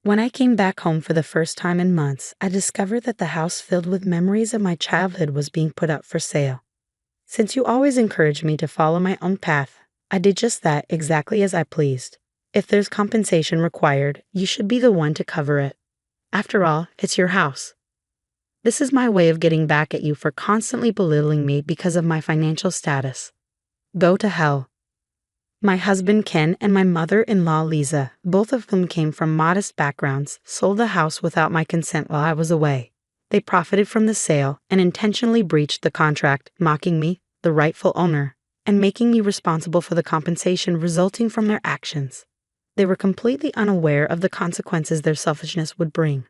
When I came back home for the first time in months, I discovered that the house filled with memories of my childhood was being put up for sale. Since you always encouraged me to follow my own path, I did just that exactly as I pleased. If there's compensation required, you should be the one to cover it. After all, it's your house. This is my way of getting back at you for constantly belittling me because of my financial status. Go to hell. My husband Ken and my mother-in-law Lisa, both of whom came from modest backgrounds, sold the house without my consent while I was away. They profited from the sale and intentionally breached the contract, mocking me, the rightful owner, and making me responsible for the compensation resulting from their actions. They were completely unaware of the consequences their selfishness would bring.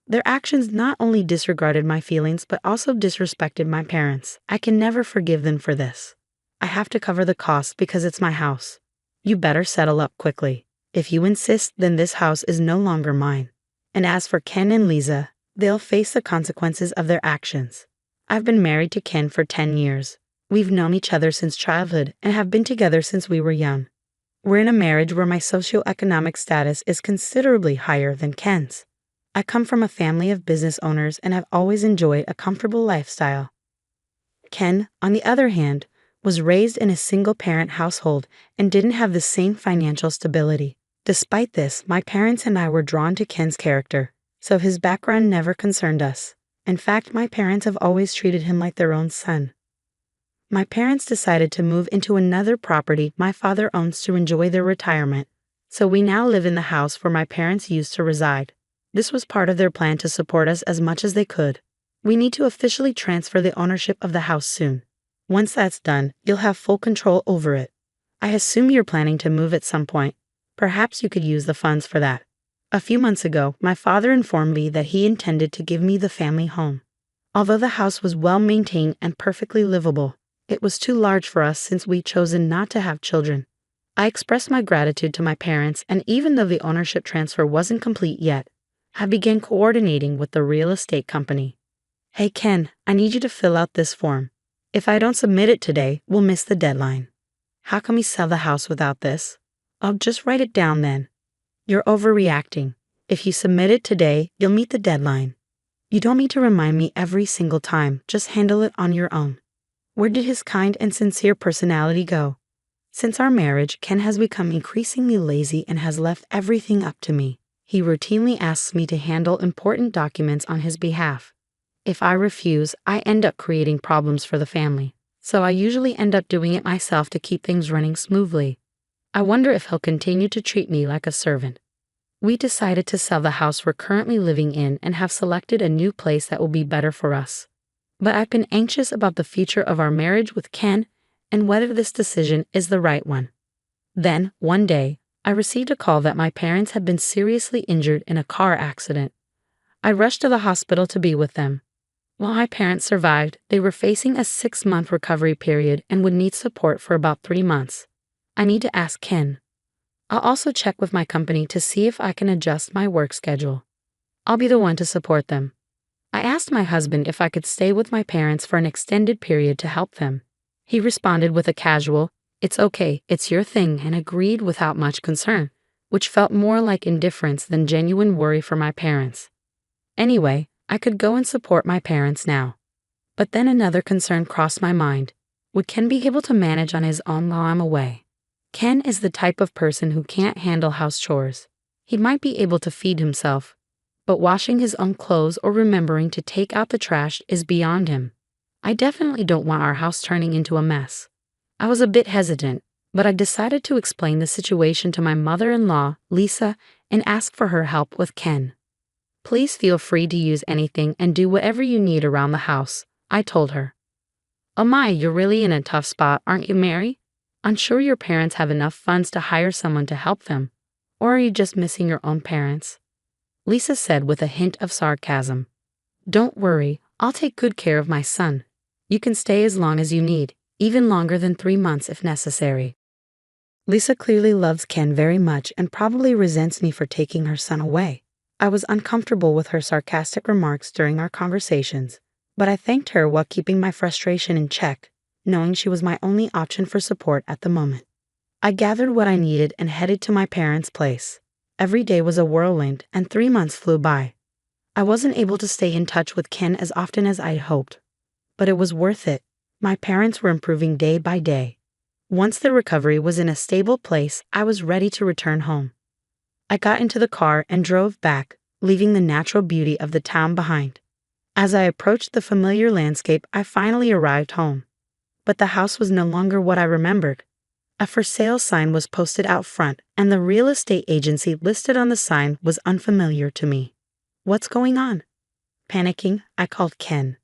Their actions not only disregarded my feelings but also disrespected my parents. I can never forgive them for this. I have to cover the costs because it's my house. You better settle up quickly. If you insist, then this house is no longer mine. And as for Ken and Lisa, they'll face the consequences of their actions. I've been married to Ken for 10 years. We've known each other since childhood and have been together since we were young. We're in a marriage where my socioeconomic status is considerably higher than Ken's. I come from a family of business owners and have always enjoyed a comfortable lifestyle. Ken, on the other hand, was raised in a single-parent household and didn't have the same financial stability. Despite this, my parents and I were drawn to Ken's character, so his background never concerned us. In fact, my parents have always treated him like their own son. My parents decided to move into another property my father owns to enjoy their retirement, so we now live in the house where my parents used to reside. This was part of their plan to support us as much as they could. We need to officially transfer the ownership of the house soon. Once that's done, you'll have full control over it. I assume you're planning to move at some point. Perhaps you could use the funds for that. A few months ago, my father informed me that he intended to give me the family home. Although the house was well maintained and perfectly livable, it was too large for us since we'd chosen not to have children. I expressed my gratitude to my parents, and even though the ownership transfer wasn't complete yet, I began coordinating with the real estate company. Hey Ken, I need you to fill out this form. If I don't submit it today, we'll miss the deadline. How can we sell the house without this? I'll just write it down then. You're overreacting. If you submit it today, you'll meet the deadline. You don't need to remind me every single time, just handle it on your own. Where did his kind and sincere personality go? Since our marriage, Ken has become increasingly lazy and has left everything up to me. He routinely asks me to handle important documents on his behalf. If I refuse, I end up creating problems for the family, so I usually end up doing it myself to keep things running smoothly. I wonder if he'll continue to treat me like a servant. We decided to sell the house we're currently living in and have selected a new place that will be better for us. But I've been anxious about the future of our marriage with Ken and whether this decision is the right one. Then, one day, I received a call that my parents had been seriously injured in a car accident. I rushed to the hospital to be with them. While my parents survived, they were facing a 6-month recovery period and would need support for about 3 months. I need to ask Ken. I'll also check with my company to see if I can adjust my work schedule. I'll be the one to support them. I asked my husband if I could stay with my parents for an extended period to help them. He responded with a casual, "It's okay, it's your thing," and agreed without much concern, which felt more like indifference than genuine worry for my parents. Anyway, I could go and support my parents now. But then another concern crossed my mind. Would Ken be able to manage on his own while I'm away? Ken is the type of person who can't handle house chores. He might be able to feed himself, but washing his own clothes or remembering to take out the trash is beyond him. I definitely don't want our house turning into a mess. I was a bit hesitant, but I decided to explain the situation to my mother-in-law, Lisa, and ask for her help with Ken. Please feel free to use anything and do whatever you need around the house, I told her. Oh my, you're really in a tough spot, aren't you, Mary? I'm sure your parents have enough funds to hire someone to help them. Or are you just missing your own parents? Lisa said with a hint of sarcasm. Don't worry, I'll take good care of my son. You can stay as long as you need, even longer than 3 months if necessary. Lisa clearly loves Ken very much and probably resents me for taking her son away. I was uncomfortable with her sarcastic remarks during our conversations, but I thanked her while keeping my frustration in check, knowing she was my only option for support at the moment. I gathered what I needed and headed to my parents' place. Every day was a whirlwind, and 3 months flew by. I wasn't able to stay in touch with Ken as often as I'd hoped. But it was worth it. My parents were improving day by day. Once the recovery was in a stable place, I was ready to return home. I got into the car and drove back, leaving the natural beauty of the town behind. As I approached the familiar landscape, I finally arrived home. But the house was no longer what I remembered. A for sale sign was posted out front, and the real estate agency listed on the sign was unfamiliar to me. What's going on? Panicking, I called Ken.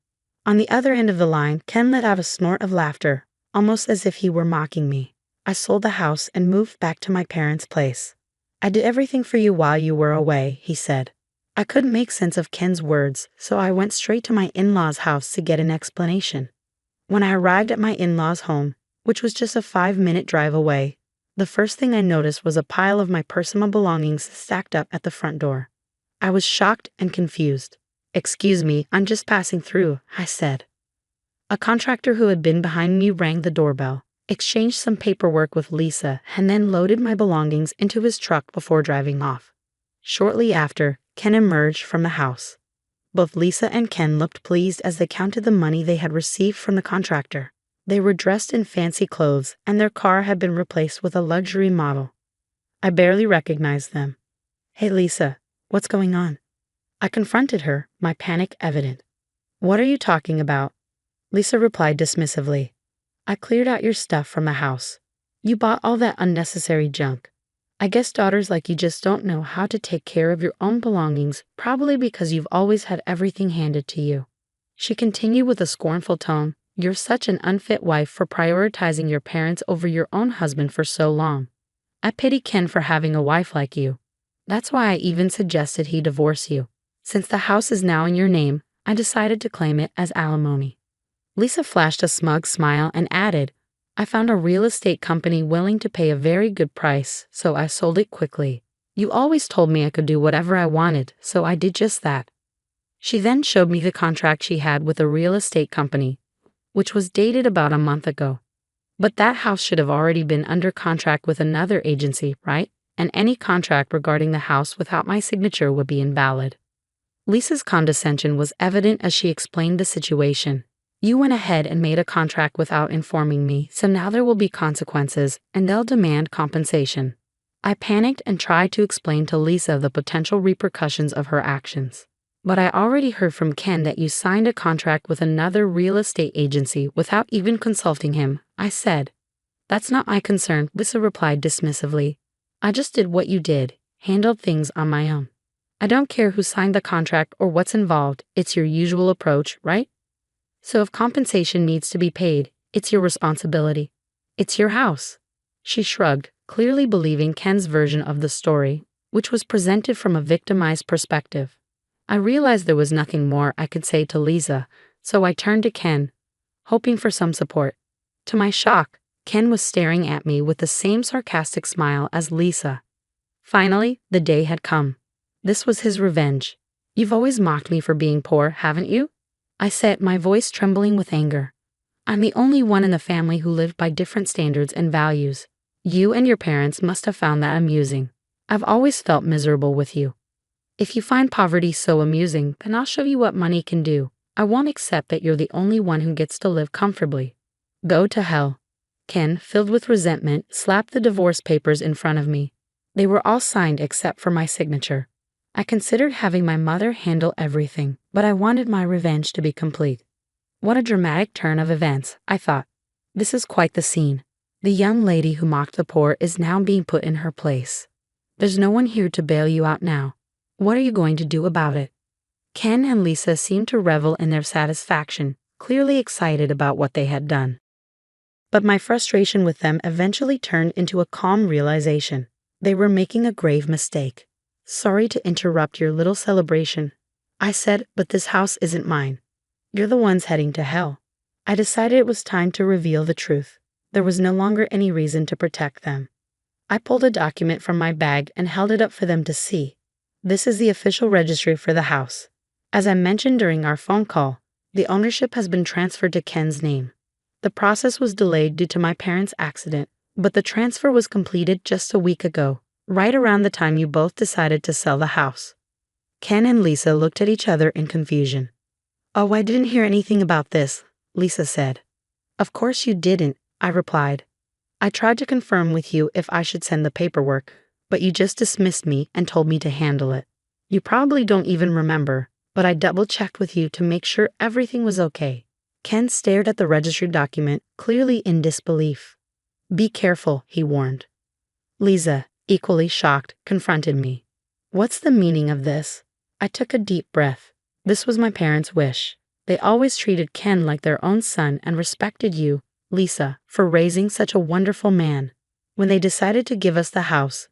On the other end of the line, Ken let out a snort of laughter, almost as if he were mocking me. I sold the house and moved back to my parents' place. I did everything for you while you were away, he said. I couldn't make sense of Ken's words, so I went straight to my in-laws' house to get an explanation. When I arrived at my in-laws' home, which was just a 5-minute drive away, the first thing I noticed was a pile of my personal belongings stacked up at the front door. I was shocked and confused. "Excuse me, I'm just passing through," I said. A contractor who had been behind me rang the doorbell, exchanged some paperwork with Lisa, and then loaded my belongings into his truck before driving off. Shortly after, Ken emerged from the house. Both Lisa and Ken looked pleased as they counted the money they had received from the contractor. They were dressed in fancy clothes, and their car had been replaced with a luxury model. I barely recognized them. "Hey Lisa, what's going on?" I confronted her, my panic evident. "What are you talking about?" Lisa replied dismissively. "I cleared out your stuff from the house. You bought all that unnecessary junk. I guess daughters like you just don't know how to take care of your own belongings, probably because you've always had everything handed to you." She continued with a scornful tone, "You're such an unfit wife for prioritizing your parents over your own husband for so long. I pity Ken for having a wife like you. That's why I even suggested he divorce you. Since the house is now in your name, I decided to claim it as alimony." Lisa flashed a smug smile and added, "I found a real estate company willing to pay a very good price, so I sold it quickly. You always told me I could do whatever I wanted, so I did just that." She then showed me the contract she had with a real estate company, which was dated about a month ago. But that house should have already been under contract with another agency, right? And any contract regarding the house without my signature would be invalid. Lisa's condescension was evident as she explained the situation. "You went ahead and made a contract without informing me, so now there will be consequences, and they'll demand compensation." I panicked and tried to explain to Lisa the potential repercussions of her actions. "But I already heard from Ken that you signed a contract with another real estate agency without even consulting him," I said. "That's not my concern," Lisa replied dismissively. "I just did what you did, handled things on my own. I don't care who signed the contract or what's involved, it's your usual approach, right? So if compensation needs to be paid, it's your responsibility. It's your house." She shrugged, clearly believing Ken's version of the story, which was presented from a victimized perspective. I realized there was nothing more I could say to Lisa, so I turned to Ken, hoping for some support. To my shock, Ken was staring at me with the same sarcastic smile as Lisa. Finally, the day had come. This was his revenge. "You've always mocked me for being poor, haven't you?" I said, my voice trembling with anger. "I'm the only one in the family who lived by different standards and values. You and your parents must have found that amusing. I've always felt miserable with you. If you find poverty so amusing, then I'll show you what money can do. I won't accept that you're the only one who gets to live comfortably. Go to hell." Ken, filled with resentment, slapped the divorce papers in front of me. They were all signed except for my signature. I considered having my mother handle everything, but I wanted my revenge to be complete. What a dramatic turn of events, I thought. This is quite the scene. The young lady who mocked the poor is now being put in her place. There's no one here to bail you out now. What are you going to do about it? Ken and Lisa seemed to revel in their satisfaction, clearly excited about what they had done. But my frustration with them eventually turned into a calm realization. They were making a grave mistake. "Sorry to interrupt your little celebration," I said, "but this house isn't mine. You're the ones heading to hell." I decided it was time to reveal the truth. There was no longer any reason to protect them. I pulled a document from my bag and held it up for them to see. "This is the official registry for the house. As I mentioned during our phone call, the ownership has been transferred to Ken's name. The process was delayed due to my parents' accident, but the transfer was completed just a week ago. right around the time you both decided to sell the house. Ken and Lisa looked at each other in confusion. "Oh, I didn't hear anything about this," Lisa said. "Of course you didn't," I replied. "I tried to confirm with you if I should send the paperwork, but you just dismissed me and told me to handle it. You probably don't even remember, but I double-checked with you to make sure everything was okay." Ken stared at the registry document, clearly in disbelief. "Be careful," he warned. Lisa, equally shocked, confronted me. "What's the meaning of this?" I took a deep breath. This was my parents' wish. They always treated Ken like their own son and respected you, Lisa, for raising such a wonderful man. When they decided to give us the house,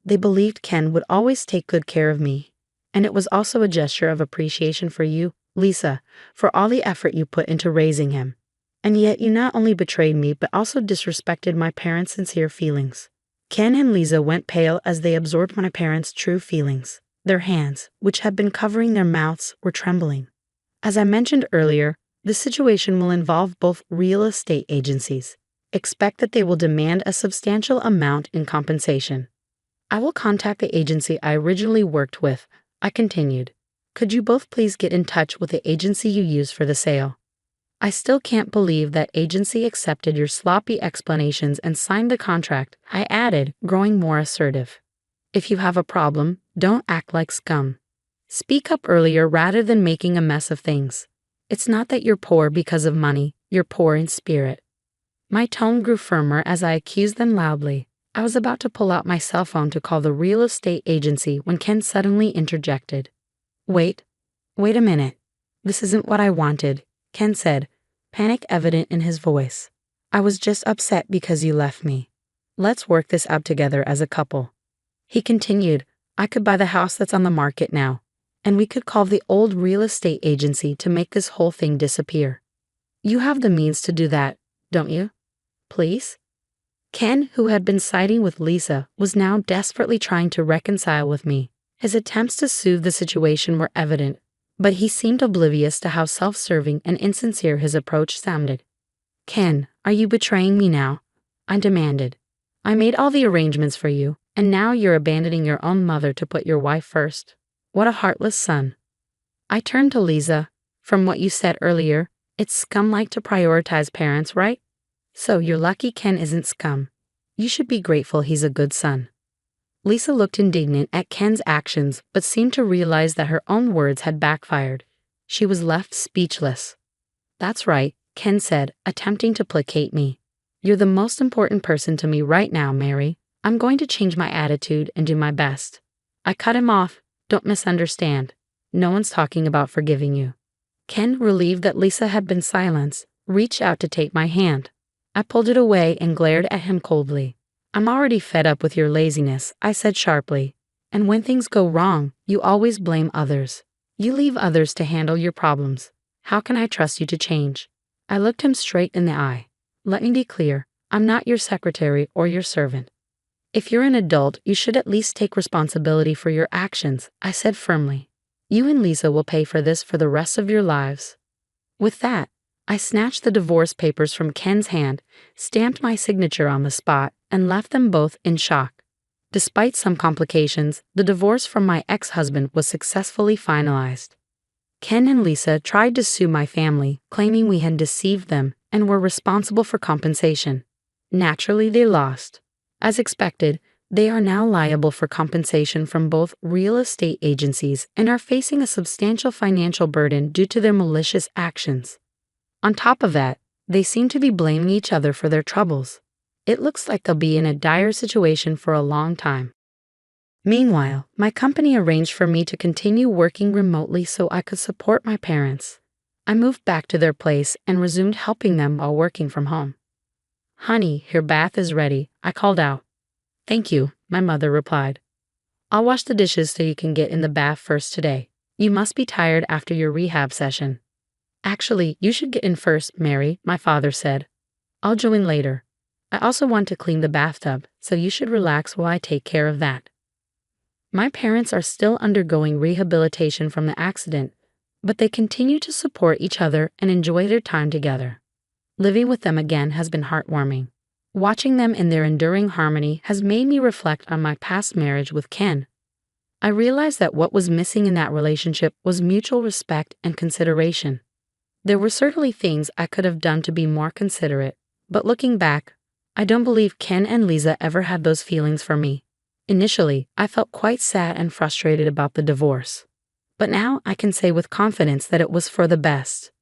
they believed Ken would always take good care of me. And it was also a gesture of appreciation for you, Lisa, for all the effort you put into raising him. And yet you not only betrayed me but also disrespected my parents' sincere feelings. Ken and Lisa went pale as they absorbed my parents' true feelings. Their hands, which had been covering their mouths, were trembling. As I mentioned earlier, this situation will involve both real estate agencies. Expect that they will demand a substantial amount in compensation. I will contact the agency I originally worked with, I continued. Could you both please get in touch with the agency you used for the sale? I still can't believe that agency accepted your sloppy explanations and signed the contract, I added, growing more assertive. If you have a problem, don't act like scum. Speak up earlier rather than making a mess of things. It's not that you're poor because of money, you're poor in spirit. My tone grew firmer as I accused them loudly. I was about to pull out my cell phone to call the real estate agency when Ken suddenly interjected. Wait a minute. This isn't what I wanted, Ken said, panic evident in his voice. I was just upset because you left me. Let's work this out together as a couple. He continued, I could buy the house that's on the market now, and we could call the old real estate agency to make this whole thing disappear. You have the means to do that, don't you? Please? Ken, who had been siding with Lisa, was now desperately trying to reconcile with me. His attempts to soothe the situation were evident, but he seemed oblivious to how self-serving and insincere his approach sounded. Ken, are you betraying me now? I demanded. I made all the arrangements for you, and now you're abandoning your own mother to put your wife first. What a heartless son. I turned to Lisa. From what you said earlier, it's scum-like to prioritize parents, right? So you're lucky Ken isn't scum. You should be grateful he's a good son. Lisa looked indignant at Ken's actions but seemed to realize that her own words had backfired. She was left speechless. That's right, Ken said, attempting to placate me. You're the most important person to me right now, Mary. I'm going to change my attitude and do my best. I cut him off. Don't misunderstand. No one's talking about forgiving you. Ken, relieved that Lisa had been silenced, reached out to take my hand. I pulled it away and glared at him coldly. I'm already fed up with your laziness, I said sharply. And when things go wrong, you always blame others. You leave others to handle your problems. How can I trust you to change? I looked him straight in the eye. Let me be clear, I'm not your secretary or your servant. If you're an adult, you should at least take responsibility for your actions, I said firmly. You and Lisa will pay for this for the rest of your lives. With that, I snatched the divorce papers from Ken's hand, stamped my signature on the spot, and left them both in shock. Despite some complications, the divorce from my ex-husband was successfully finalized. Ken and Lisa tried to sue my family, claiming we had deceived them and were responsible for compensation. Naturally, they lost. As expected, they are now liable for compensation from both real estate agencies and are facing a substantial financial burden due to their malicious actions. On top of that, they seem to be blaming each other for their troubles. It looks like they'll be in a dire situation for a long time. Meanwhile, my company arranged for me to continue working remotely so I could support my parents. I moved back to their place and resumed helping them while working from home. Honey, your bath is ready, I called out. Thank you, my mother replied. I'll wash the dishes so you can get in the bath first today. You must be tired after your rehab session. Actually, you should get in first, Mary, my father said. I'll join later. I also want to clean the bathtub, so you should relax while I take care of that. My parents are still undergoing rehabilitation from the accident, but they continue to support each other and enjoy their time together. Living with them again has been heartwarming. Watching them in their enduring harmony has made me reflect on my past marriage with Ken. I realized that what was missing in that relationship was mutual respect and consideration. There were certainly things I could have done to be more considerate, but looking back, I don't believe Ken and Lisa ever had those feelings for me. Initially, I felt quite sad and frustrated about the divorce. But now I can say with confidence that it was for the best.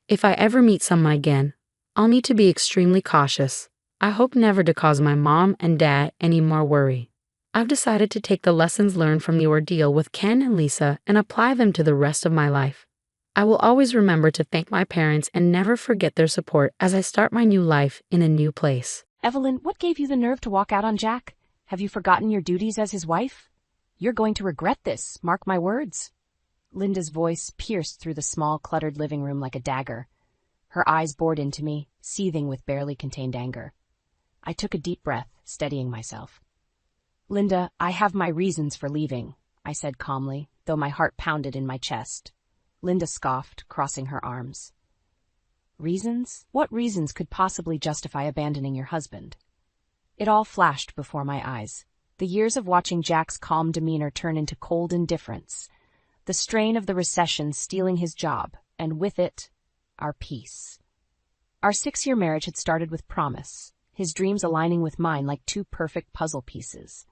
If I ever meet someone again, I'll need to be extremely cautious. I hope never to cause my mom and dad any more worry. I've decided to take the lessons learned from the ordeal with Ken and Lisa and apply them to the rest of my life. I will always remember to thank my parents and never forget their support as I start my new life in a new place. Evelyn, what gave you the nerve to walk out on Jack? Have you forgotten your duties as his wife? You're going to regret this, mark my words. Linda's voice pierced through the small, cluttered living room like a dagger. Her eyes bored into me, seething with barely contained anger. I took a deep breath, steadying myself. Linda, I have my reasons for leaving, I said calmly, though my heart pounded in my chest. Linda scoffed, crossing her arms. Reasons? What reasons could possibly justify abandoning your husband? It all flashed before my eyes. The years of watching Jack's calm demeanor turn into cold indifference. The strain of the recession stealing his job, and with it, our peace. Our 6-year marriage had started with promise, his dreams aligning with mine like two perfect puzzle pieces.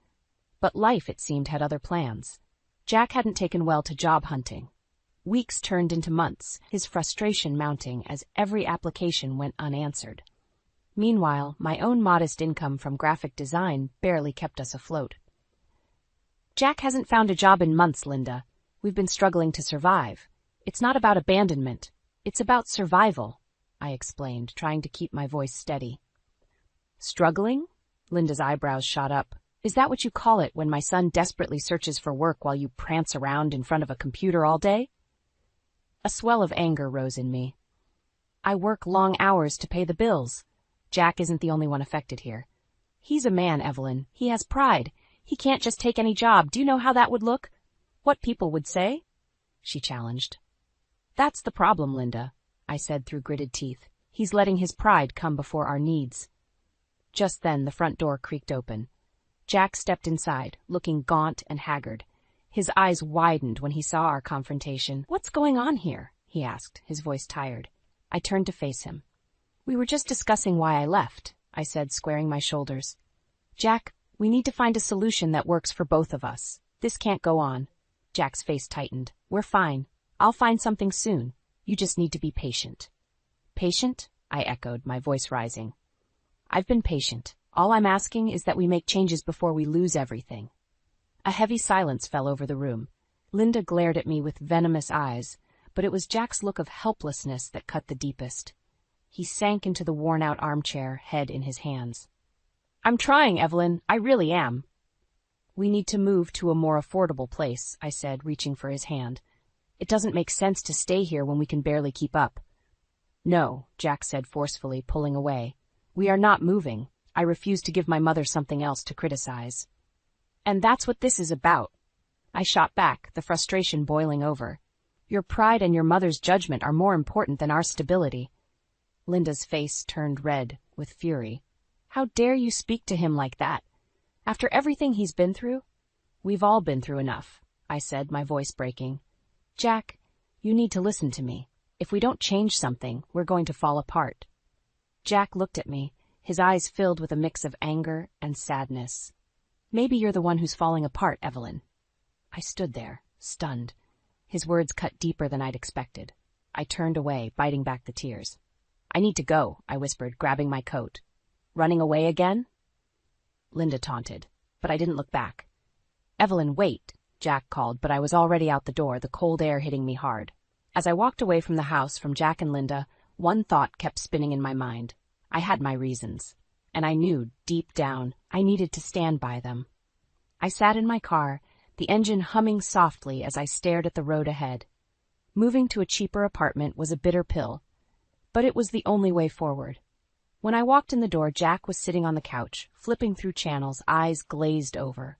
But life, it seemed, had other plans. Jack hadn't taken well to job hunting. Weeks turned into months, his frustration mounting as every application went unanswered. Meanwhile, my own modest income from graphic design barely kept us afloat. Jack hasn't found a job in months, Linda. We've been struggling to survive. It's not about abandonment. It's about survival, I explained, trying to keep my voice steady. Struggling? Linda's eyebrows shot up. Is that what you call it when my son desperately searches for work while you prance around in front of a computer all day? A swell of anger rose in me. I work long hours to pay the bills. Jack isn't the only one affected here. He's a man, Evelyn. He has pride. He can't just take any job. Do you know how that would look? What people would say? She challenged. That's the problem, Linda, I said through gritted teeth. He's letting his pride come before our needs. Just then the front door creaked open. Jack stepped inside, looking gaunt and haggard. His eyes widened when he saw our confrontation. What's going on here? He asked, his voice tired. I turned to face him. We were just discussing why I left, I said, squaring my shoulders. Jack, we need to find a solution that works for both of us. This can't go on. Jack's face tightened. We're fine. I'll find something soon. You just need to be patient. Patient? I echoed, my voice rising. I've been patient. All I'm asking is that we make changes before we lose everything. A heavy silence fell over the room. Linda glared at me with venomous eyes, but it was Jack's look of helplessness that cut the deepest. He sank into the worn-out armchair, head in his hands. I'm trying, Evelyn. I really am. We need to move to a more affordable place, I said, reaching for his hand. It doesn't make sense to stay here when we can barely keep up. No, Jack said forcefully, pulling away. We are not moving. I refuse to give my mother something else to criticize. And that's what this is about. I shot back, the frustration boiling over. Your pride and your mother's judgment are more important than our stability. Linda's face turned red with fury. How dare you speak to him like that? After everything he's been through? We've all been through enough, I said, my voice breaking. Jack, you need to listen to me. If we don't change something, we're going to fall apart. Jack looked at me, his eyes filled with a mix of anger and sadness. Maybe you're the one who's falling apart, Evelyn. I stood there, stunned. His words cut deeper than I'd expected. I turned away, biting back the tears. I need to go, I whispered, grabbing my coat. Running away again? Linda taunted, but I didn't look back. Evelyn, wait, Jack called, but I was already out the door, the cold air hitting me hard. As I walked away from the house, from Jack and Linda, one thought kept spinning in my mind. I had my reasons, and I knew, deep down, I needed to stand by them. I sat in my car, the engine humming softly as I stared at the road ahead. Moving to a cheaper apartment was a bitter pill, but it was the only way forward. When I walked in the door, Jack was sitting on the couch, flipping through channels, eyes glazed over.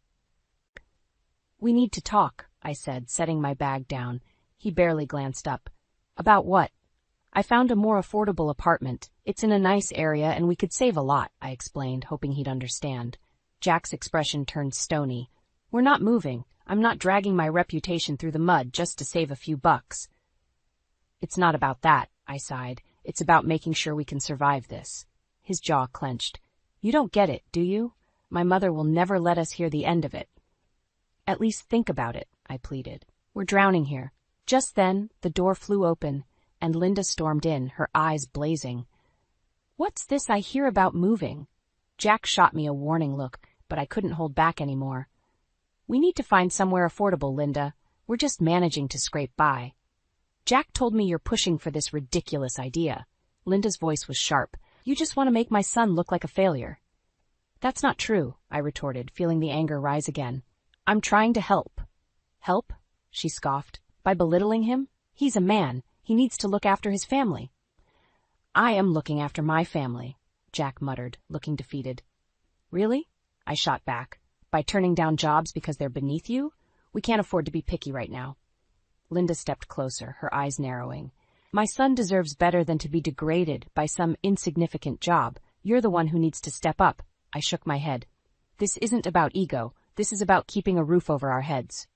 We need to talk, I said, setting my bag down. He barely glanced up. About what? I found a more affordable apartment. It's in a nice area and we could save a lot, I explained, hoping he'd understand. Jack's expression turned stony. We're not moving. I'm not dragging my reputation through the mud just to save a few bucks. It's not about that, I sighed. It's about making sure we can survive this. His jaw clenched. You don't get it, do you? My mother will never let us hear the end of it. At least think about it, I pleaded. We're drowning here. Just then, the door flew open, and Linda stormed in, her eyes blazing. What's this I hear about moving? Jack shot me a warning look, but I couldn't hold back anymore. We need to find somewhere affordable, Linda. We're just managing to scrape by. Jack told me you're pushing for this ridiculous idea. Linda's voice was sharp. You just want to make my son look like a failure. That's not true, I retorted, feeling the anger rise again. I'm trying to help. Help? She scoffed. By belittling him? He's a man. He needs to look after his family. I am looking after my family, Jack muttered, looking defeated. Really? I shot back. By turning down jobs because they're beneath you? We can't afford to be picky right now. Linda stepped closer, her eyes narrowing. My son deserves better than to be degraded by some insignificant job. You're the one who needs to step up. I shook my head. This isn't about ego. This is about keeping a roof over our heads.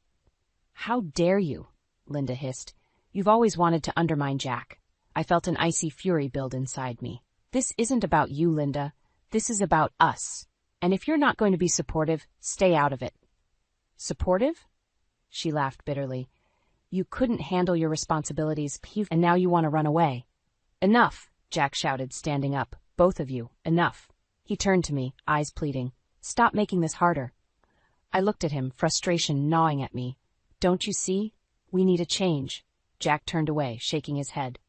How dare you? Linda hissed. You've always wanted to undermine Jack. I felt an icy fury build inside me. This isn't about you, Linda. This is about us. And if you're not going to be supportive, stay out of it. Supportive? She laughed bitterly. You couldn't handle your responsibilities, and now you want to run away. Enough, Jack shouted, standing up. Both of you, enough. He turned to me, eyes pleading. Stop making this harder. I looked at him, frustration gnawing at me. Don't you see? We need a change. Jack turned away, shaking his head.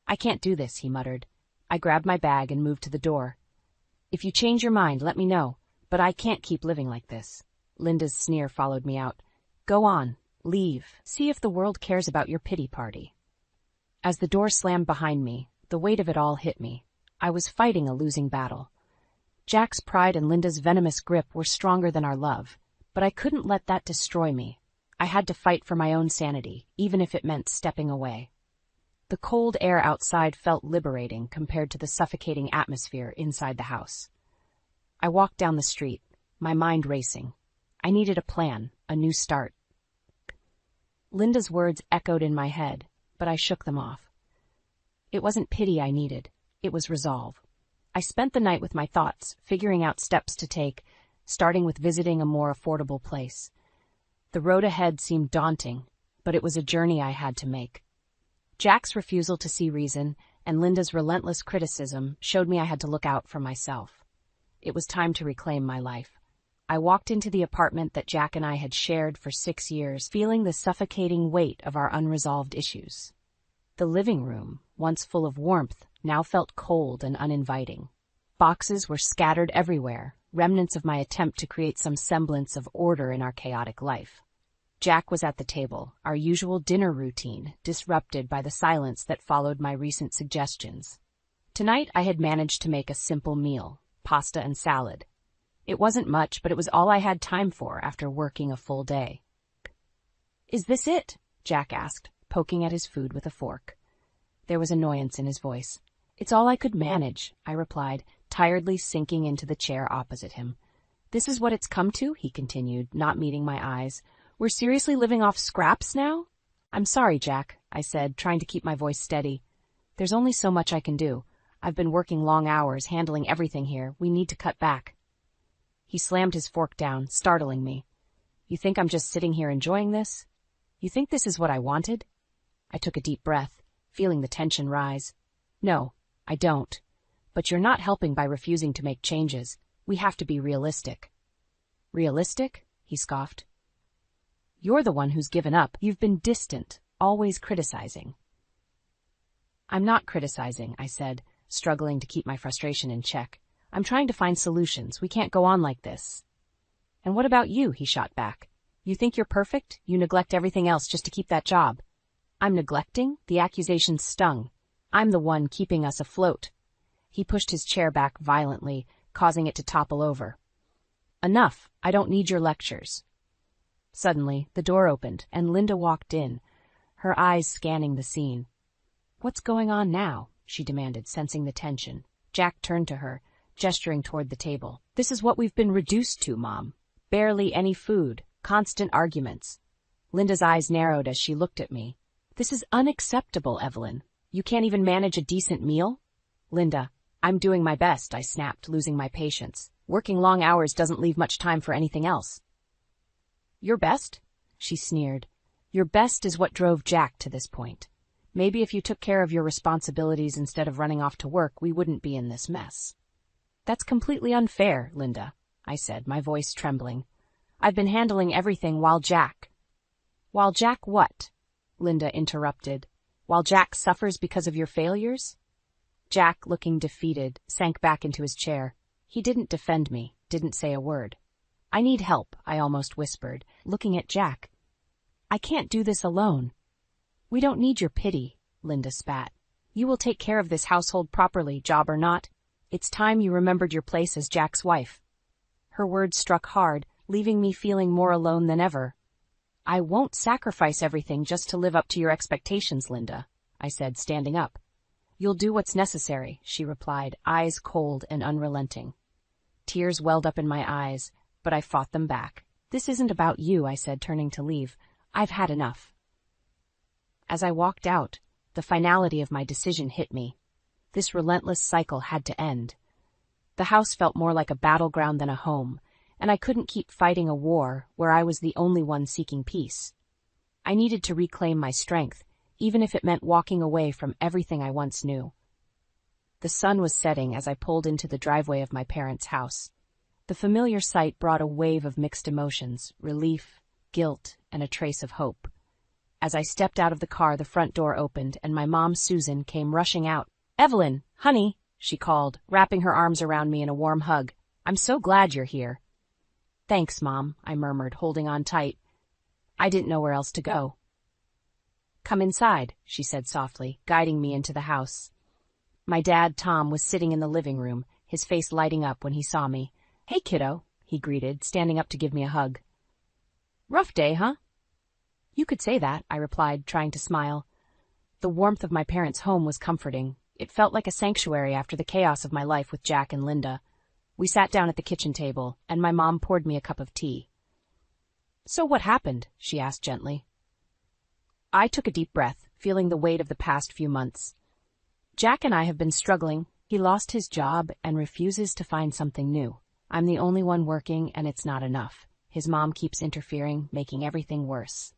I can't do this, he muttered. I grabbed my bag and moved to the door. If you change your mind, let me know. But I can't keep living like this. Linda's sneer followed me out. Go on. Leave. See if the world cares about your pity party. As the door slammed behind me, the weight of it all hit me. I was fighting a losing battle. Jack's pride and Linda's venomous grip were stronger than our love, but I couldn't let that destroy me. I had to fight for my own sanity, even if it meant stepping away. The cold air outside felt liberating compared to the suffocating atmosphere inside the house. I walked down the street, my mind racing. I needed a plan, a new start. Linda's words echoed in my head, but I shook them off. It wasn't pity I needed, it was resolve. I spent the night with my thoughts, figuring out steps to take, starting with visiting a more affordable place. The road ahead seemed daunting, but it was a journey I had to make. Jack's refusal to see reason and Linda's relentless criticism showed me I had to look out for myself. It was time to reclaim my life. I walked into the apartment that Jack and I had shared for 6 years, feeling the suffocating weight of our unresolved issues. The living room, once full of warmth, now felt cold and uninviting. Boxes were scattered everywhere, remnants of my attempt to create some semblance of order in our chaotic life. Jack was at the table, our usual dinner routine, disrupted by the silence that followed my recent suggestions. Tonight I had managed to make a simple meal, pasta and salad. It wasn't much, but it was all I had time for after working a full day. Is this it? Jack asked, poking at his food with a fork. There was annoyance in his voice. It's all I could manage, I replied, tiredly sinking into the chair opposite him. This is what it's come to, he continued, not meeting my eyes. We're seriously living off scraps now? I'm sorry, Jack, I said, trying to keep my voice steady. There's only so much I can do. I've been working long hours, handling everything here. We need to cut back. He slammed his fork down, startling me. You think I'm just sitting here enjoying this? You think this is what I wanted? I took a deep breath, feeling the tension rise. No, I don't. But you're not helping by refusing to make changes. We have to be realistic. Realistic? He scoffed. You're the one who's given up. You've been distant, always criticizing. I'm not criticizing, I said, struggling to keep my frustration in check. I'm trying to find solutions. We can't go on like this. And what about you? He shot back. You think you're perfect? You neglect everything else just to keep that job. I'm neglecting? The accusation stung. I'm the one keeping us afloat. He pushed his chair back violently, causing it to topple over. Enough. I don't need your lectures. Suddenly, the door opened, and Linda walked in, her eyes scanning the scene. What's going on now? She demanded, sensing the tension. Jack turned to her, gesturing toward the table. This is what we've been reduced to, Mom. Barely any food, constant arguments. Linda's eyes narrowed as she looked at me. This is unacceptable, Evelyn. You can't even manage a decent meal? Linda, I'm doing my best, I snapped, losing my patience. Working long hours doesn't leave much time for anything else. Your best? She sneered. Your best is what drove Jack to this point. Maybe if you took care of your responsibilities instead of running off to work, we wouldn't be in this mess. That's completely unfair, Linda, I said, my voice trembling. I've been handling everything while Jack... While Jack what? Linda interrupted. While Jack suffers because of your failures? Jack, looking defeated, sank back into his chair. He didn't defend me, didn't say a word. I need help, I almost whispered, looking at Jack. I can't do this alone. We don't need your pity, Linda spat. You will take care of this household properly, job or not. It's time you remembered your place as Jack's wife. Her words struck hard, leaving me feeling more alone than ever. I won't sacrifice everything just to live up to your expectations, Linda, I said, standing up. You'll do what's necessary, she replied, eyes cold and unrelenting. Tears welled up in my eyes, but I fought them back. This isn't about you, I said, turning to leave. I've had enough. As I walked out, the finality of my decision hit me. This relentless cycle had to end. The house felt more like a battleground than a home, and I couldn't keep fighting a war where I was the only one seeking peace. I needed to reclaim my strength, even if it meant walking away from everything I once knew. The sun was setting as I pulled into the driveway of my parents' house. The familiar sight brought a wave of mixed emotions, relief, guilt, and a trace of hope. As I stepped out of the car, the front door opened, and my mom, Susan, came rushing out. Evelyn, honey, she called, wrapping her arms around me in a warm hug. I'm so glad you're here. Thanks, Mom, I murmured, holding on tight. I didn't know where else to go. Come inside, she said softly, guiding me into the house. My dad, Tom, was sitting in the living room, his face lighting up when he saw me. Hey, kiddo, he greeted, standing up to give me a hug. Rough day, huh? You could say that, I replied, trying to smile. The warmth of my parents' home was comforting. It felt like a sanctuary after the chaos of my life with Jack and Linda. We sat down at the kitchen table, and my mom poured me a cup of tea. So what happened? She asked gently. I took a deep breath, feeling the weight of the past few months. Jack and I have been struggling. He lost his job and refuses to find something new. I'm the only one working, and it's not enough. His mom keeps interfering, making everything worse.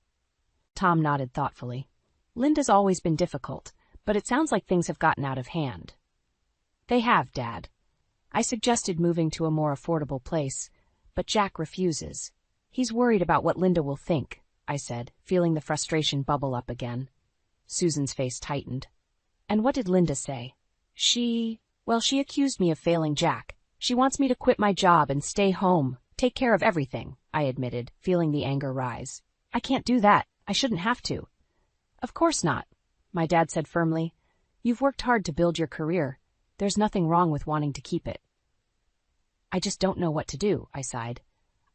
Tom nodded thoughtfully. Linda's always been difficult, but it sounds like things have gotten out of hand. They have, Dad. I suggested moving to a more affordable place, but Jack refuses. He's worried about what Linda will think, I said, feeling the frustration bubble up again. Susan's face tightened. And what did Linda say? She accused me of failing Jack. She wants me to quit my job and stay home, take care of everything, I admitted, feeling the anger rise. I can't do that. I shouldn't have to. Of course not, my dad said firmly. You've worked hard to build your career. There's nothing wrong with wanting to keep it. I just don't know what to do, I sighed.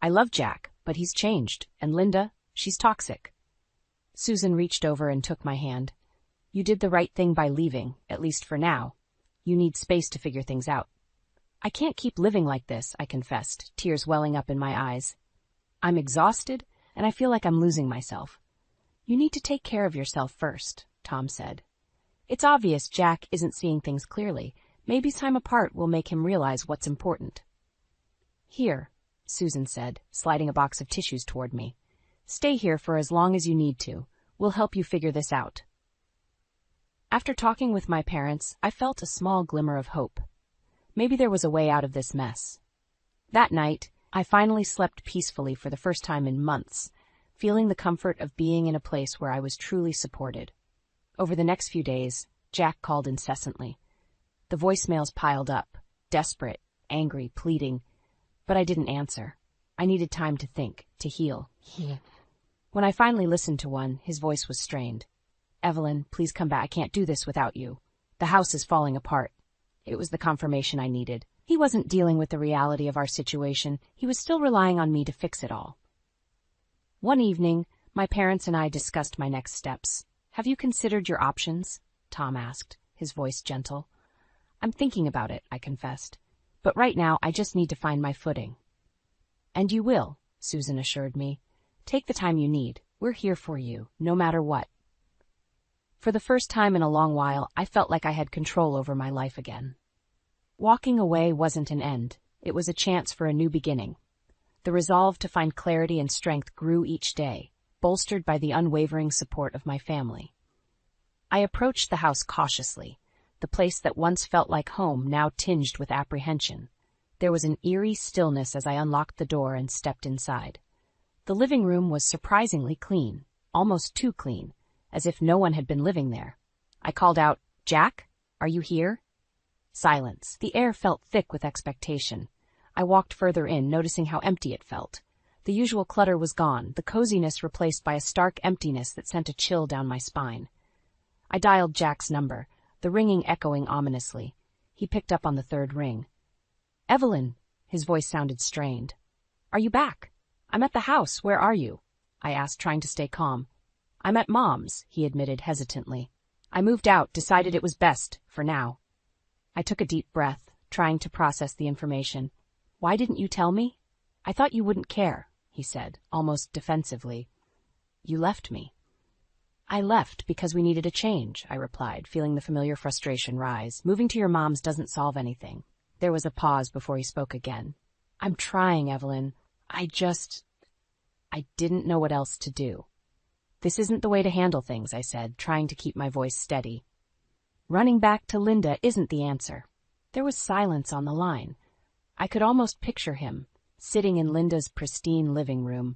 I love Jack, but he's changed, and Linda, she's toxic. Susan reached over and took my hand. You did the right thing by leaving, at least for now. You need space to figure things out. I can't keep living like this, I confessed, tears welling up in my eyes. I'm exhausted, and I feel like I'm losing myself. You need to take care of yourself first, Tom said. It's obvious Jack isn't seeing things clearly. Maybe time apart will make him realize what's important. Here, Susan said, sliding a box of tissues toward me. Stay here for as long as you need to. We'll help you figure this out. After talking with my parents, I felt a small glimmer of hope. Maybe there was a way out of this mess. That night, I finally slept peacefully for the first time in months, feeling the comfort of being in a place where I was truly supported. Over the next few days, Jack called incessantly. The voicemails piled up, desperate, angry, pleading, but I didn't answer. I needed time to think, to heal. When I finally listened to one, his voice was strained. Evelyn, please come back. I can't do this without you. The house is falling apart. It was the confirmation I needed. He wasn't dealing with the reality of our situation. He was still relying on me to fix it all. One evening, my parents and I discussed my next steps. Have you considered your options? Tom asked, his voice gentle. I'm thinking about it, I confessed. But right now, I just need to find my footing. And you will, Susan assured me. Take the time you need. We're here for you, no matter what. For the first time in a long while, I felt like I had control over my life again. Walking away wasn't an end. It was a chance for a new beginning. The resolve to find clarity and strength grew each day, bolstered by the unwavering support of my family. I approached the house cautiously, the place that once felt like home now tinged with apprehension. There was an eerie stillness as I unlocked the door and stepped inside. The living room was surprisingly clean, almost too clean, as if no one had been living there. I called out, "Jack, are you here?" Silence. The air felt thick with expectation. I walked further in, noticing how empty it felt. The usual clutter was gone, the coziness replaced by a stark emptiness that sent a chill down my spine. I dialed Jack's number, the ringing echoing ominously. He picked up on the third ring. "Evelyn," his voice sounded strained. "Are you back?" "I'm at the house. Where are you?" I asked, trying to stay calm. "I'm at Mom's," he admitted hesitantly. "I moved out, decided it was best, for now." I took a deep breath, trying to process the information. "Why didn't you tell me?" "I thought you wouldn't care," he said, almost defensively. "You left me." "I left because we needed a change," I replied, feeling the familiar frustration rise. "Moving to your mom's doesn't solve anything." There was a pause before he spoke again. "I'm trying, Evelyn. I didn't know what else to do." "This isn't the way to handle things," I said, trying to keep my voice steady. "Running back to Linda isn't the answer." There was silence on the line. I could almost picture him, sitting in Linda's pristine living room,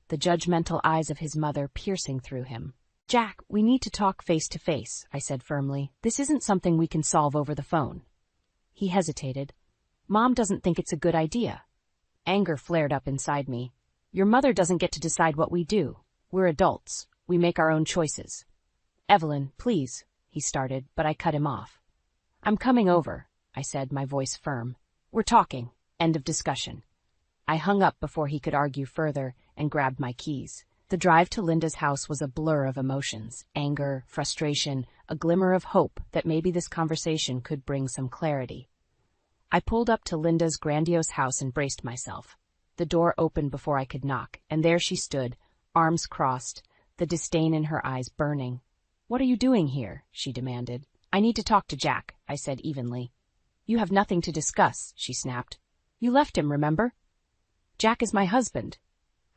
the judgmental eyes of his mother piercing through him. "Jack, we need to talk face to face," I said firmly. "This isn't something we can solve over the phone." He hesitated. "Mom doesn't think it's a good idea." Anger flared up inside me. "Your mother doesn't get to decide what we do. We're adults. We make our own choices." "Evelyn, please," he started, but I cut him off. "I'm coming over," I said, my voice firm. "We're talking. End of discussion." I hung up before he could argue further and grabbed my keys. The drive to Linda's house was a blur of emotions, anger, frustration, a glimmer of hope that maybe this conversation could bring some clarity. I pulled up to Linda's grandiose house and braced myself. The door opened before I could knock, and there she stood, arms crossed, the disdain in her eyes burning. "What are you doing here?" she demanded. "I need to talk to Jack," I said evenly. "You have nothing to discuss," she snapped. "You left him, remember?" "Jack is my husband,"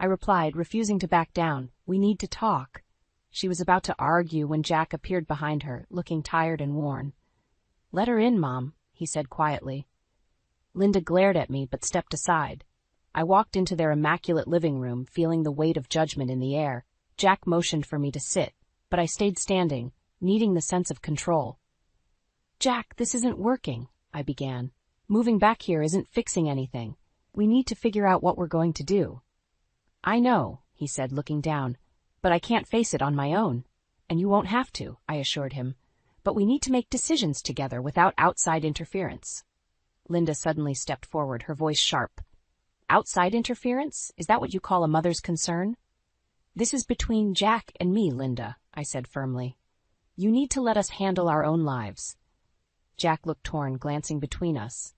I replied, refusing to back down. "We need to talk." She was about to argue when Jack appeared behind her, looking tired and worn. "Let her in, Mom," he said quietly. Linda glared at me but stepped aside. I walked into their immaculate living room, feeling the weight of judgment in the air. Jack motioned for me to sit, but I stayed standing, needing the sense of control. "Jack, this isn't working," I began. "Moving back here isn't fixing anything. We need to figure out what we're going to do." "I know," he said, looking down, "but I can't face it on my own." "And you won't have to," I assured him. "But we need to make decisions together without outside interference." Linda suddenly stepped forward, her voice sharp. "Outside interference? Is that what you call a mother's concern?" "This is between Jack and me, Linda," I said firmly. "You need to let us handle our own lives." Jack looked torn, glancing between us.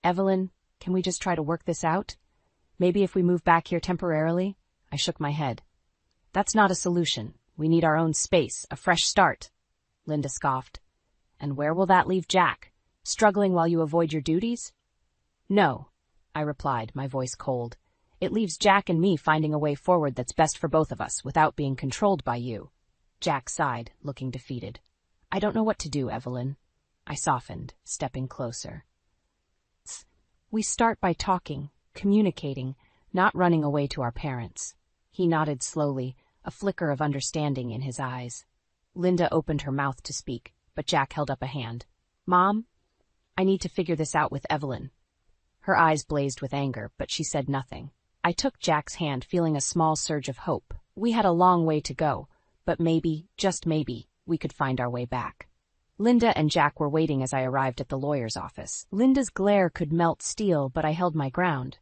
"Evelyn, can we just try to work this out? Maybe if we move back here temporarily?" I shook my head. "That's not a solution. We need our own space, a fresh start." Linda scoffed. "And where will that leave Jack? Struggling while you avoid your duties?" "No," I replied, my voice cold. "It leaves Jack and me finding a way forward that's best for both of us without being controlled by you." Jack sighed, looking defeated. "I don't know what to do, Evelyn." I softened, stepping closer. "We start by talking, communicating, not running away to our parents." He nodded slowly, a flicker of understanding in his eyes. Linda opened her mouth to speak, but Jack held up a hand. "Mom, I need to figure this out with Evelyn." Her eyes blazed with anger, but she said nothing. I took Jack's hand, feeling a small surge of hope. We had a long way to go, but maybe, just maybe, we could find our way back. Linda and Jack were waiting as I arrived at the lawyer's office. Linda's glare could melt steel, but I held my ground.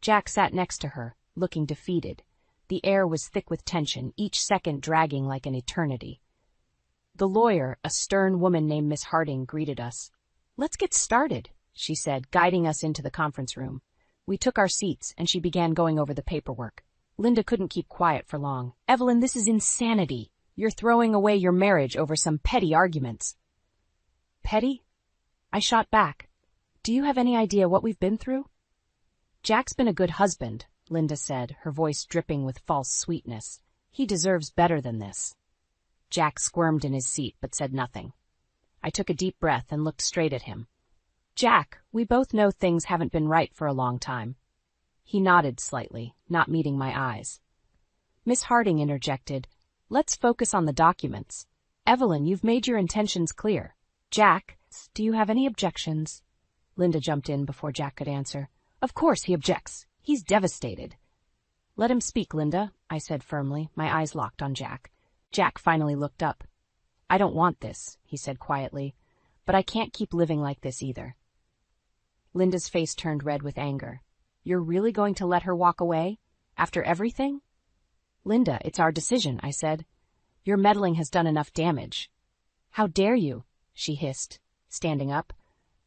Jack sat next to her, looking defeated. The air was thick with tension, each second dragging like an eternity. The lawyer, a stern woman named Miss Harding, greeted us. "Let's get started," she said, guiding us into the conference room. We took our seats, and she began going over the paperwork. Linda couldn't keep quiet for long. "Evelyn, this is insanity. You're throwing away your marriage over some petty arguments." "Petty?" I shot back. "Do you have any idea what we've been through?" "Jack's been a good husband," Linda said, her voice dripping with false sweetness. "He deserves better than this." Jack squirmed in his seat but said nothing. I took a deep breath and looked straight at him. "Jack, we both know things haven't been right for a long time." He nodded slightly, not meeting my eyes. Miss Harding interjected, "Let's focus on the documents. Evelyn, you've made your intentions clear. Jack, do you have any objections?" Linda jumped in before Jack could answer. "Of course he objects. He's devastated." "Let him speak, Linda," I said firmly, my eyes locked on Jack. Jack finally looked up. "I don't want this," he said quietly, "but I can't keep living like this either." Linda's face turned red with anger. "You're really going to let her walk away? After everything?" "Linda, it's our decision," I said. "Your meddling has done enough damage." "How dare you?" she hissed, standing up.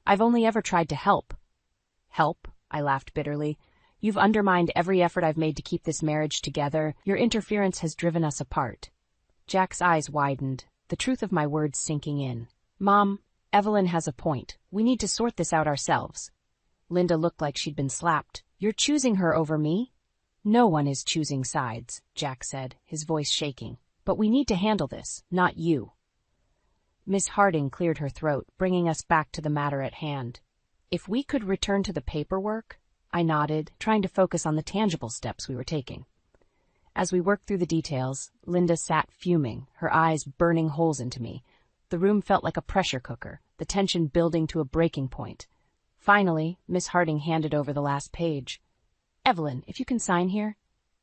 "I've only ever tried to help." "Help?" I laughed bitterly. "You've undermined every effort I've made to keep this marriage together. Your interference has driven us apart." Jack's eyes widened, the truth of my words sinking in. "Mom, Evelyn has a point. We need to sort this out ourselves." Linda looked like she'd been slapped. "You're choosing her over me?" "No one is choosing sides," Jack said, his voice shaking. "But we need to handle this, not you." Miss Harding cleared her throat, bringing us back to the matter at hand. "If we could return to the paperwork," I nodded, trying to focus on the tangible steps we were taking. As we worked through the details, Linda sat fuming, her eyes burning holes into me. The room felt like a pressure cooker, the tension building to a breaking point. Finally, Miss Harding handed over the last page. "Evelyn, if you can sign here."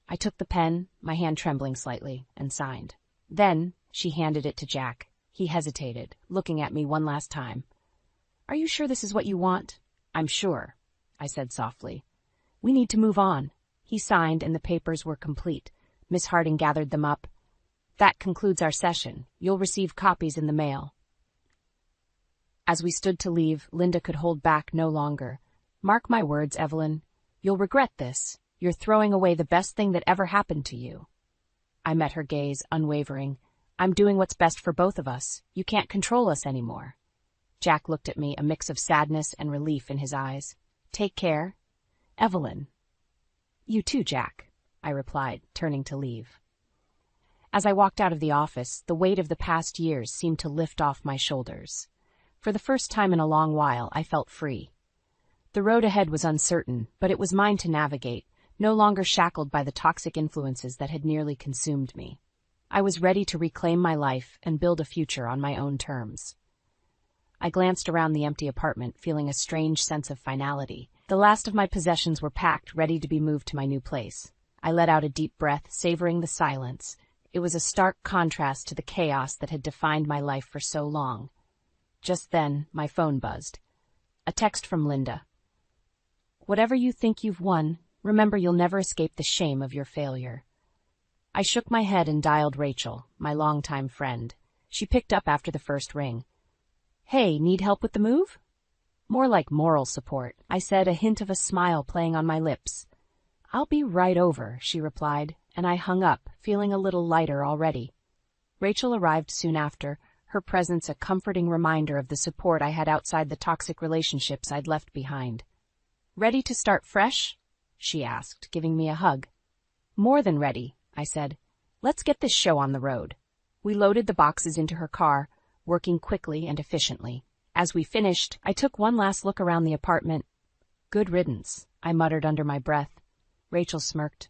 I took the pen, my hand trembling slightly, and signed. Then she handed it to Jack. He hesitated, looking at me one last time. "Are you sure this is what you want?" "I'm sure," I said softly. "We need to move on." He signed, and the papers were complete. Miss Harding gathered them up. "That concludes our session. You'll receive copies in the mail." As we stood to leave, Linda could hold back no longer. "Mark my words, Evelyn. You'll regret this. You're throwing away the best thing that ever happened to you." I met her gaze, unwavering. "I'm doing what's best for both of us. You can't control us anymore." Jack looked at me, a mix of sadness and relief in his eyes. "Take care." "Evelyn." "You too, Jack," I replied, turning to leave. As I walked out of the office, the weight of the past years seemed to lift off my shoulders. For the first time in a long while, I felt free. The road ahead was uncertain, but it was mine to navigate, no longer shackled by the toxic influences that had nearly consumed me. I was ready to reclaim my life and build a future on my own terms. I glanced around the empty apartment, feeling a strange sense of finality. The last of my possessions were packed, ready to be moved to my new place. I let out a deep breath, savoring the silence. It was a stark contrast to the chaos that had defined my life for so long. Just then, my phone buzzed. A text from Linda. "Whatever you think you've won, remember you'll never escape the shame of your failure." I shook my head and dialed Rachel, my longtime friend. She picked up after the first ring. "Hey, need help with the move?" "More like moral support," I said, a hint of a smile playing on my lips. "I'll be right over," she replied, and I hung up, feeling a little lighter already. Rachel arrived soon after, her presence a comforting reminder of the support I had outside the toxic relationships I'd left behind. "Ready to start fresh?" she asked, giving me a hug. "More than ready," I said. "Let's get this show on the road." We loaded the boxes into her car, working quickly and efficiently. As we finished, I took one last look around the apartment. "Good riddance," I muttered under my breath. Rachel smirked.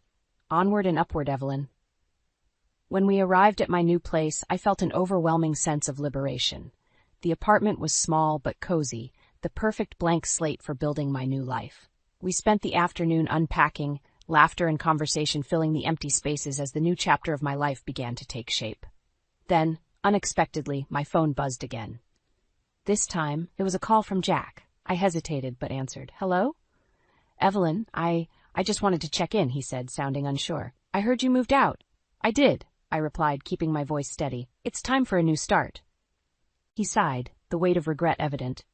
"Onward and upward, Evelyn." When we arrived at my new place, I felt an overwhelming sense of liberation. The apartment was small but cozy, the perfect blank slate for building my new life. We spent the afternoon unpacking, laughter and conversation filling the empty spaces as the new chapter of my life began to take shape. Then, unexpectedly, my phone buzzed again. This time, it was a call from Jack. I hesitated but answered. "Hello?" "Evelyn, I just wanted to check in," he said, sounding unsure. "I heard you moved out." "I did," I replied, keeping my voice steady. "It's time for a new start." He sighed, the weight of regret evident.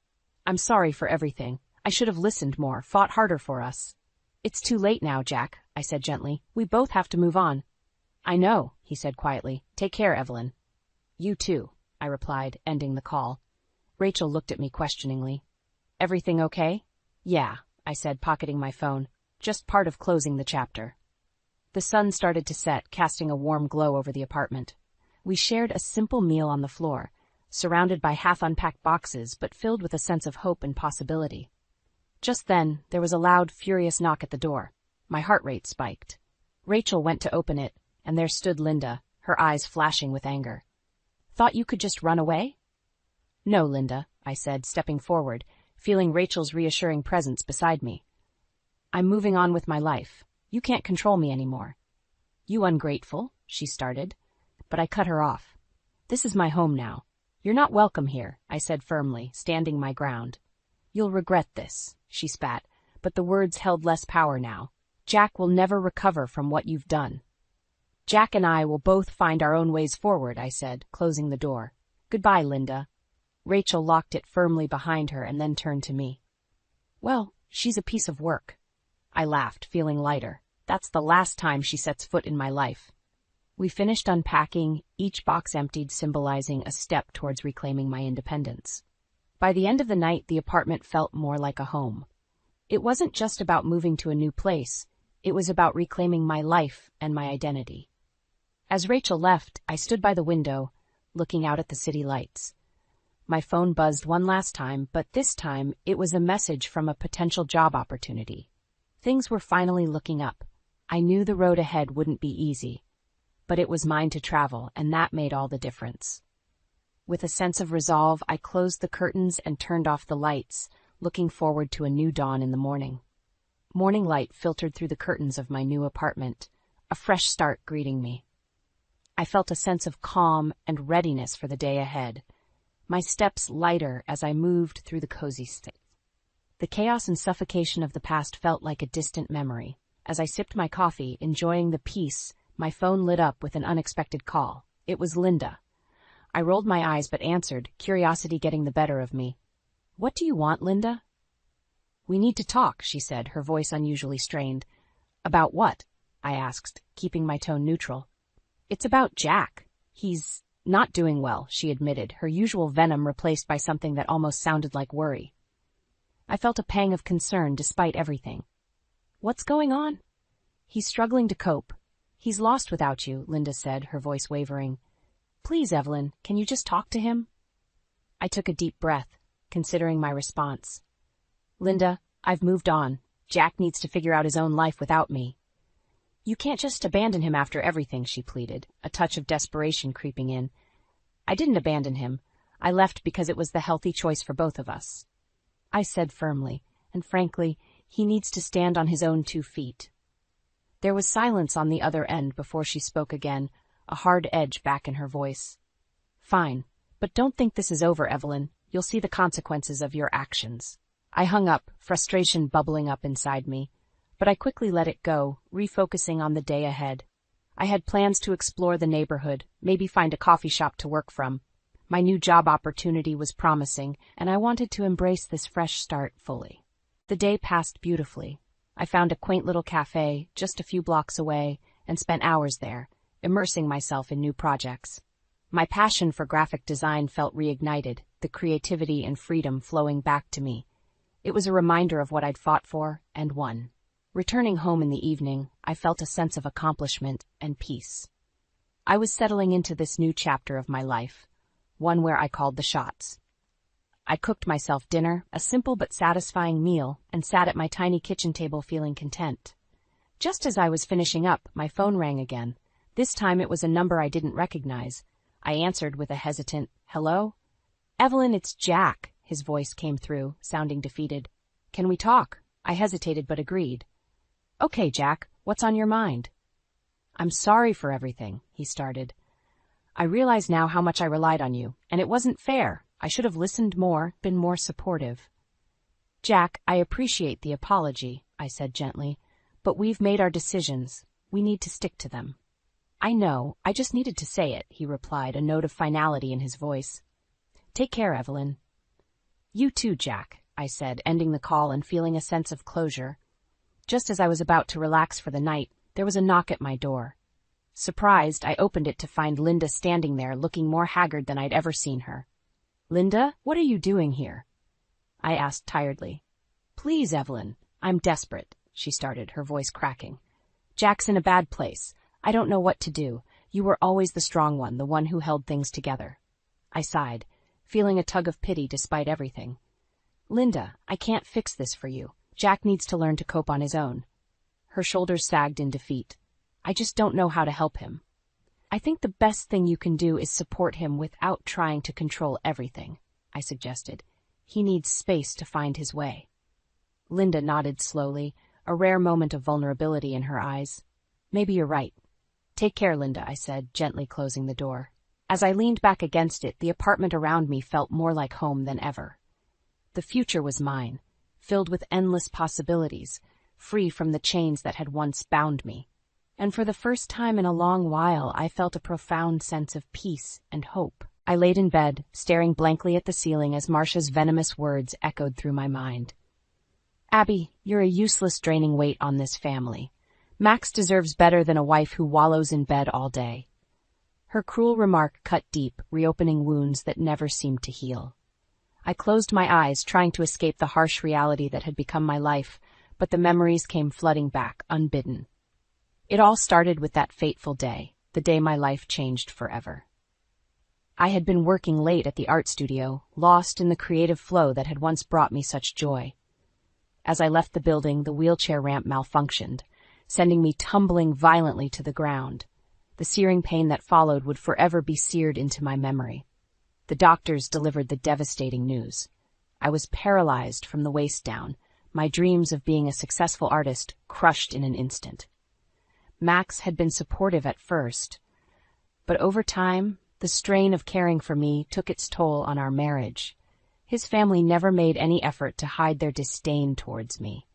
I'm sorry for everything. I should have listened more, fought harder for us. It's too late now, Jack, I said gently. We both have to move on. I know, he said quietly. Take care, Evelyn. You too, I replied, ending the call. Rachel looked at me questioningly. Everything okay? Yeah, I said, pocketing my phone. Just part of closing the chapter. The sun started to set, casting a warm glow over the apartment. We shared a simple meal on the floor, surrounded by half-unpacked boxes but filled with a sense of hope and possibility. Just then, there was a loud, furious knock at the door. My heart rate spiked. Rachel went to open it, and there stood Linda, her eyes flashing with anger. Thought you could just run away? No, Linda, I said, stepping forward, feeling Rachel's reassuring presence beside me. I'm moving on with my life. You can't control me anymore. You ungrateful, she started, but I cut her off. This is my home now. You're not welcome here, I said firmly, standing my ground. You'll regret this, she spat, but the words held less power now. Jack will never recover from what you've done. Jack and I will both find our own ways forward, I said, closing the door. Goodbye, Linda. Rachel locked it firmly behind her and then turned to me. Well, she's a piece of work. I laughed, feeling lighter. That's the last time she sets foot in my life. We finished unpacking, each box emptied, symbolizing a step towards reclaiming my independence. By the end of the night, the apartment felt more like a home. It wasn't just about moving to a new place. It was about reclaiming my life and my identity. As Rachel left, I stood by the window, looking out at the city lights. My phone buzzed one last time, but this time it was a message from a potential job opportunity. Things were finally looking up. I knew the road ahead wouldn't be easy, but it was mine to travel, and that made all the difference. With a sense of resolve, I closed the curtains and turned off the lights, looking forward to a new dawn in the morning. Morning light filtered through the curtains of my new apartment, a fresh start greeting me. I felt a sense of calm and readiness for the day ahead, my steps lighter as I moved through the cozy space. The chaos and suffocation of the past felt like a distant memory. As I sipped my coffee, enjoying the peace, my phone lit up with an unexpected call. It was Linda. I rolled my eyes but answered, curiosity getting the better of me. What do you want, Linda? We need to talk, she said, her voice unusually strained. About what? I asked, keeping my tone neutral. It's about Jack. He's not doing well, she admitted, her usual venom replaced by something that almost sounded like worry. I felt a pang of concern despite everything. What's going on? He's struggling to cope. He's lost without you, Linda said, her voice wavering. Please, Evelyn, can you just talk to him? I took a deep breath, considering my response. Linda, I've moved on. Jack needs to figure out his own life without me. You can't just abandon him after everything, she pleaded, a touch of desperation creeping in. I didn't abandon him. I left because it was the healthy choice for both of us. I said firmly, and frankly, he needs to stand on his own 2 feet. There was silence on the other end before she spoke again, a hard edge back in her voice. Fine, but don't think this is over, Evelyn. You'll see the consequences of your actions. I hung up, frustration bubbling up inside me, but I quickly let it go, refocusing on the day ahead. I had plans to explore the neighborhood, maybe find a coffee shop to work from. My new job opportunity was promising, and I wanted to embrace this fresh start fully. The day passed beautifully. I found a quaint little cafe just a few blocks away and spent hours there, immersing myself in new projects. My passion for graphic design felt reignited, the creativity and freedom flowing back to me. It was a reminder of what I'd fought for and won. Returning home in the evening, I felt a sense of accomplishment and peace. I was settling into this new chapter of my life, one where I called the shots. I cooked myself dinner, a simple but satisfying meal, and sat at my tiny kitchen table feeling content. Just as I was finishing up, my phone rang again. This time it was a number I didn't recognize. I answered with a hesitant, "Hello?" "Evelyn, it's Jack," his voice came through, sounding defeated. "Can we talk?" I hesitated but agreed. "Okay, Jack, what's on your mind?" "I'm sorry for everything," he started. "I realize now how much I relied on you, and it wasn't fair. I should have listened more, been more supportive." "Jack, I appreciate the apology," I said gently, "but we've made our decisions. We need to stick to them." "I know, I just needed to say it," he replied, a note of finality in his voice. Take care, Evelyn. You too, Jack, I said, ending the call and feeling a sense of closure. Just as I was about to relax for the night, there was a knock at my door. Surprised, I opened it to find Linda standing there, looking more haggard than I'd ever seen her. Linda, what are you doing here? I asked tiredly. Please, Evelyn, I'm desperate, she started, her voice cracking. Jack's in a bad place. I don't know what to do. You were always the strong one, the one who held things together. I sighed, feeling a tug of pity despite everything. Linda, I can't fix this for you. Jack needs to learn to cope on his own. Her shoulders sagged in defeat. I just don't know how to help him. I think the best thing you can do is support him without trying to control everything, I suggested. He needs space to find his way. Linda nodded slowly, a rare moment of vulnerability in her eyes. Maybe you're right. Take care, Linda, I said, gently closing the door. As I leaned back against it, the apartment around me felt more like home than ever. The future was mine, filled with endless possibilities, free from the chains that had once bound me. And for the first time in a long while, I felt a profound sense of peace and hope. I laid in bed, staring blankly at the ceiling as Marcia's venomous words echoed through my mind. Abby, you're a useless, draining weight on this family. Max deserves better than a wife who wallows in bed all day. Her cruel remark cut deep, reopening wounds that never seemed to heal. I closed my eyes, trying to escape the harsh reality that had become my life, but the memories came flooding back, unbidden. It all started with that fateful day, the day my life changed forever. I had been working late at the art studio, lost in the creative flow that had once brought me such joy. As I left the building, the wheelchair ramp malfunctioned, sending me tumbling violently to the ground. The searing pain that followed would forever be seared into my memory. The doctors delivered the devastating news. I was paralyzed from the waist down, my dreams of being a successful artist crushed in an instant. Max had been supportive at first, but over time, the strain of caring for me took its toll on our marriage. His family never made any effort to hide their disdain towards me.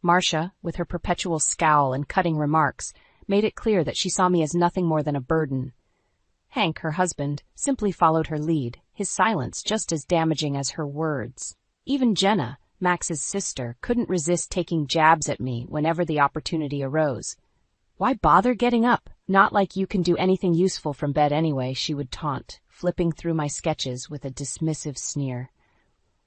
Marcia, with her perpetual scowl and cutting remarks, made it clear that she saw me as nothing more than a burden. Hank, her husband, simply followed her lead, his silence just as damaging as her words. Even Jenna, Max's sister, couldn't resist taking jabs at me whenever the opportunity arose. Why bother getting up? Not like you can do anything useful from bed anyway, she would taunt, flipping through my sketches with a dismissive sneer.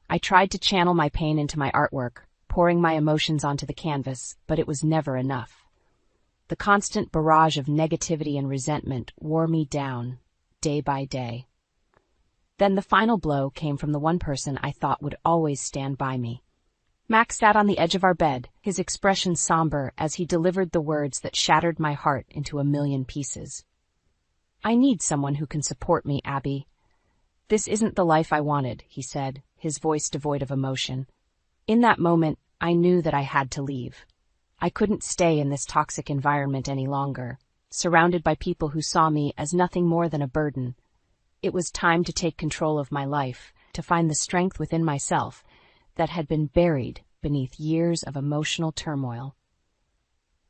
I tried to channel my pain into my artwork, pouring my emotions onto the canvas, but it was never enough. The constant barrage of negativity and resentment wore me down, day by day. Then the final blow came from the one person I thought would always stand by me. Max sat on the edge of our bed, his expression somber as he delivered the words that shattered my heart into a million pieces. I need someone who can support me, Abby. This isn't the life I wanted, he said, his voice devoid of emotion. In that moment, I knew that I had to leave. I couldn't stay in this toxic environment any longer, surrounded by people who saw me as nothing more than a burden. It was time to take control of my life, to find the strength within myself that had been buried beneath years of emotional turmoil.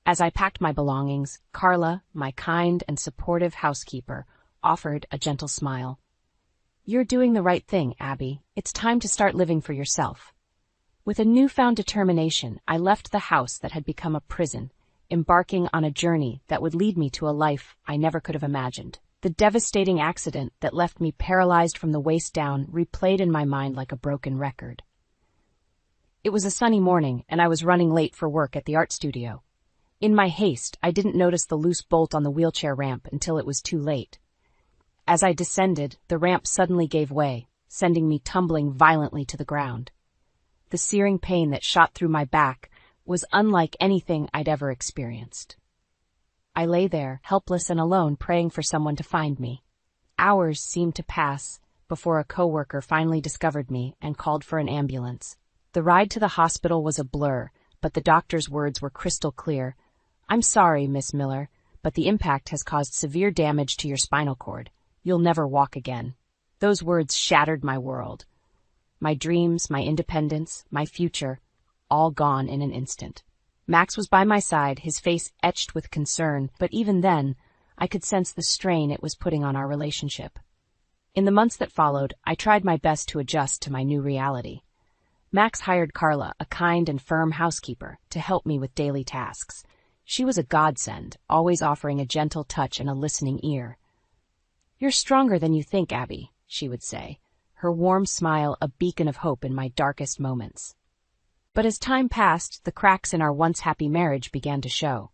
As I packed my belongings, Carla, my kind and supportive housekeeper, offered a gentle smile. You're doing the right thing, Abby. It's time to start living for yourself. With a newfound determination, I left the house that had become a prison, embarking on a journey that would lead me to a life I never could have imagined. The devastating accident that left me paralyzed from the waist down replayed in my mind like a broken record. It was a sunny morning, and I was running late for work at the art studio. In my haste, I didn't notice the loose bolt on the wheelchair ramp until it was too late. As I descended, the ramp suddenly gave way, sending me tumbling violently to the ground. The searing pain that shot through my back was unlike anything I'd ever experienced. I lay there, helpless and alone, praying for someone to find me. Hours seemed to pass before a coworker finally discovered me and called for an ambulance. The ride to the hospital was a blur, but the doctor's words were crystal clear. I'm sorry, Miss Miller, but the impact has caused severe damage to your spinal cord. You'll never walk again. Those words shattered my world. My dreams, my independence, my future, all gone in an instant. Max was by my side, his face etched with concern, but even then, I could sense the strain it was putting on our relationship. In the months that followed, I tried my best to adjust to my new reality. Max hired Carla, a kind and firm housekeeper, to help me with daily tasks. She was a godsend, always offering a gentle touch and a listening ear. "You're stronger than you think, Abby," she would say, her warm smile a beacon of hope in my darkest moments. But as time passed, the cracks in our once happy marriage began to show.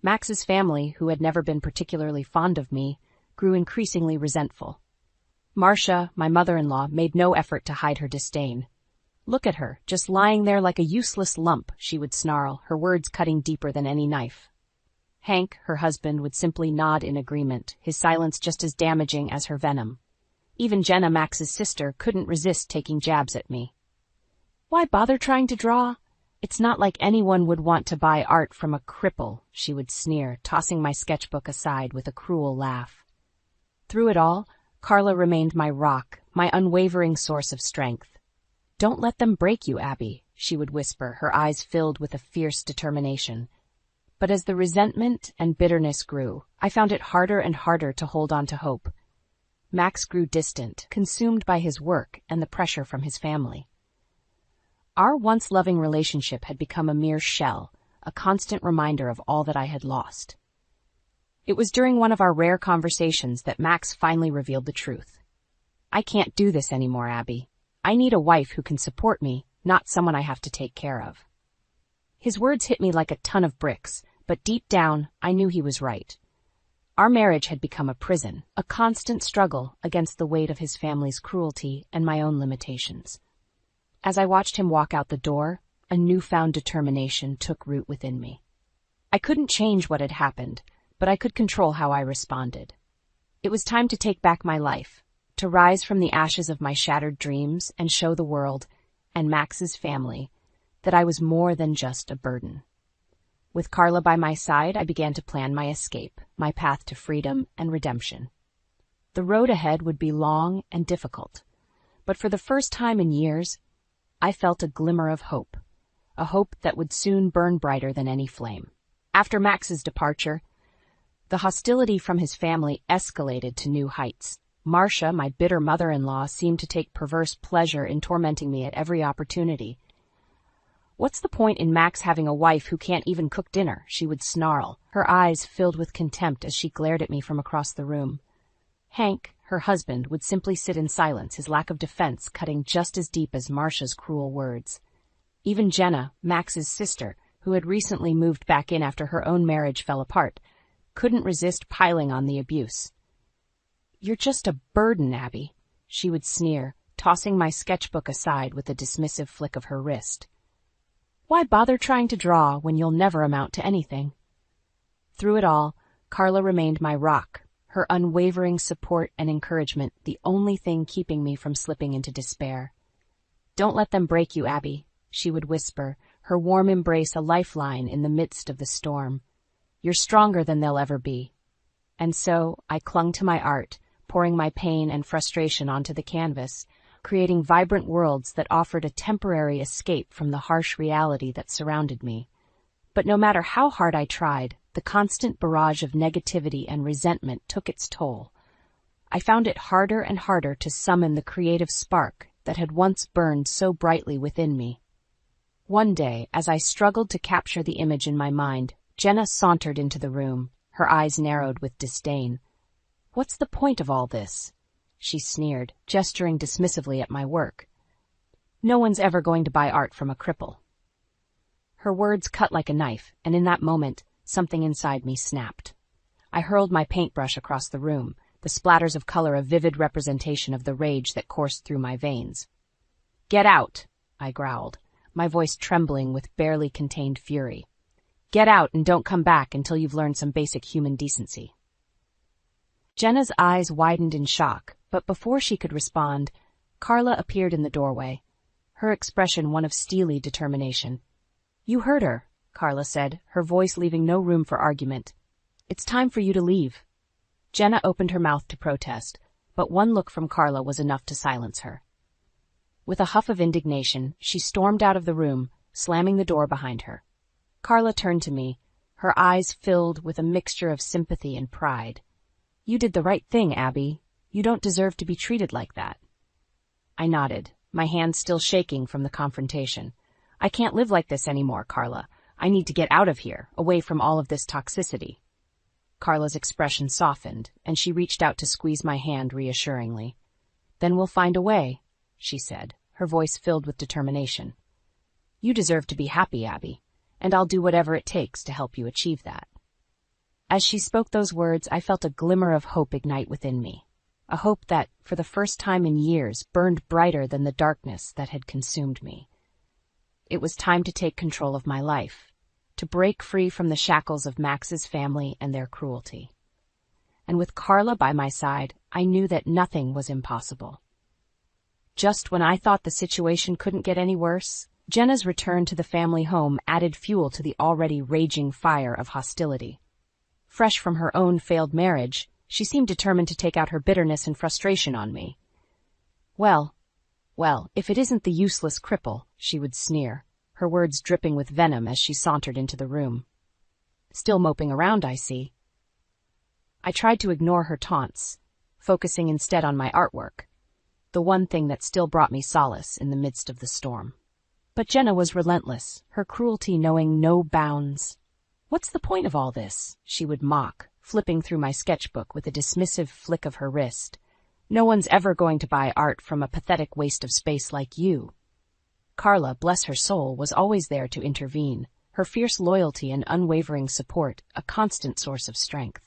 Max's family, who had never been particularly fond of me, grew increasingly resentful. Marcia, my mother-in-law, made no effort to hide her disdain. "Look at her, just lying there like a useless lump," she would snarl, her words cutting deeper than any knife. Hank, her husband, would simply nod in agreement, his silence just as damaging as her venom. Even Jenna, Max's sister, couldn't resist taking jabs at me. "Why bother trying to draw? It's not like anyone would want to buy art from a cripple," she would sneer, tossing my sketchbook aside with a cruel laugh. Through it all, Carla remained my rock, my unwavering source of strength. "Don't let them break you, Abby," she would whisper, her eyes filled with a fierce determination. But as the resentment and bitterness grew, I found it harder and harder to hold on to hope. Max grew distant, consumed by his work and the pressure from his family. Our once loving relationship had become a mere shell, a constant reminder of all that I had lost. It was during one of our rare conversations that Max finally revealed the truth. "I can't do this anymore, Abby. I need a wife who can support me, not someone I have to take care of." His words hit me like a ton of bricks, but deep down, I knew he was right. Our marriage had become a prison, a constant struggle against the weight of his family's cruelty and my own limitations. As I watched him walk out the door, a newfound determination took root within me. I couldn't change what had happened, but I could control how I responded. It was time to take back my life, to rise from the ashes of my shattered dreams and show the world, and Max's family, that I was more than just a burden. With Carla by my side, I began to plan my escape, my path to freedom and redemption. The road ahead would be long and difficult, but for the first time in years, I felt a glimmer of hope, a hope that would soon burn brighter than any flame. After Max's departure, the hostility from his family escalated to new heights. Marcia, my bitter mother-in-law, seemed to take perverse pleasure in tormenting me at every opportunity. "What's the point in Max having a wife who can't even cook dinner?" she would snarl, her eyes filled with contempt as she glared at me from across the room. Hank, her husband, would simply sit in silence, his lack of defense cutting just as deep as Marcia's cruel words. Even Jenna, Max's sister, who had recently moved back in after her own marriage fell apart, couldn't resist piling on the abuse. "You're just a burden, Abby," she would sneer, tossing my sketchbook aside with a dismissive flick of her wrist. "Why bother trying to draw when you'll never amount to anything?" Through it all, Carla remained my rock, her unwavering support and encouragement the only thing keeping me from slipping into despair. "Don't let them break you, Abby," she would whisper, her warm embrace a lifeline in the midst of the storm. "You're stronger than they'll ever be." And so I clung to my art, pouring my pain and frustration onto the canvas, creating vibrant worlds that offered a temporary escape from the harsh reality that surrounded me. But no matter how hard I tried, the constant barrage of negativity and resentment took its toll. I found it harder and harder to summon the creative spark that had once burned so brightly within me. One day, as I struggled to capture the image in my mind, Jenna sauntered into the room, her eyes narrowed with disdain. "What's the point of all this?" she sneered, gesturing dismissively at my work. "No one's ever going to buy art from a cripple." Her words cut like a knife, and in that moment, something inside me snapped. I hurled my paintbrush across the room, the splatters of color a vivid representation of the rage that coursed through my veins. "Get out," I growled, my voice trembling with barely contained fury. "Get out and don't come back until you've learned some basic human decency." Jenna's eyes widened in shock, but before she could respond, Carla appeared in the doorway, her expression one of steely determination. "You heard her," Carla said, her voice leaving no room for argument. "It's time for you to leave." Jenna opened her mouth to protest, but one look from Carla was enough to silence her. With a huff of indignation, she stormed out of the room, slamming the door behind her. Carla turned to me, her eyes filled with a mixture of sympathy and pride. "You did the right thing, Abby," You don't deserve to be treated like that. I nodded, my hand still shaking from the confrontation. I can't live like this anymore, Carla. I need to get out of here, away from all of this toxicity. Carla's expression softened, and she reached out to squeeze my hand reassuringly. Then we'll find a way, she said, her voice filled with determination. You deserve to be happy, Abby, and I'll do whatever it takes to help you achieve that. As she spoke those words, I felt a glimmer of hope ignite within me, a hope that, for the first time in years, burned brighter than the darkness that had consumed me. It was time to take control of my life, to break free from the shackles of Max's family and their cruelty. And with Carla by my side, I knew that nothing was impossible. Just when I thought the situation couldn't get any worse, Jenna's return to the family home added fuel to the already raging fire of hostility. Fresh from her own failed marriage, she seemed determined to take out her bitterness and frustration on me. Well, if it isn't the useless cripple, she would sneer, her words dripping with venom as she sauntered into the room. Still moping around, I see. I tried to ignore her taunts, focusing instead on my artwork, the one thing that still brought me solace in the midst of the storm. But Jenna was relentless, her cruelty knowing no bounds. What's the point of all this? She would mock, flipping through my sketchbook with a dismissive flick of her wrist. No one's ever going to buy art from a pathetic waste of space like you. Carla, bless her soul, was always there to intervene, her fierce loyalty and unwavering support a constant source of strength.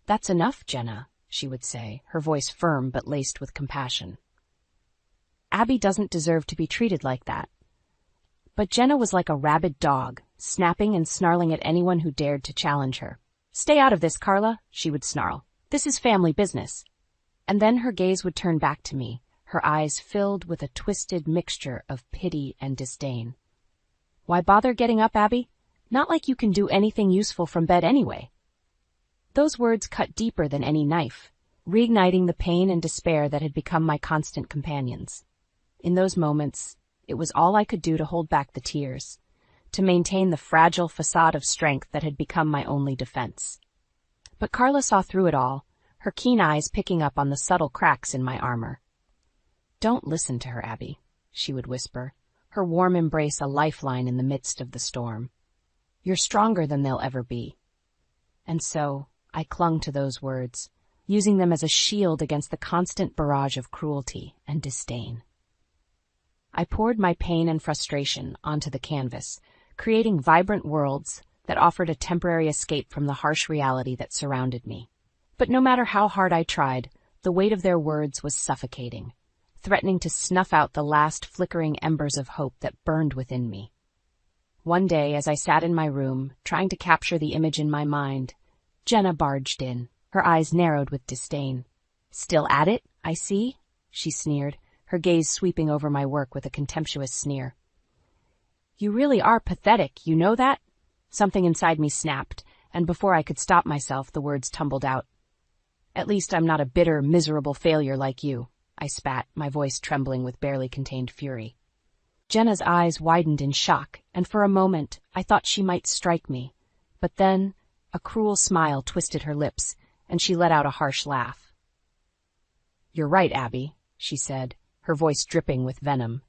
That's enough, Jenna, she would say, her voice firm but laced with compassion. Abby doesn't deserve to be treated like that. But Jenna was like a rabid dog, snapping and snarling at anyone who dared to challenge her. Stay out of this, Carla, she would snarl. This is family business. And then her gaze would turn back to me, her eyes filled with a twisted mixture of pity and disdain. Why bother getting up, Abby? Not like you can do anything useful from bed anyway. Those words cut deeper than any knife, reigniting the pain and despair that had become my constant companions. In those moments, it was all I could do to hold back the tears, to maintain the fragile facade of strength that had become my only defense. But Carla saw through it all, her keen eyes picking up on the subtle cracks in my armor. Don't listen to her, Abby, she would whisper, her warm embrace a lifeline in the midst of the storm. You're stronger than they'll ever be. And so, I clung to those words, using them as a shield against the constant barrage of cruelty and disdain. I poured my pain and frustration onto the canvas, creating vibrant worlds that offered a temporary escape from the harsh reality that surrounded me. But no matter how hard I tried, the weight of their words was suffocating, threatening to snuff out the last flickering embers of hope that burned within me. One day, as I sat in my room, trying to capture the image in my mind, Jenna barged in, her eyes narrowed with disdain. Still at it, I see, she sneered, her gaze sweeping over my work with a contemptuous sneer. You really are pathetic, you know that? Something inside me snapped, and before I could stop myself, the words tumbled out. At least I'm not a bitter, miserable failure like you, I spat, my voice trembling with barely contained fury. Jenna's eyes widened in shock, and for a moment I thought she might strike me. But then a cruel smile twisted her lips, and she let out a harsh laugh. You're right, Abby, she said, her voice dripping with venom.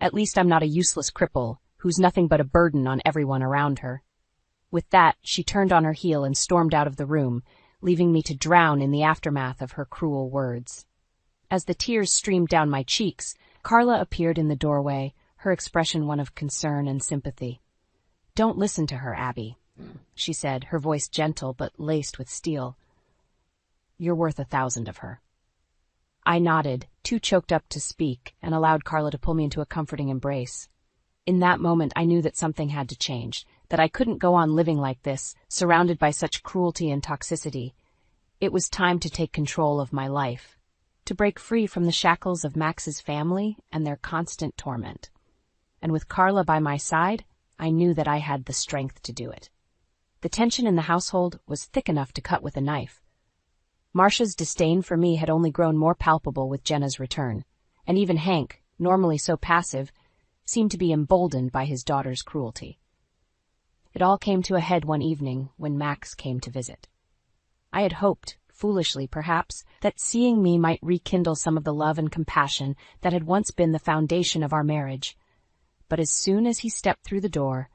At least I'm not a useless cripple who's nothing but a burden on everyone around her. With that, she turned on her heel and stormed out of the room, leaving me to drown in the aftermath of her cruel words. As the tears streamed down my cheeks, Carla appeared in the doorway, her expression one of concern and sympathy. Don't listen to her, Abby, she said, her voice gentle but laced with steel. You're worth 1,000 of her. I nodded, too choked up to speak, and allowed Carla to pull me into a comforting embrace. In that moment, I knew that something had to change, that I couldn't go on living like this, surrounded by such cruelty and toxicity. It was time to take control of my life, to break free from the shackles of Max's family and their constant torment. And with Carla by my side, I knew that I had the strength to do it. The tension in the household was thick enough to cut with a knife. Marcia's disdain for me had only grown more palpable with Jenna's return, and even Hank, normally so passive, seemed to be emboldened by his daughter's cruelty. It all came to a head one evening when Max came to visit. I had hoped, foolishly perhaps, that seeing me might rekindle some of the love and compassion that had once been the foundation of our marriage. But as soon as he stepped through the door,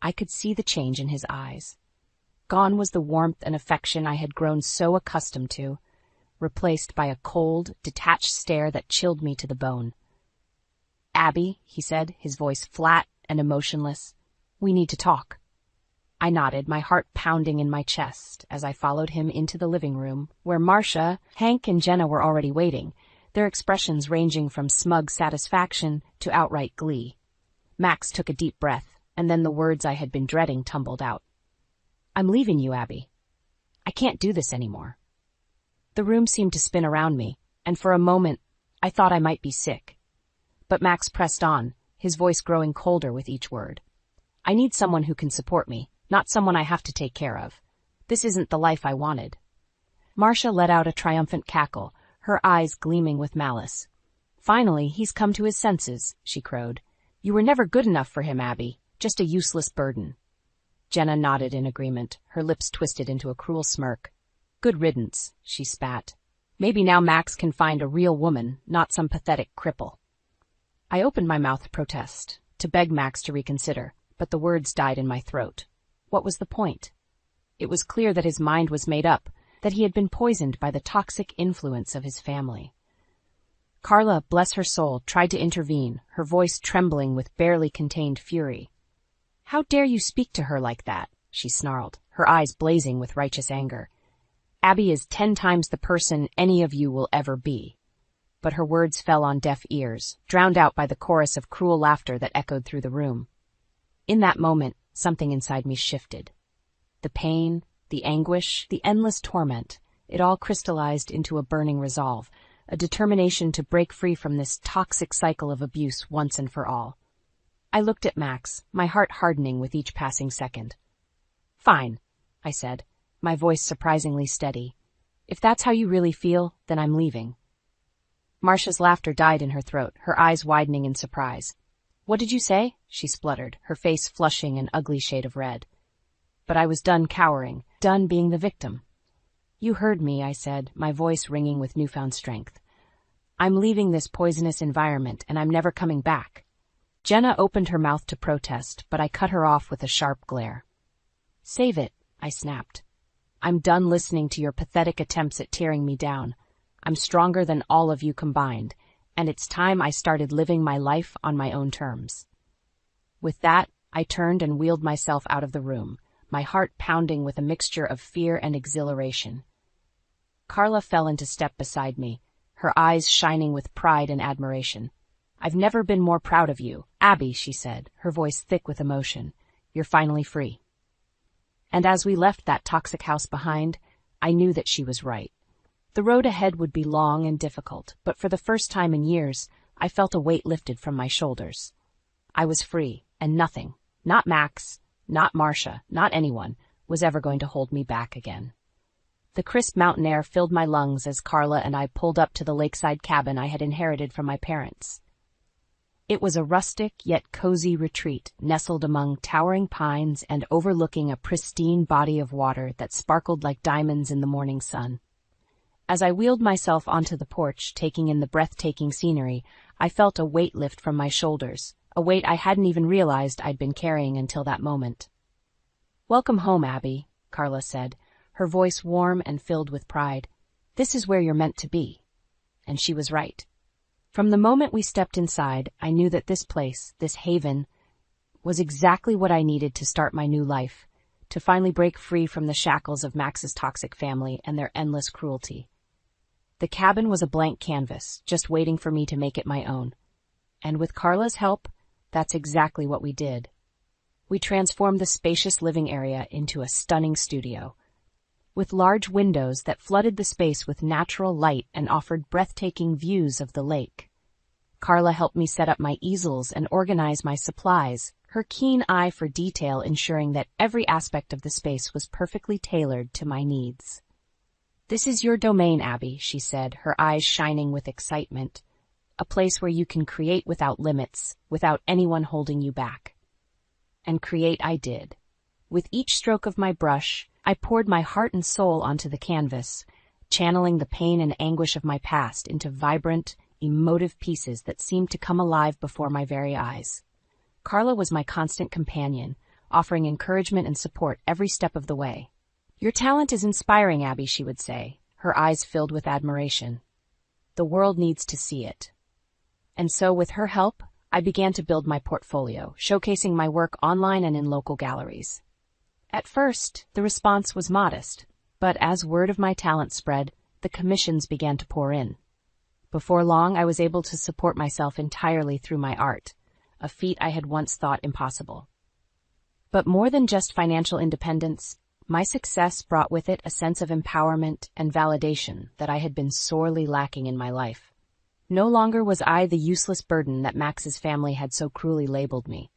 I could see the change in his eyes. Gone was the warmth and affection I had grown so accustomed to, replaced by a cold, detached stare that chilled me to the bone. "Abby," he said, his voice flat and emotionless, "we need to talk." I nodded, my heart pounding in my chest, as I followed him into the living room, where Marcia, Hank, and Jenna were already waiting, their expressions ranging from smug satisfaction to outright glee. Max took a deep breath, and then the words I had been dreading tumbled out. "I'm leaving you, Abby. I can't do this anymore." The room seemed to spin around me, and for a moment I thought I might be sick. But Max pressed on, his voice growing colder with each word. "I need someone who can support me, not someone I have to take care of. This isn't the life I wanted." Marcia let out a triumphant cackle, her eyes gleaming with malice. "Finally, he's come to his senses," she crowed. "You were never good enough for him, Abby, just a useless burden." Jenna nodded in agreement, her lips twisted into a cruel smirk. "Good riddance," she spat. "Maybe now Max can find a real woman, not some pathetic cripple." I opened my mouth to protest, to beg Max to reconsider, but the words died in my throat. What was the point? It was clear that his mind was made up, that he had been poisoned by the toxic influence of his family. Carla, bless her soul, tried to intervene, her voice trembling with barely contained fury. "How dare you speak to her like that?" she snarled, her eyes blazing with righteous anger. "Abby is 10 times the person any of you will ever be." But her words fell on deaf ears, drowned out by the chorus of cruel laughter that echoed through the room. In that moment, something inside me shifted. The pain, the anguish, the endless torment, it all crystallized into a burning resolve, a determination to break free from this toxic cycle of abuse once and for all. I looked at Max, my heart hardening with each passing second. "Fine," I said, my voice surprisingly steady. "If that's how you really feel, then I'm leaving." Marcia's laughter died in her throat, her eyes widening in surprise. "What did you say?" she spluttered, her face flushing an ugly shade of red. But I was done cowering, done being the victim. "You heard me," I said, my voice ringing with newfound strength. "I'm leaving this poisonous environment, and I'm never coming back." Jenna opened her mouth to protest, but I cut her off with a sharp glare. "Save it," I snapped. "I'm done listening to your pathetic attempts at tearing me down. I'm stronger than all of you combined, and it's time I started living my life on my own terms." With that, I turned and wheeled myself out of the room, my heart pounding with a mixture of fear and exhilaration. Carla fell into step beside me, her eyes shining with pride and admiration. "I've never been more proud of you, Abby," she said, her voice thick with emotion. "You're finally free." And as we left that toxic house behind, I knew that she was right. The road ahead would be long and difficult, but for the first time in years, I felt a weight lifted from my shoulders. I was free, and nothing, not Max, not Marcia, not anyone, was ever going to hold me back again. The crisp mountain air filled my lungs as Carla and I pulled up to the lakeside cabin I had inherited from my parents. It was a rustic yet cozy retreat nestled among towering pines and overlooking a pristine body of water that sparkled like diamonds in the morning sun. As I wheeled myself onto the porch, taking in the breathtaking scenery, I felt a weight lift from my shoulders, a weight I hadn't even realized I'd been carrying until that moment. "Welcome home, Abby," Carla said, her voice warm and filled with pride. "This is where you're meant to be." And she was right. From the moment we stepped inside, I knew that this place, this haven, was exactly what I needed to start my new life, to finally break free from the shackles of Max's toxic family and their endless cruelty. The cabin was a blank canvas, just waiting for me to make it my own. And with Carla's help, that's exactly what we did. We transformed the spacious living area into a stunning studio, with large windows that flooded the space with natural light and offered breathtaking views of the lake. Carla helped me set up my easels and organize my supplies, her keen eye for detail ensuring that every aspect of the space was perfectly tailored to my needs. "This is your domain, Abby," she said, her eyes shining with excitement. "A place where you can create without limits, without anyone holding you back." And create I did. With each stroke of my brush, I poured my heart and soul onto the canvas, channeling the pain and anguish of my past into vibrant, emotive pieces that seemed to come alive before my very eyes. Carla was my constant companion, offering encouragement and support every step of the way. "Your talent is inspiring, Abby," she would say, her eyes filled with admiration. "The world needs to see it." And so, with her help, I began to build my portfolio, showcasing my work online and in local galleries. At first, the response was modest, but as word of my talent spread, the commissions began to pour in. Before long, I was able to support myself entirely through my art, a feat I had once thought impossible. But more than just financial independence, my success brought with it a sense of empowerment and validation that I had been sorely lacking in my life. No longer was I the useless burden that Max's family had so cruelly labeled me.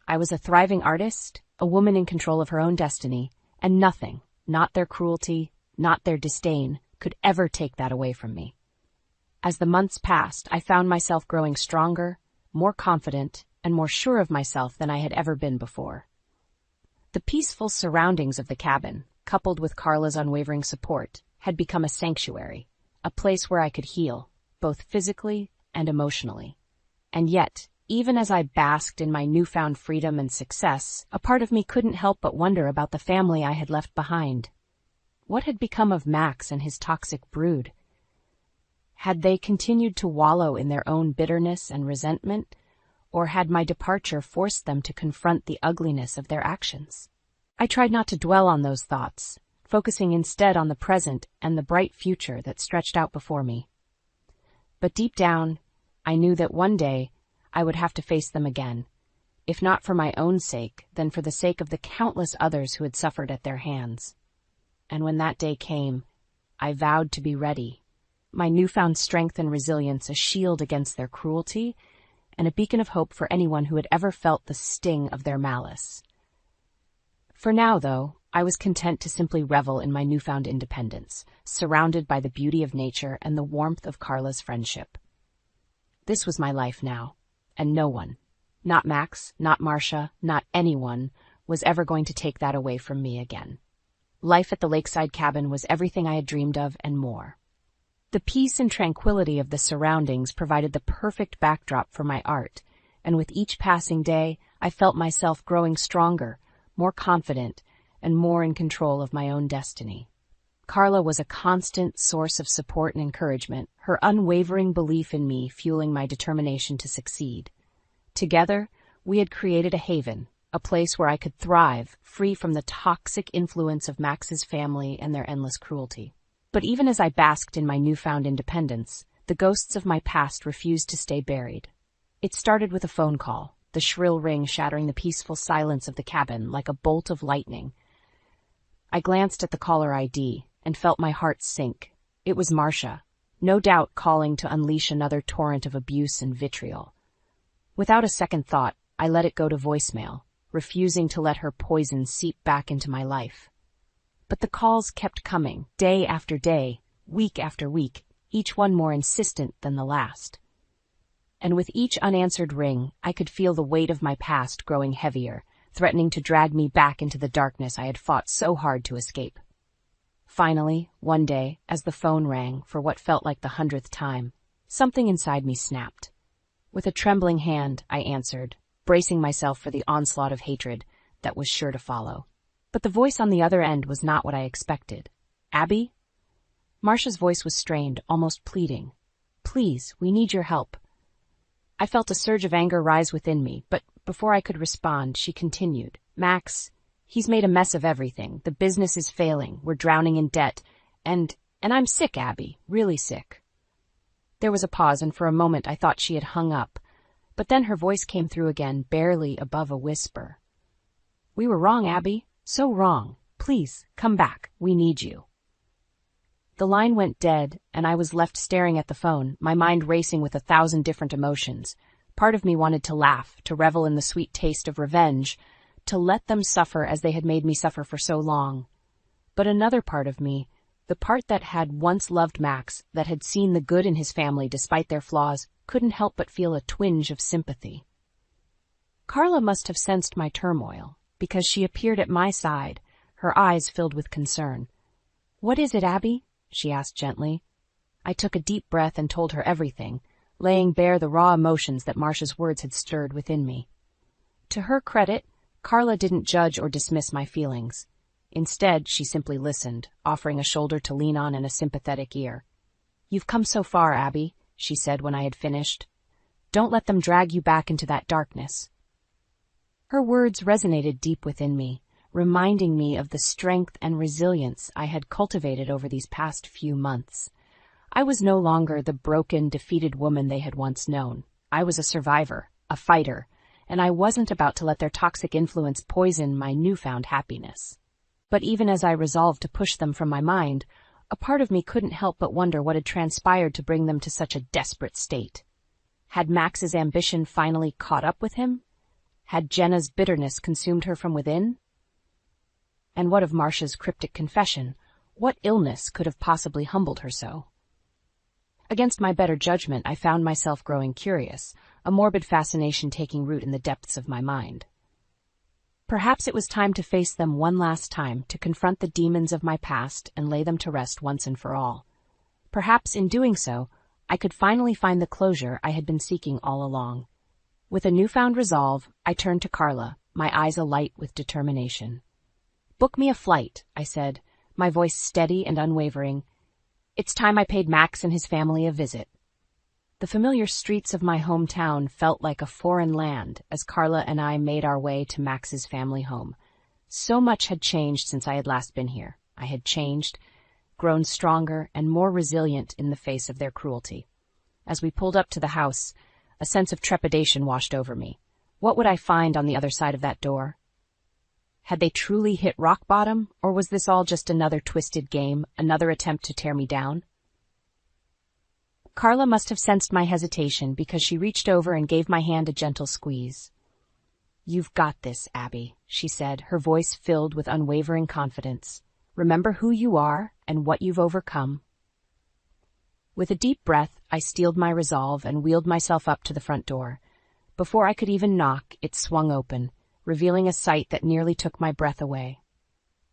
I was a thriving artist, a woman in control of her own destiny, and nothing, not their cruelty, not their disdain, could ever take that away from me. As the months passed, I found myself growing stronger, more confident, and more sure of myself than I had ever been before. The peaceful surroundings of the cabin, coupled with Carla's unwavering support, had become a sanctuary, a place where I could heal, both physically and emotionally. And yet, even as I basked in my newfound freedom and success, a part of me couldn't help but wonder about the family I had left behind. What had become of Max and his toxic brood? Had they continued to wallow in their own bitterness and resentment, or had my departure forced them to confront the ugliness of their actions? I tried not to dwell on those thoughts, focusing instead on the present and the bright future that stretched out before me. But deep down, I knew that one day I would have to face them again, if not for my own sake, then for the sake of the countless others who had suffered at their hands. And when that day came, I vowed to be ready, my newfound strength and resilience a shield against their cruelty and a beacon of hope for anyone who had ever felt the sting of their malice. For now, though, I was content to simply revel in my newfound independence, surrounded by the beauty of nature and the warmth of Carla's friendship. This was my life now, and no one, not Max, not Marcia, not anyone, was ever going to take that away from me again. Life at the lakeside cabin was everything I had dreamed of and more. The peace and tranquility of the surroundings provided the perfect backdrop for my art, and with each passing day, I felt myself growing stronger, more confident, and more in control of my own destiny. Carla was a constant source of support and encouragement, her unwavering belief in me fueling my determination to succeed. Together, we had created a haven, a place where I could thrive, free from the toxic influence of Max's family and their endless cruelty. But even as I basked in my newfound independence, the ghosts of my past refused to stay buried. It started with a phone call, the shrill ring shattering the peaceful silence of the cabin like a bolt of lightning. I glanced at the caller ID and felt my heart sink. It was Marcia, no doubt calling to unleash another torrent of abuse and vitriol. Without a second thought, I let it go to voicemail, refusing to let her poison seep back into my life. But the calls kept coming, day after day, week after week, each one more insistent than the last. And with each unanswered ring, I could feel the weight of my past growing heavier, threatening to drag me back into the darkness I had fought so hard to escape. Finally, one day, as the phone rang for what felt like the 100th time, something inside me snapped. With a trembling hand, I answered, bracing myself for the onslaught of hatred that was sure to follow. But the voice on the other end was not what I expected. "Abby?" Marcia's voice was strained, almost pleading. "Please, we need your help." I felt a surge of anger rise within me, but before I could respond, she continued, "Max, he's made a mess of everything. The business is failing. We're drowning in debt. And I'm sick, Abby, really sick." There was a pause, and for a moment I thought she had hung up. But then her voice came through again, barely above a whisper. "We were wrong, Abby. So wrong. Please, come back. We need you." The line went dead, and I was left staring at the phone, my mind racing with 1,000 different emotions. Part of me wanted to laugh, to revel in the sweet taste of revenge, to let them suffer as they had made me suffer for so long. But another part of me, the part that had once loved Max, that had seen the good in his family despite their flaws, couldn't help but feel a twinge of sympathy. Carla must have sensed my turmoil, because she appeared at my side, her eyes filled with concern. "What is it, Abby?" she asked gently. I took a deep breath and told her everything, laying bare the raw emotions that Marcia's words had stirred within me. To her credit, Carla didn't judge or dismiss my feelings. Instead, she simply listened, offering a shoulder to lean on and a sympathetic ear. "You've come so far, Abby," she said when I had finished. "Don't let them drag you back into that darkness." Her words resonated deep within me, reminding me of the strength and resilience I had cultivated over these past few months. I was no longer the broken, defeated woman they had once known. I was a survivor, a fighter, and I wasn't about to let their toxic influence poison my newfound happiness. But even as I resolved to push them from my mind, a part of me couldn't help but wonder what had transpired to bring them to such a desperate state. Had Max's ambition finally caught up with him? Had Jenna's bitterness consumed her from within? And what of Marcia's cryptic confession? What illness could have possibly humbled her so? Against my better judgment, I found myself growing curious, a morbid fascination taking root in the depths of my mind. Perhaps it was time to face them one last time, to confront the demons of my past and lay them to rest once and for all. Perhaps in doing so, I could finally find the closure I had been seeking all along. With a newfound resolve, I turned to Carla, my eyes alight with determination. "Book me a flight," I said, my voice steady and unwavering. "It's time I paid Max and his family a visit." The familiar streets of my hometown felt like a foreign land as Carla and I made our way to Max's family home. So much had changed since I had last been here. I had changed, grown stronger and more resilient in the face of their cruelty. As we pulled up to the house, a sense of trepidation washed over me. What would I find on the other side of that door? Had they truly hit rock bottom, or was this all just another twisted game, another attempt to tear me down? Carla must have sensed my hesitation because she reached over and gave my hand a gentle squeeze. "You've got this, Abby," she said, her voice filled with unwavering confidence. "Remember who you are and what you've overcome." With a deep breath, I steeled my resolve and wheeled myself up to the front door. Before I could even knock, it swung open, revealing a sight that nearly took my breath away.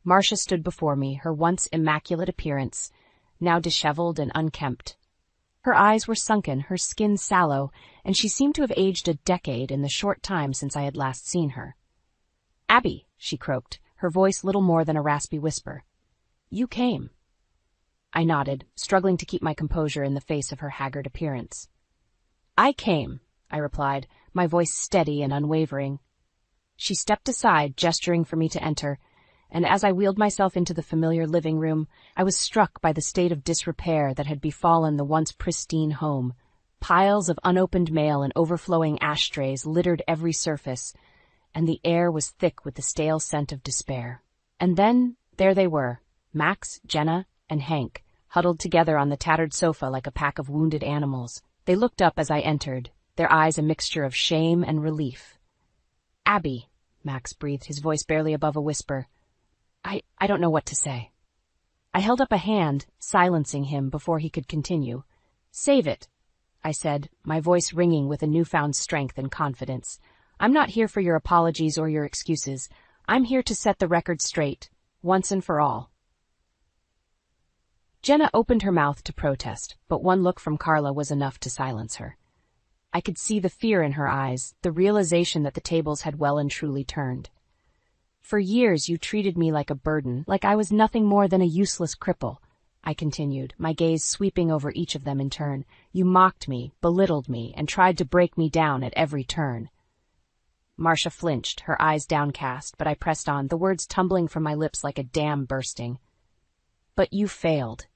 Marcia stood before me, her once immaculate appearance, now disheveled and unkempt. Her eyes were sunken, her skin sallow, and she seemed to have aged a decade in the short time since I had last seen her. "Abby," she croaked, her voice little more than a raspy whisper. "You came." I nodded, struggling to keep my composure in the face of her haggard appearance. "I came," I replied, my voice steady and unwavering. She stepped aside, gesturing for me to enter, and as I wheeled myself into the familiar living room, I was struck by the state of disrepair that had befallen the once pristine home. Piles of unopened mail and overflowing ashtrays littered every surface, and the air was thick with the stale scent of despair. And then, there they were, Max, Jenna, and Hank, huddled together on the tattered sofa like a pack of wounded animals. They looked up as I entered, their eyes a mixture of shame and relief. "Abby," Max breathed, his voice barely above a whisper. I don't know what to say." I held up a hand, silencing him before he could continue. "Save it," I said, my voice ringing with a newfound strength and confidence. "I'm not here for your apologies or your excuses. I'm here to set the record straight, once and for all." Jenna opened her mouth to protest, but one look from Carla was enough to silence her. I could see the fear in her eyes, the realization that the tables had well and truly turned. "For years you treated me like a burden, like I was nothing more than a useless cripple," I continued, my gaze sweeping over each of them in turn. "You mocked me, belittled me, and tried to break me down at every turn." Marcia flinched, her eyes downcast, but I pressed on, the words tumbling from my lips like a dam bursting. "But you failed.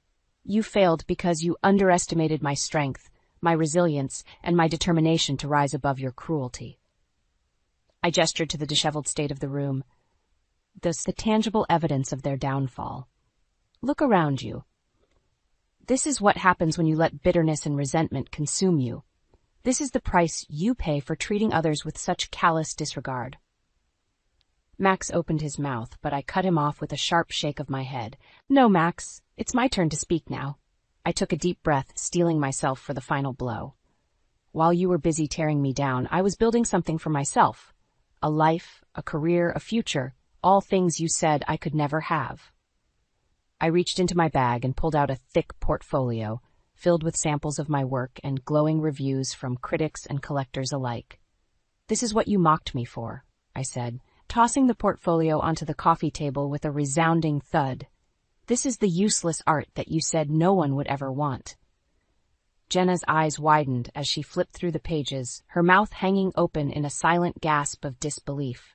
You failed because you underestimated my strength, my resilience, and my determination to rise above your cruelty." I gestured to the disheveled state of the room, the tangible evidence of their downfall. "Look around you. This is what happens when you let bitterness and resentment consume you. This is the price you pay for treating others with such callous disregard." Max opened his mouth, but I cut him off with a sharp shake of my head. "No, Max, it's my turn to speak now." I took a deep breath, steeling myself for the final blow. "While you were busy tearing me down, I was building something for myself. A life, a career, a future, all things you said I could never have." I reached into my bag and pulled out a thick portfolio filled with samples of my work and glowing reviews from critics and collectors alike. "This is what you mocked me for," I said, tossing the portfolio onto the coffee table with a resounding thud. "This is the useless art that you said no one would ever want." Jenna's eyes widened as she flipped through the pages, her mouth hanging open in a silent gasp of disbelief.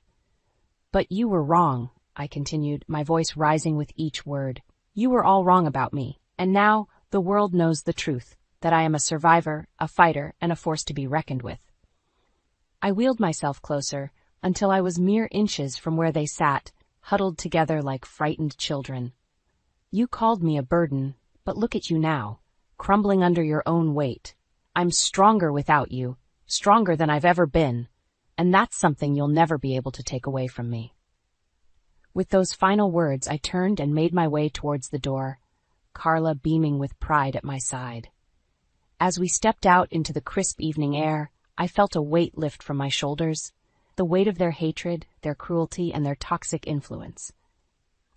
"But you were wrong," I continued, my voice rising with each word. "You were all wrong about me, and now the world knows the truth, that I am a survivor, a fighter, and a force to be reckoned with." I wheeled myself closer until I was mere inches from where they sat, huddled together like frightened children. "You called me a burden, but look at you now, crumbling under your own weight. I'm stronger without you, stronger than I've ever been, and that's something you'll never be able to take away from me." With those final words, I turned and made my way towards the door, Carla beaming with pride at my side. As we stepped out into the crisp evening air, I felt a weight lift from my shoulders, the weight of their hatred, their cruelty, and their toxic influence.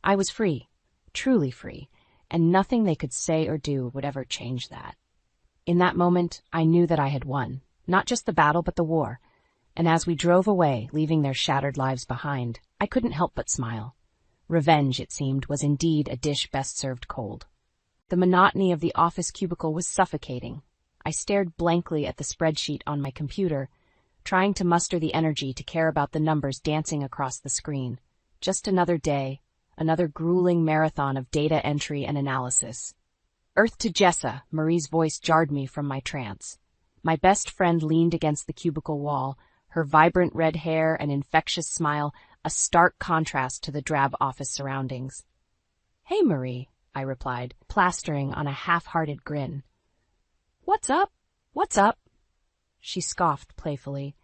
I was free, truly free, and nothing they could say or do would ever change that. In that moment, I knew that I had won, not just the battle but the war, and as we drove away, leaving their shattered lives behind, I couldn't help but smile. Revenge, it seemed, was indeed a dish best served cold. The monotony of the office cubicle was suffocating. I stared blankly at the spreadsheet on my computer, trying to muster the energy to care about the numbers dancing across the screen. Just another day, another grueling marathon of data entry and analysis. "Earth to Jessa," Marie's voice jarred me from my trance. My best friend leaned against the cubicle wall, her vibrant red hair and infectious smile a stark contrast to the drab office surroundings. "Hey, Marie," I replied, plastering on a half-hearted grin. "What's up? What's up?" She scoffed playfully.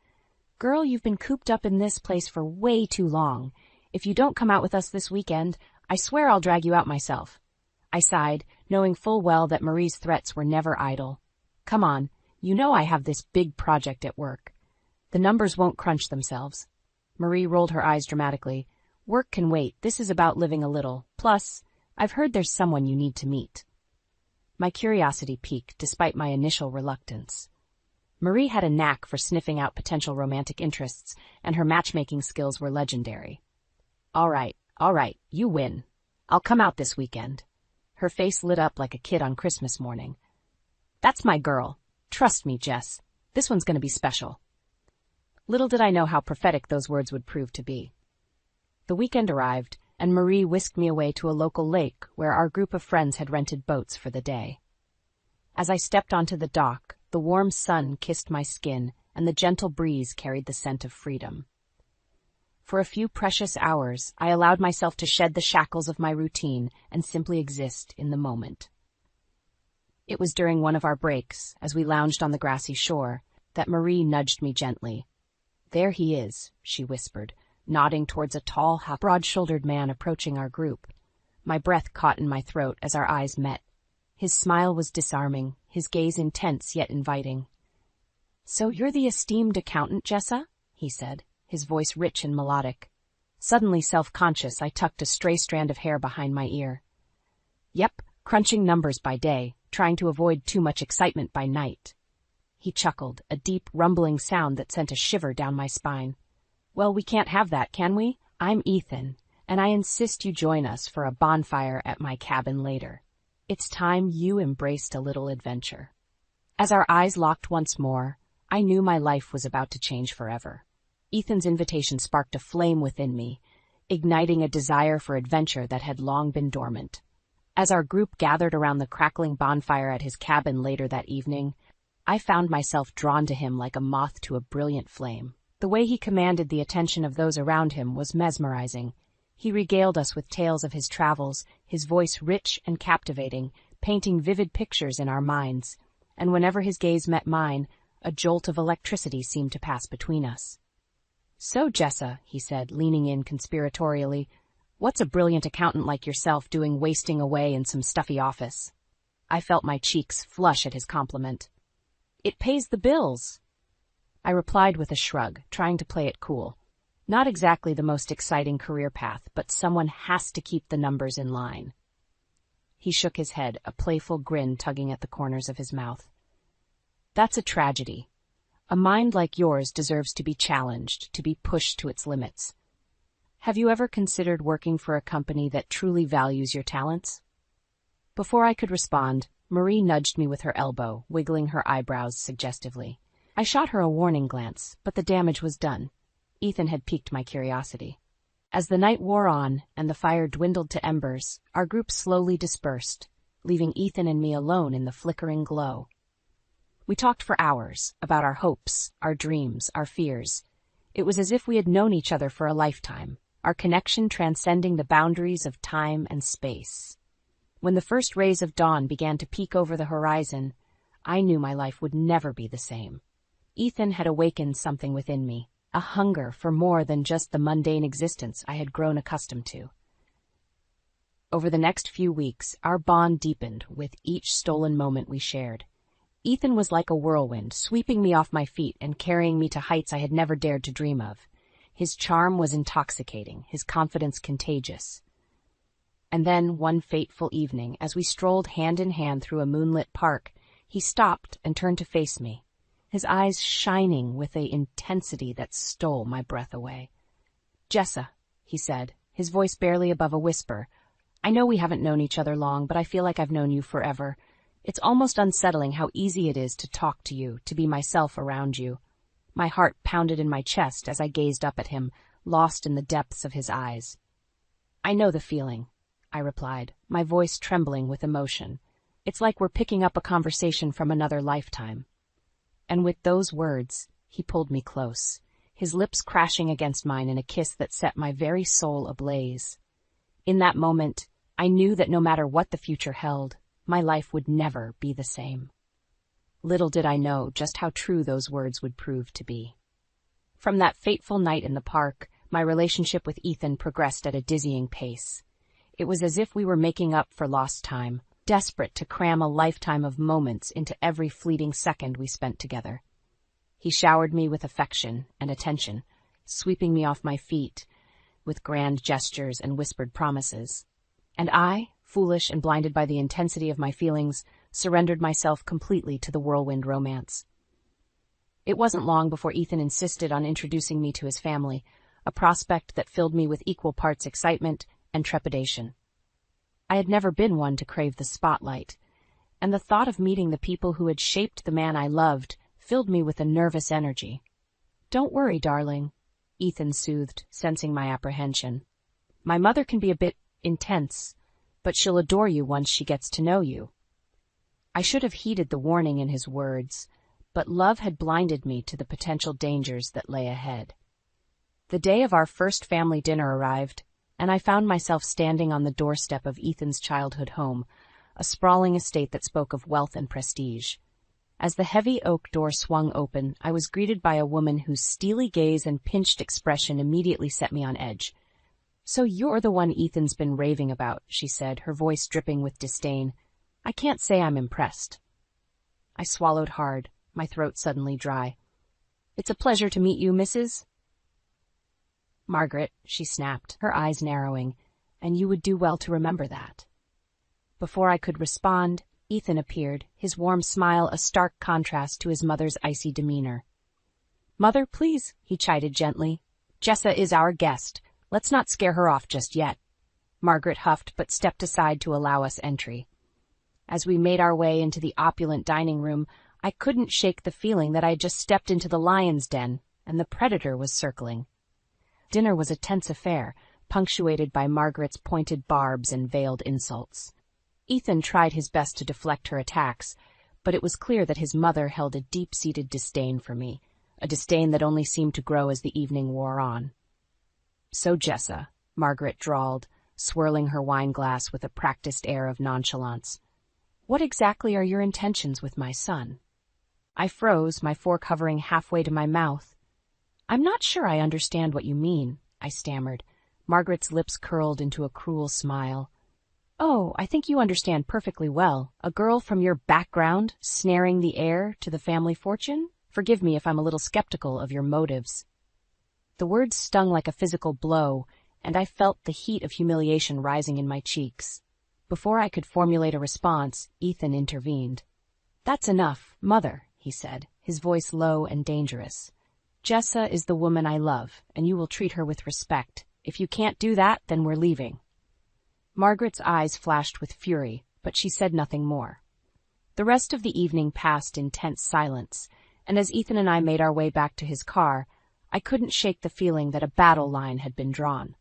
"Girl, you've been cooped up in this place for way too long. If you don't come out with us this weekend, I swear I'll drag you out myself." I sighed, knowing full well that Marie's threats were never idle. "Come on, you know I have this big project at work. The numbers won't crunch themselves." Marie rolled her eyes dramatically. "Work can wait. This is about living a little. Plus, I've heard there's someone you need to meet." My curiosity piqued despite my initial reluctance. Marie had a knack for sniffing out potential romantic interests, and her matchmaking skills were legendary. All right, you win. I'll come out this weekend." Her face lit up like a kid on Christmas morning. "That's my girl. Trust me, Jess. This one's going to be special." Little did I know how prophetic those words would prove to be. The weekend arrived, and Marie whisked me away to a local lake where our group of friends had rented boats for the day. As I stepped onto the dock, the warm sun kissed my skin, and the gentle breeze carried the scent of freedom. For a few precious hours, I allowed myself to shed the shackles of my routine and simply exist in the moment. It was during one of our breaks, as we lounged on the grassy shore, that Marie nudged me gently. "There he is," she whispered, nodding towards a tall, broad-shouldered man approaching our group. My breath caught in my throat as our eyes met. His smile was disarming, his gaze intense yet inviting. "So you're the esteemed accountant, Jessa?" he said, his voice rich and melodic. Suddenly self-conscious, I tucked a stray strand of hair behind my ear. "Yep, crunching numbers by day, trying to avoid too much excitement by night." He chuckled, a deep, rumbling sound that sent a shiver down my spine. "Well, we can't have that, can we? I'm Ethan, and I insist you join us for a bonfire at my cabin later. It's time you embraced a little adventure." As our eyes locked once more, I knew my life was about to change forever. Ethan's invitation sparked a flame within me, igniting a desire for adventure that had long been dormant. As our group gathered around the crackling bonfire at his cabin later that evening, I found myself drawn to him like a moth to a brilliant flame. The way he commanded the attention of those around him was mesmerizing. He regaled us with tales of his travels, his voice rich and captivating, painting vivid pictures in our minds, and whenever his gaze met mine, a jolt of electricity seemed to pass between us. "So, Jessa," he said, leaning in conspiratorially, "what's a brilliant accountant like yourself doing wasting away in some stuffy office?" I felt my cheeks flush at his compliment. "It pays the bills." I replied with a shrug, trying to play it cool. Not exactly the most exciting career path, but someone has to keep the numbers in line. He shook his head, a playful grin tugging at the corners of his mouth. That's a tragedy. A mind like yours deserves to be challenged, to be pushed to its limits. Have you ever considered working for a company that truly values your talents? Before I could respond, Marie nudged me with her elbow, wiggling her eyebrows suggestively. I shot her a warning glance, but the damage was done. Ethan had piqued my curiosity. As the night wore on and the fire dwindled to embers, our group slowly dispersed, leaving Ethan and me alone in the flickering glow. We talked for hours about our hopes, our dreams, our fears. It was as if we had known each other for a lifetime, our connection transcending the boundaries of time and space. When the first rays of dawn began to peek over the horizon, I knew my life would never be the same. Ethan had awakened something within me, a hunger for more than just the mundane existence I had grown accustomed to. Over the next few weeks, our bond deepened with each stolen moment we shared. Ethan was like a whirlwind, sweeping me off my feet and carrying me to heights I had never dared to dream of. His charm was intoxicating, his confidence contagious. And then, one fateful evening, as we strolled hand in hand through a moonlit park, he stopped and turned to face me, his eyes shining with an intensity that stole my breath away. "Jessa," he said, his voice barely above a whisper, "I know we haven't known each other long, but I feel like I've known you forever. It's almost unsettling how easy it is to talk to you, to be myself around you." My heart pounded in my chest as I gazed up at him, lost in the depths of his eyes. "I know the feeling," I replied, my voice trembling with emotion. "It's like we're picking up a conversation from another lifetime." And with those words, he pulled me close, his lips crashing against mine in a kiss that set my very soul ablaze. In that moment, I knew that no matter what the future held, my life would never be the same. Little did I know just how true those words would prove to be. From that fateful night in the park, my relationship with Ethan progressed at a dizzying pace. It was as if we were making up for lost time, desperate to cram a lifetime of moments into every fleeting second we spent together. He showered me with affection and attention, sweeping me off my feet with grand gestures and whispered promises. And I, foolish and blinded by the intensity of my feelings, surrendered myself completely to the whirlwind romance. It wasn't long before Ethan insisted on introducing me to his family, a prospect that filled me with equal parts excitement and trepidation. I had never been one to crave the spotlight, and the thought of meeting the people who had shaped the man I loved filled me with a nervous energy. "Don't worry, darling," Ethan soothed, sensing my apprehension. "My mother can be a bit intense, but she'll adore you once she gets to know you." I should have heeded the warning in his words, but love had blinded me to the potential dangers that lay ahead. The day of our first family dinner arrived, and I found myself standing on the doorstep of Ethan's childhood home, a sprawling estate that spoke of wealth and prestige. As the heavy oak door swung open, I was greeted by a woman whose steely gaze and pinched expression immediately set me on edge. "So you're the one Ethan's been raving about," she said, her voice dripping with disdain. "I can't say I'm impressed." I swallowed hard, my throat suddenly dry. "It's a pleasure to meet you, Mrs. Margaret," she snapped, her eyes narrowing, "and you would do well to remember that." Before I could respond, Ethan appeared, his warm smile a stark contrast to his mother's icy demeanor. "Mother, please," he chided gently. "Jessa is our guest. Let's not scare her off just yet." Margaret huffed but stepped aside to allow us entry. As we made our way into the opulent dining room, I couldn't shake the feeling that I had just stepped into the lion's den, and the predator was circling. Dinner was a tense affair, punctuated by Margaret's pointed barbs and veiled insults. Ethan tried his best to deflect her attacks, but it was clear that his mother held a deep-seated disdain for me, a disdain that only seemed to grow as the evening wore on. "So, Jessa," Margaret drawled, swirling her wine-glass with a practiced air of nonchalance, "what exactly are your intentions with my son?" I froze, my fork hovering halfway to my mouth. "I'm not sure I understand what you mean," I stammered. Margaret's lips curled into a cruel smile. "Oh, I think you understand perfectly well. A girl from your background snaring the heir to the family fortune? Forgive me if I'm a little skeptical of your motives." The words stung like a physical blow, and I felt the heat of humiliation rising in my cheeks. Before I could formulate a response, Ethan intervened. "That's enough, Mother," he said, his voice low and dangerous. "Jessa is the woman I love, and you will treat her with respect. If you can't do that, then we're leaving." Margaret's eyes flashed with fury, but she said nothing more. The rest of the evening passed in tense silence, and as Ethan and I made our way back to his car, I couldn't shake the feeling that a battle line had been drawn.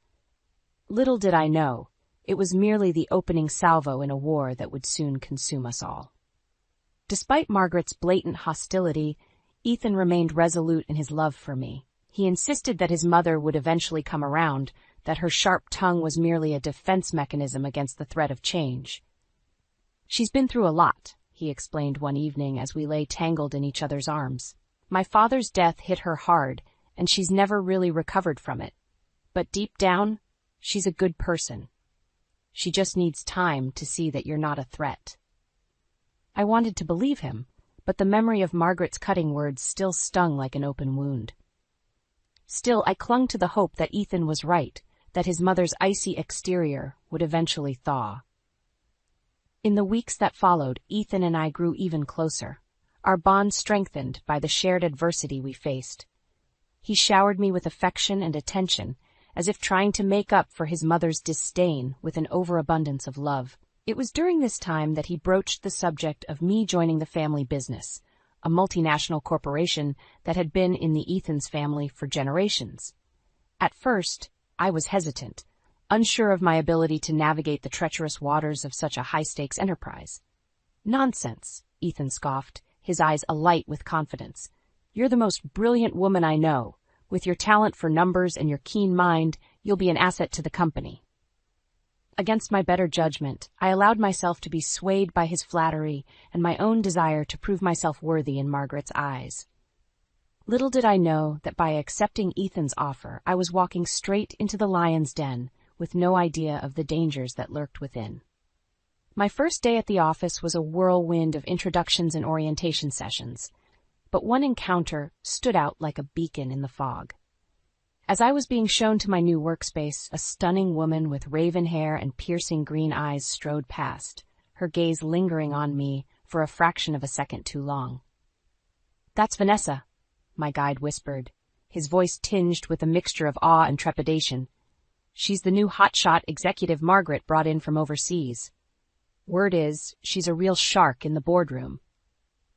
Little did I know, it was merely the opening salvo in a war that would soon consume us all. Despite Margaret's blatant hostility, Ethan remained resolute in his love for me. He insisted that his mother would eventually come around, that her sharp tongue was merely a defense mechanism against the threat of change. "She's been through a lot," he explained one evening as we lay tangled in each other's arms. "My father's death hit her hard, and she's never really recovered from it. But deep down, she's a good person. She just needs time to see that you're not a threat." I wanted to believe him, but the memory of Margaret's cutting words still stung like an open wound. Still, I clung to the hope that Ethan was right, that his mother's icy exterior would eventually thaw. In the weeks that followed, Ethan and I grew even closer, our bond strengthened by the shared adversity we faced. He showered me with affection and attention, as if trying to make up for his mother's disdain with an overabundance of love. It was during this time that he broached the subject of me joining the family business, a multinational corporation that had been in the Ethan's family for generations. At first, I was hesitant, unsure of my ability to navigate the treacherous waters of such a high-stakes enterprise. "Nonsense," Ethan scoffed, his eyes alight with confidence. "You're the most brilliant woman I know. With your talent for numbers and your keen mind, you'll be an asset to the company." Against my better judgment, I allowed myself to be swayed by his flattery and my own desire to prove myself worthy in Margaret's eyes. Little did I know that by accepting Ethan's offer, I was walking straight into the lion's den, with no idea of the dangers that lurked within. My first day at the office was a whirlwind of introductions and orientation sessions, but one encounter stood out like a beacon in the fog. As I was being shown to my new workspace, a stunning woman with raven hair and piercing green eyes strode past, her gaze lingering on me for a fraction of a second too long. "That's Vanessa," my guide whispered, his voice tinged with a mixture of awe and trepidation. "She's the new hotshot executive Margaret brought in from overseas. Word is, she's a real shark in the boardroom."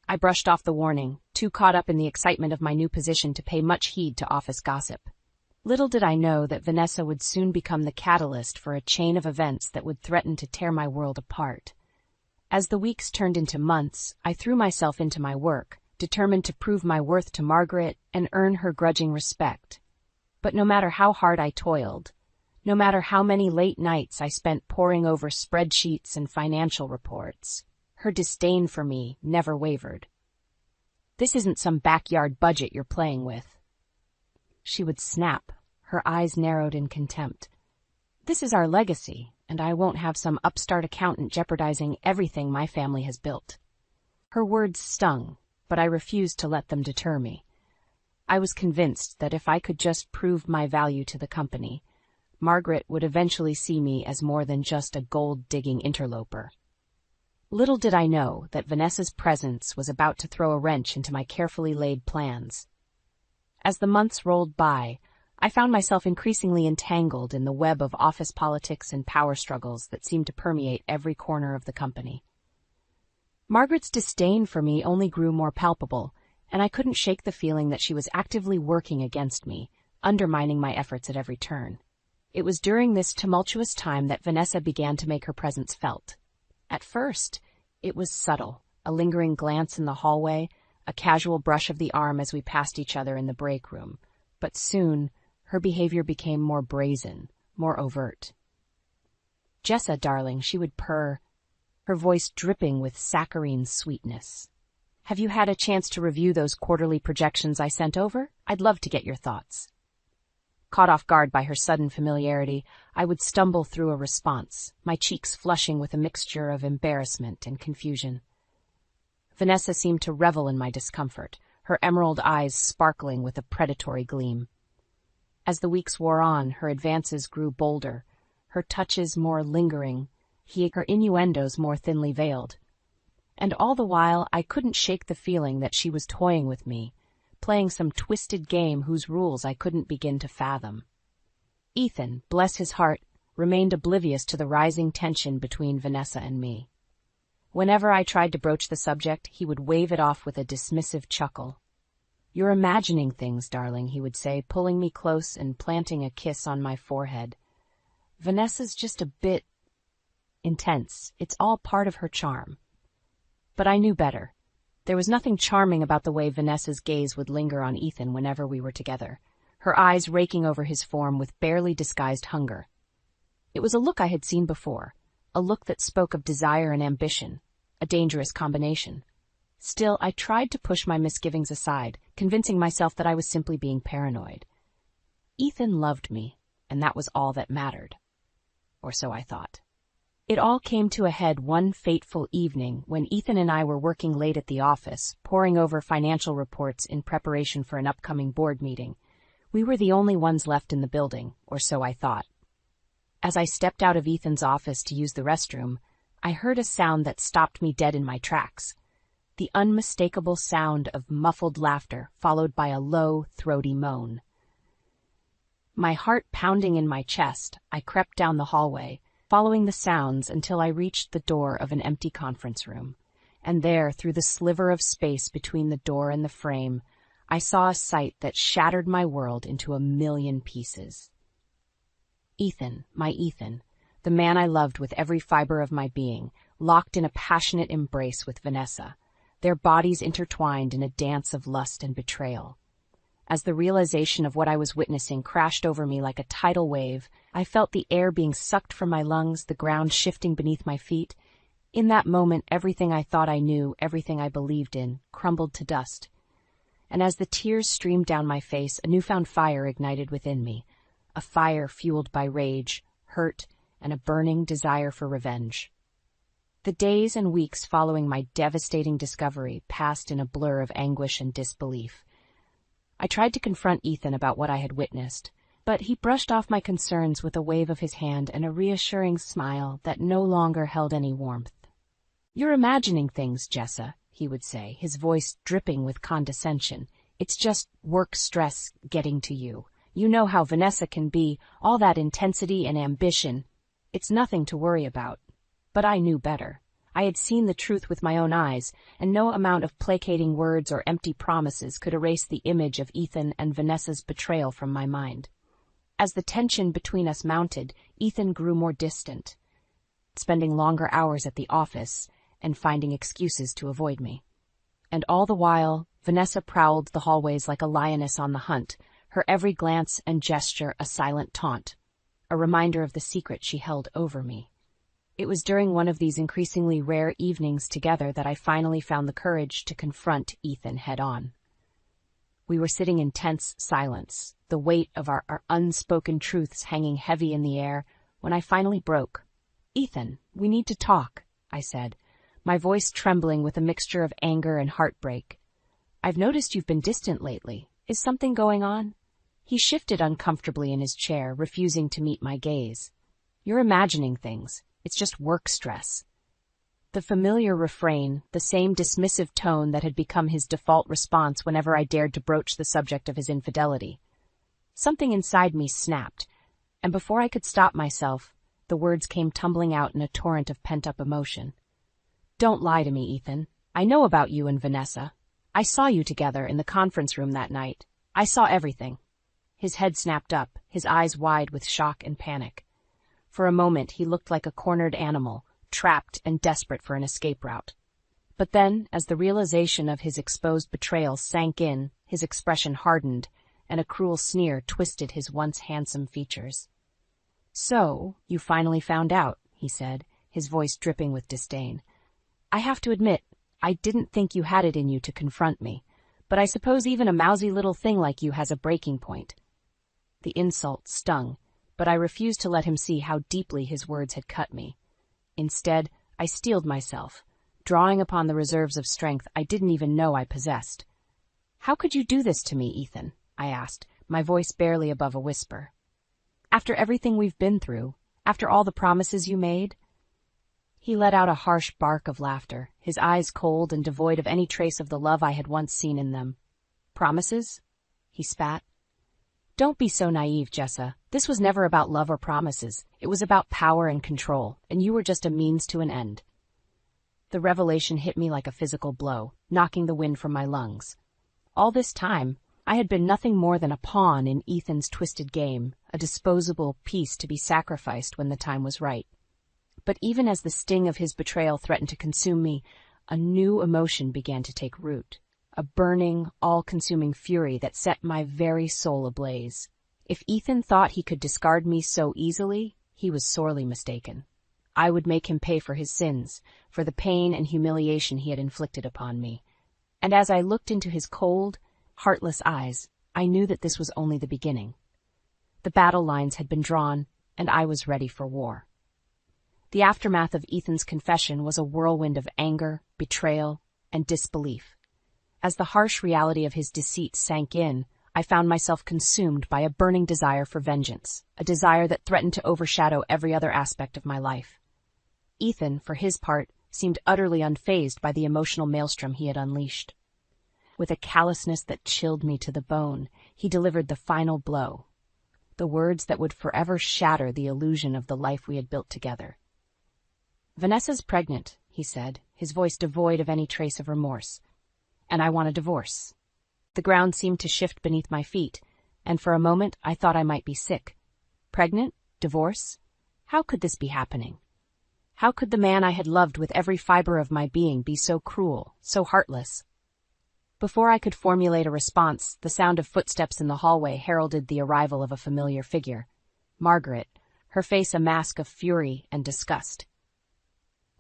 I brushed off the warning, too caught up in the excitement of my new position to pay much heed to office gossip. Little did I know that Vanessa would soon become the catalyst for a chain of events that would threaten to tear my world apart. As the weeks turned into months, I threw myself into my work, determined to prove my worth to Margaret and earn her grudging respect. But no matter how hard I toiled, no matter how many late nights I spent poring over spreadsheets and financial reports, her disdain for me never wavered. "This isn't some backyard budget you're playing with," she would snap, her eyes narrowed in contempt. "This is our legacy, and I won't have some upstart accountant jeopardizing everything my family has built." Her words stung, but I refused to let them deter me. I was convinced that if I could just prove my value to the company, Margaret would eventually see me as more than just a gold-digging interloper. Little did I know that Vanessa's presence was about to throw a wrench into my carefully laid plans. As the months rolled by, I found myself increasingly entangled in the web of office politics and power struggles that seemed to permeate every corner of the company. Margaret's disdain for me only grew more palpable, and I couldn't shake the feeling that she was actively working against me, undermining my efforts at every turn. It was during this tumultuous time that Vanessa began to make her presence felt. At first, it was subtle, a lingering glance in the hallway, a casual brush of the arm as we passed each other in the break room, but soon her behavior became more brazen, more overt. "Jessa, darling," she would purr, her voice dripping with saccharine sweetness. "Have you had a chance to review those quarterly projections I sent over? I'd love to get your thoughts." Caught off guard by her sudden familiarity, I would stumble through a response, my cheeks flushing with a mixture of embarrassment and confusion. Vanessa seemed to revel in my discomfort, her emerald eyes sparkling with a predatory gleam. As the weeks wore on, her advances grew bolder, her touches more lingering, her innuendos more thinly veiled. And all the while I couldn't shake the feeling that she was toying with me, playing some twisted game whose rules I couldn't begin to fathom. Ethan, bless his heart, remained oblivious to the rising tension between Vanessa and me. Whenever I tried to broach the subject, he would wave it off with a dismissive chuckle. "You're imagining things, darling," he would say, pulling me close and planting a kiss on my forehead. "Vanessa's just a bit intense. It's all part of her charm." But I knew better. There was nothing charming about the way Vanessa's gaze would linger on Ethan whenever we were together, her eyes raking over his form with barely disguised hunger. It was a look I had seen before, a look that spoke of desire and ambition, a dangerous combination. Still, I tried to push my misgivings aside, convincing myself that I was simply being paranoid. Ethan loved me, and that was all that mattered. Or so I thought. It all came to a head one fateful evening when Ethan and I were working late at the office, poring over financial reports in preparation for an upcoming board meeting. We were the only ones left in the building, or so I thought. As I stepped out of Ethan's office to use the restroom, I heard a sound that stopped me dead in my tracks. The unmistakable sound of muffled laughter followed by a low, throaty moan. My heart pounding in my chest, I crept down the hallway, following the sounds until I reached the door of an empty conference room. And there, through the sliver of space between the door and the frame, I saw a sight that shattered my world into a million pieces. Ethan, my Ethan, the man I loved with every fiber of my being, locked in a passionate embrace with Vanessa, their bodies intertwined in a dance of lust and betrayal. As the realization of what I was witnessing crashed over me like a tidal wave, I felt the air being sucked from my lungs, the ground shifting beneath my feet. In that moment, everything I thought I knew, everything I believed in, crumbled to dust. And as the tears streamed down my face, a newfound fire ignited within me, a fire fueled by rage, hurt, and a burning desire for revenge. The days and weeks following my devastating discovery passed in a blur of anguish and disbelief. I tried to confront Ethan about what I had witnessed, but he brushed off my concerns with a wave of his hand and a reassuring smile that no longer held any warmth. "You're imagining things, Jessa," he would say, his voice dripping with condescension. "It's just work stress getting to you. You know how Vanessa can be, all that intensity and ambition. It's nothing to worry about." But I knew better. I had seen the truth with my own eyes, and no amount of placating words or empty promises could erase the image of Ethan and Vanessa's betrayal from my mind. As the tension between us mounted, Ethan grew more distant, spending longer hours at the office and finding excuses to avoid me. And all the while, Vanessa prowled the hallways like a lioness on the hunt, her every glance and gesture a silent taunt, a reminder of the secret she held over me. It was during one of these increasingly rare evenings together that I finally found the courage to confront Ethan head-on. We were sitting in tense silence, the weight of our unspoken truths hanging heavy in the air, when I finally broke. "Ethan, we need to talk," I said, my voice trembling with a mixture of anger and heartbreak. "I've noticed you've been distant lately. Is something going on?" He shifted uncomfortably in his chair, refusing to meet my gaze. "You're imagining things. It's just work stress." The familiar refrain, the same dismissive tone that had become his default response whenever I dared to broach the subject of his infidelity. Something inside me snapped, and before I could stop myself, the words came tumbling out in a torrent of pent-up emotion. "Don't lie to me, Ethan. I know about you and Vanessa. I saw you together in the conference room that night. I saw everything." His head snapped up, his eyes wide with shock and panic. For a moment, he looked like a cornered animal, trapped and desperate for an escape route. But then, as the realization of his exposed betrayal sank in, his expression hardened, and a cruel sneer twisted his once handsome features. "So, you finally found out," he said, his voice dripping with disdain. "I have to admit, I didn't think you had it in you to confront me, but I suppose even a mousy little thing like you has a breaking point." The insult stung, but I refused to let him see how deeply his words had cut me. Instead, I steeled myself, drawing upon the reserves of strength I didn't even know I possessed. "How could you do this to me, Ethan?" I asked, my voice barely above a whisper. "After everything we've been through, after all the promises you made?" He let out a harsh bark of laughter, his eyes cold and devoid of any trace of the love I had once seen in them. Promises? He spat. Don't be so naive, Jessa. This was never about love or promises. It was about power and control, and you were just a means to an end. The revelation hit me like a physical blow, knocking the wind from my lungs. All this time, I had been nothing more than a pawn in Ethan's twisted game, a disposable piece to be sacrificed when the time was right. But even as the sting of his betrayal threatened to consume me, a new emotion began to take root, a burning, all-consuming fury that set my very soul ablaze. If Ethan thought he could discard me so easily, he was sorely mistaken. I would make him pay for his sins, for the pain and humiliation he had inflicted upon me. And as I looked into his cold, heartless eyes, I knew that this was only the beginning. The battle lines had been drawn, and I was ready for war. The aftermath of Ethan's confession was a whirlwind of anger, betrayal, and disbelief. As the harsh reality of his deceit sank in, I found myself consumed by a burning desire for vengeance, a desire that threatened to overshadow every other aspect of my life. Ethan, for his part, seemed utterly unfazed by the emotional maelstrom he had unleashed. With a callousness that chilled me to the bone, he delivered the final blow, the words that would forever shatter the illusion of the life we had built together. "Vanessa's pregnant," he said, his voice devoid of any trace of remorse, "and I want a divorce." The ground seemed to shift beneath my feet, and for a moment I thought I might be sick. Pregnant? Divorce? How could this be happening? How could the man I had loved with every fiber of my being be so cruel, so heartless? Before I could formulate a response, the sound of footsteps in the hallway heralded the arrival of a familiar figure. Margaret, her face a mask of fury and disgust.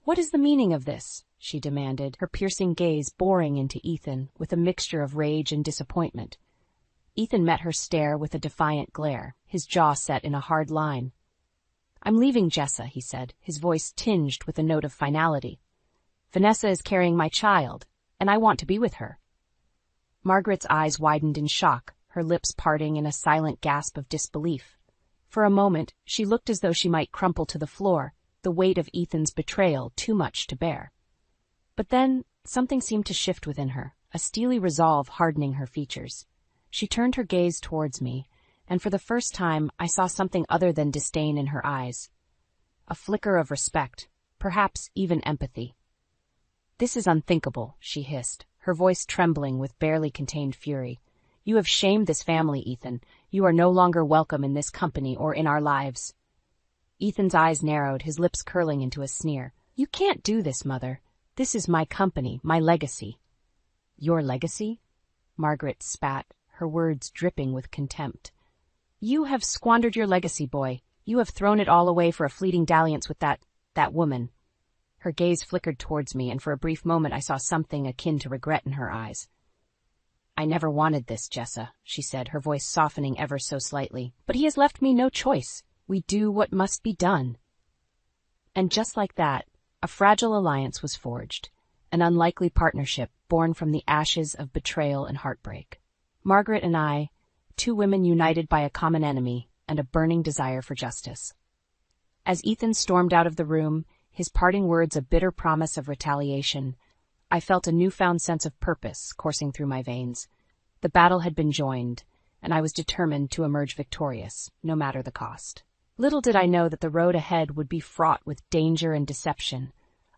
"What is the meaning of this?" she demanded, her piercing gaze boring into Ethan with a mixture of rage and disappointment. Ethan met her stare with a defiant glare, his jaw set in a hard line. "I'm leaving Jessa," he said, his voice tinged with a note of finality. "Vanessa is carrying my child, and I want to be with her." Margaret's eyes widened in shock, her lips parting in a silent gasp of disbelief. For a moment, she looked as though she might crumple to the floor, the weight of Ethan's betrayal too much to bear. But then, something seemed to shift within her, a steely resolve hardening her features. She turned her gaze towards me, and for the first time I saw something other than disdain in her eyes. A flicker of respect, perhaps even empathy. "This is unthinkable," she hissed, her voice trembling with barely contained fury. "You have shamed this family, Ethan. You are no longer welcome in this company or in our lives." Ethan's eyes narrowed, his lips curling into a sneer. "You can't do this, Mother. This is my company, my legacy." "Your legacy?" Margaret spat, her words dripping with contempt. "You have squandered your legacy, boy. You have thrown it all away for a fleeting dalliance with that woman." Her gaze flickered towards me, and for a brief moment I saw something akin to regret in her eyes. "I never wanted this, Jessa," she said, her voice softening ever so slightly. "But he has left me no choice. We do what must be done." And just like that, a fragile alliance was forged, an unlikely partnership born from the ashes of betrayal and heartbreak. Margaret and I, two women united by a common enemy and a burning desire for justice. As Ethan stormed out of the room, his parting words a bitter promise of retaliation, I felt a newfound sense of purpose coursing through my veins. The battle had been joined, and I was determined to emerge victorious, no matter the cost. Little did I know that the road ahead would be fraught with danger and deception,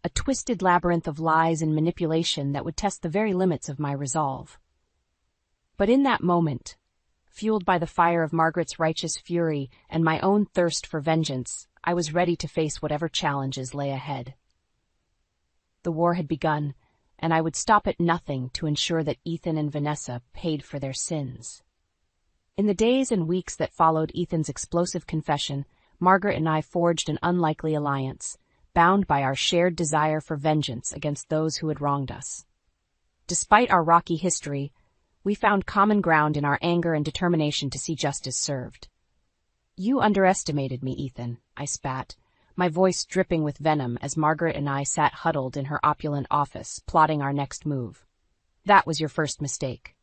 a twisted labyrinth of lies and manipulation that would test the very limits of my resolve. But in that moment, fueled by the fire of Margaret's righteous fury and my own thirst for vengeance, I was ready to face whatever challenges lay ahead. The war had begun, and I would stop at nothing to ensure that Ethan and Vanessa paid for their sins. In the days and weeks that followed Ethan's explosive confession, Margaret and I forged an unlikely alliance, bound by our shared desire for vengeance against those who had wronged us. Despite our rocky history, we found common ground in our anger and determination to see justice served. "You underestimated me, Ethan," I spat, my voice dripping with venom as Margaret and I sat huddled in her opulent office, plotting our next move. "That was your first mistake."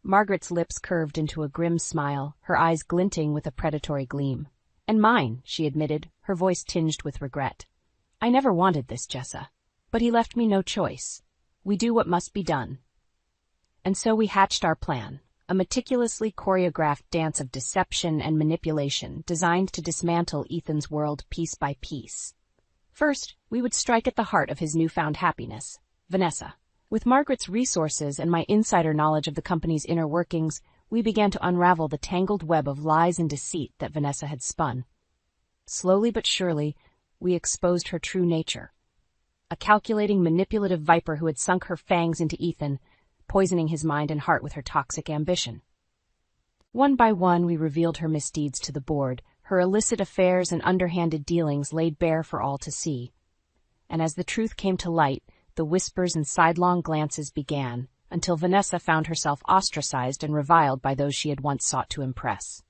Margaret's lips curved into a grim smile, her eyes glinting with a predatory gleam. "And mine," she admitted, her voice tinged with regret. I never wanted this, Jessa. But he left me no choice. We do what must be done. And so we hatched our plan, a meticulously choreographed dance of deception and manipulation designed to dismantle Ethan's world piece by piece. First, we would strike at the heart of his newfound happiness, Vanessa. With Margaret's resources and my insider knowledge of the company's inner workings, we began to unravel the tangled web of lies and deceit that Vanessa had spun. Slowly but surely, we exposed her true nature. A calculating, manipulative viper who had sunk her fangs into Ethan, poisoning his mind and heart with her toxic ambition. One by one, we revealed her misdeeds to the board, her illicit affairs and underhanded dealings laid bare for all to see. And as the truth came to light, the whispers and sidelong glances began, until Vanessa found herself ostracized and reviled by those she had once sought to impress.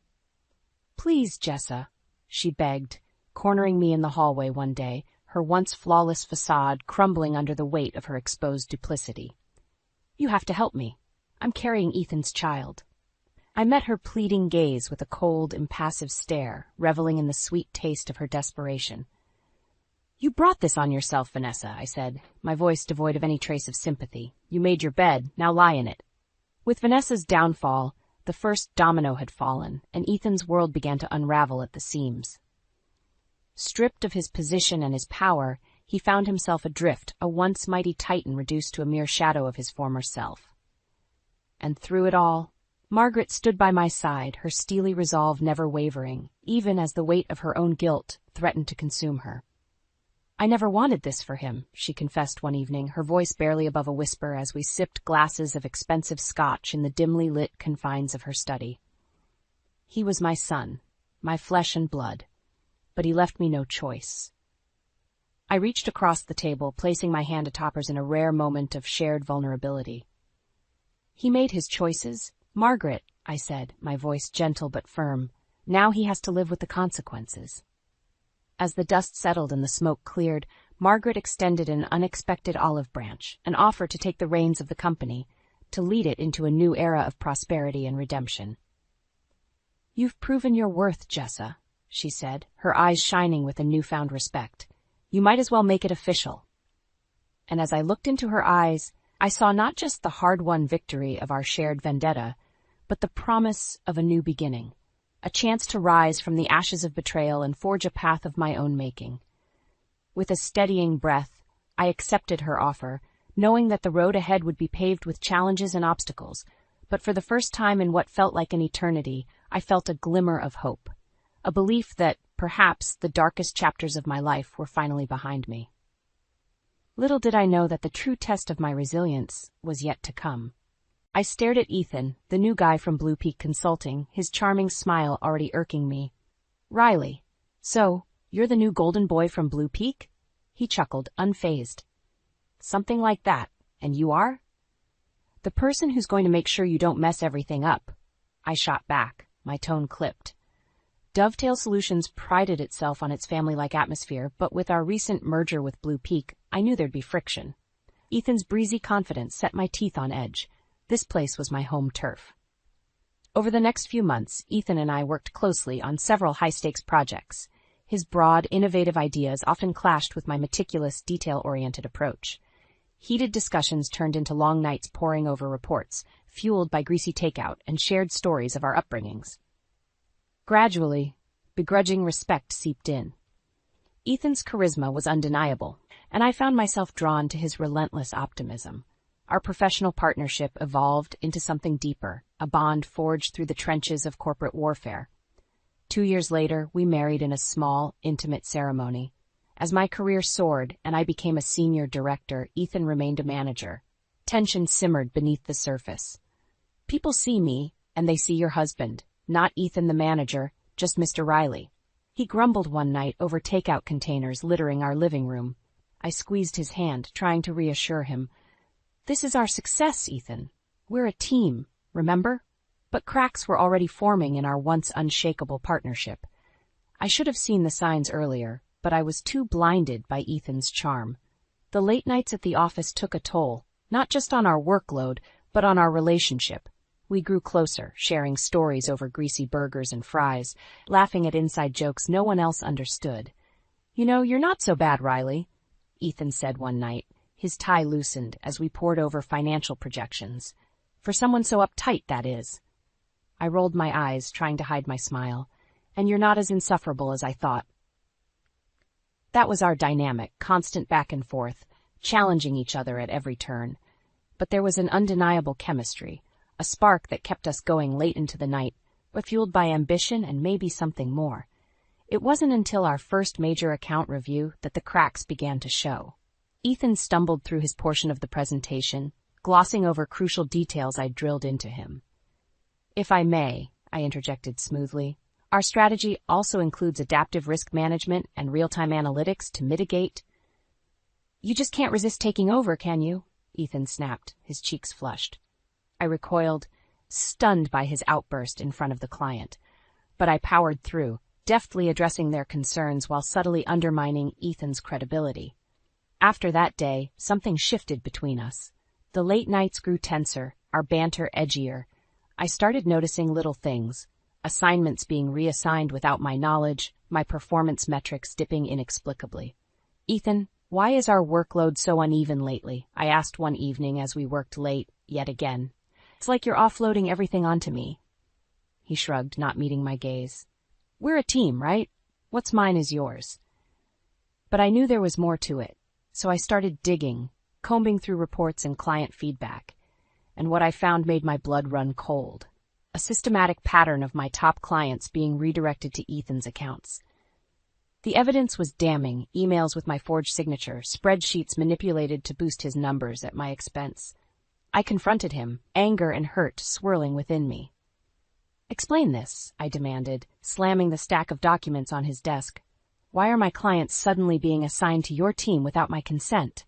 "Please, Jessa," she begged, cornering me in the hallway one day, her once flawless facade crumbling under the weight of her exposed duplicity. "You have to help me. I'm carrying Ethan's child." I met her pleading gaze with a cold, impassive stare, reveling in the sweet taste of her desperation. "You brought this on yourself, Vanessa," I said, my voice devoid of any trace of sympathy. "You made your bed, now lie in it." With Vanessa's downfall, the first domino had fallen, and Ethan's world began to unravel at the seams. Stripped of his position and his power, he found himself adrift, a once mighty titan reduced to a mere shadow of his former self. And through it all, Margaret stood by my side, her steely resolve never wavering, even as the weight of her own guilt threatened to consume her. "I never wanted this for him," she confessed one evening, her voice barely above a whisper as we sipped glasses of expensive scotch in the dimly lit confines of her study. "He was my son, my flesh and blood, but he left me no choice." I reached across the table, placing my hand atop hers in a rare moment of shared vulnerability. "He made his choices, Margaret," I said, my voice gentle but firm. "Now he has to live with the consequences." As the dust settled and the smoke cleared, Margaret extended an unexpected olive branch, an offer to take the reins of the company, to lead it into a new era of prosperity and redemption. "You've proven your worth, Jessa," she said, her eyes shining with a newfound respect. "You might as well make it official." And as I looked into her eyes, I saw not just the hard-won victory of our shared vendetta, but the promise of a new beginning, a chance to rise from the ashes of betrayal and forge a path of my own making. With a steadying breath, I accepted her offer, knowing that the road ahead would be paved with challenges and obstacles, but for the first time in what felt like an eternity, I felt a glimmer of hope, a belief that, perhaps, the darkest chapters of my life were finally behind me. Little did I know that the true test of my resilience was yet to come. I stared at Ethan, the new guy from Blue Peak Consulting, his charming smile already irking me. "Riley, so, you're the new golden boy from Blue Peak?" He chuckled, unfazed. "Something like that. And you are?" "The person who's going to make sure you don't mess everything up." I shot back, my tone clipped. Dovetail Solutions prided itself on its family-like atmosphere, but with our recent merger with Blue Peak, I knew there'd be friction. Ethan's breezy confidence set my teeth on edge. This place was my home turf. Over the next few months, Ethan and I worked closely on several high-stakes projects. His broad, innovative ideas often clashed with my meticulous, detail-oriented approach. Heated discussions turned into long nights poring over reports, fueled by greasy takeout and shared stories of our upbringings. Gradually, begrudging respect seeped in. Ethan's charisma was undeniable, and I found myself drawn to his relentless optimism. Our professional partnership evolved into something deeper, a bond forged through the trenches of corporate warfare. 2 years later, we married in a small, intimate ceremony. As my career soared and I became a senior director, Ethan remained a manager. Tension simmered beneath the surface. "People see me, and they see your husband. Not Ethan the manager, just Mr. Riley." He grumbled one night over takeout containers littering our living room. I squeezed his hand, trying to reassure him. "This is our success, Ethan. We're a team, remember?" But cracks were already forming in our once unshakable partnership. I should have seen the signs earlier, but I was too blinded by Ethan's charm. The late nights at the office took a toll, not just on our workload, but on our relationship. We grew closer, sharing stories over greasy burgers and fries, laughing at inside jokes no one else understood. "You know, you're not so bad, Riley," Ethan said one night. His tie loosened as we pored over financial projections. "For someone so uptight, that is." I rolled my eyes, trying to hide my smile. "And you're not as insufferable as I thought." That was our dynamic, constant back and forth, challenging each other at every turn. But there was an undeniable chemistry, a spark that kept us going late into the night, but fueled by ambition and maybe something more. It wasn't until our first major account review that the cracks began to show. Ethan stumbled through his portion of the presentation, glossing over crucial details I'd drilled into him. "If I may," I interjected smoothly, "our strategy also includes adaptive risk management and real-time analytics to mitigate—" "You just can't resist taking over, can you?" Ethan snapped, his cheeks flushed. I recoiled, stunned by his outburst in front of the client. But I powered through, deftly addressing their concerns while subtly undermining Ethan's credibility. After that day, something shifted between us. The late nights grew tenser, our banter edgier. I started noticing little things, assignments being reassigned without my knowledge, my performance metrics dipping inexplicably. "Ethan, why is our workload so uneven lately?" I asked one evening as we worked late, yet again. "It's like you're offloading everything onto me." He shrugged, not meeting my gaze. "We're a team, right? What's mine is yours." But I knew there was more to it, so I started digging, combing through reports and client feedback. And what I found made my blood run cold. A systematic pattern of my top clients being redirected to Ethan's accounts. The evidence was damning: emails with my forged signature, spreadsheets manipulated to boost his numbers at my expense. I confronted him, anger and hurt swirling within me. "Explain this," I demanded, slamming the stack of documents on his desk. "Why are my clients suddenly being assigned to your team without my consent?"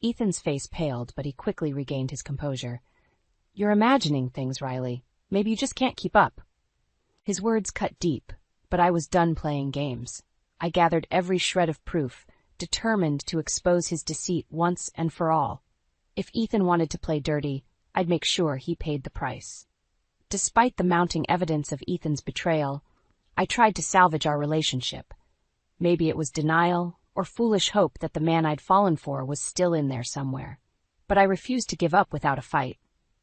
Ethan's face paled, but he quickly regained his composure. "You're imagining things, Riley. Maybe you just can't keep up." His words cut deep, but I was done playing games. I gathered every shred of proof, determined to expose his deceit once and for all. If Ethan wanted to play dirty, I'd make sure he paid the price. Despite the mounting evidence of Ethan's betrayal, I tried to salvage our relationship. Maybe it was denial or foolish hope that the man I'd fallen for was still in there somewhere. But I refused to give up without a fight.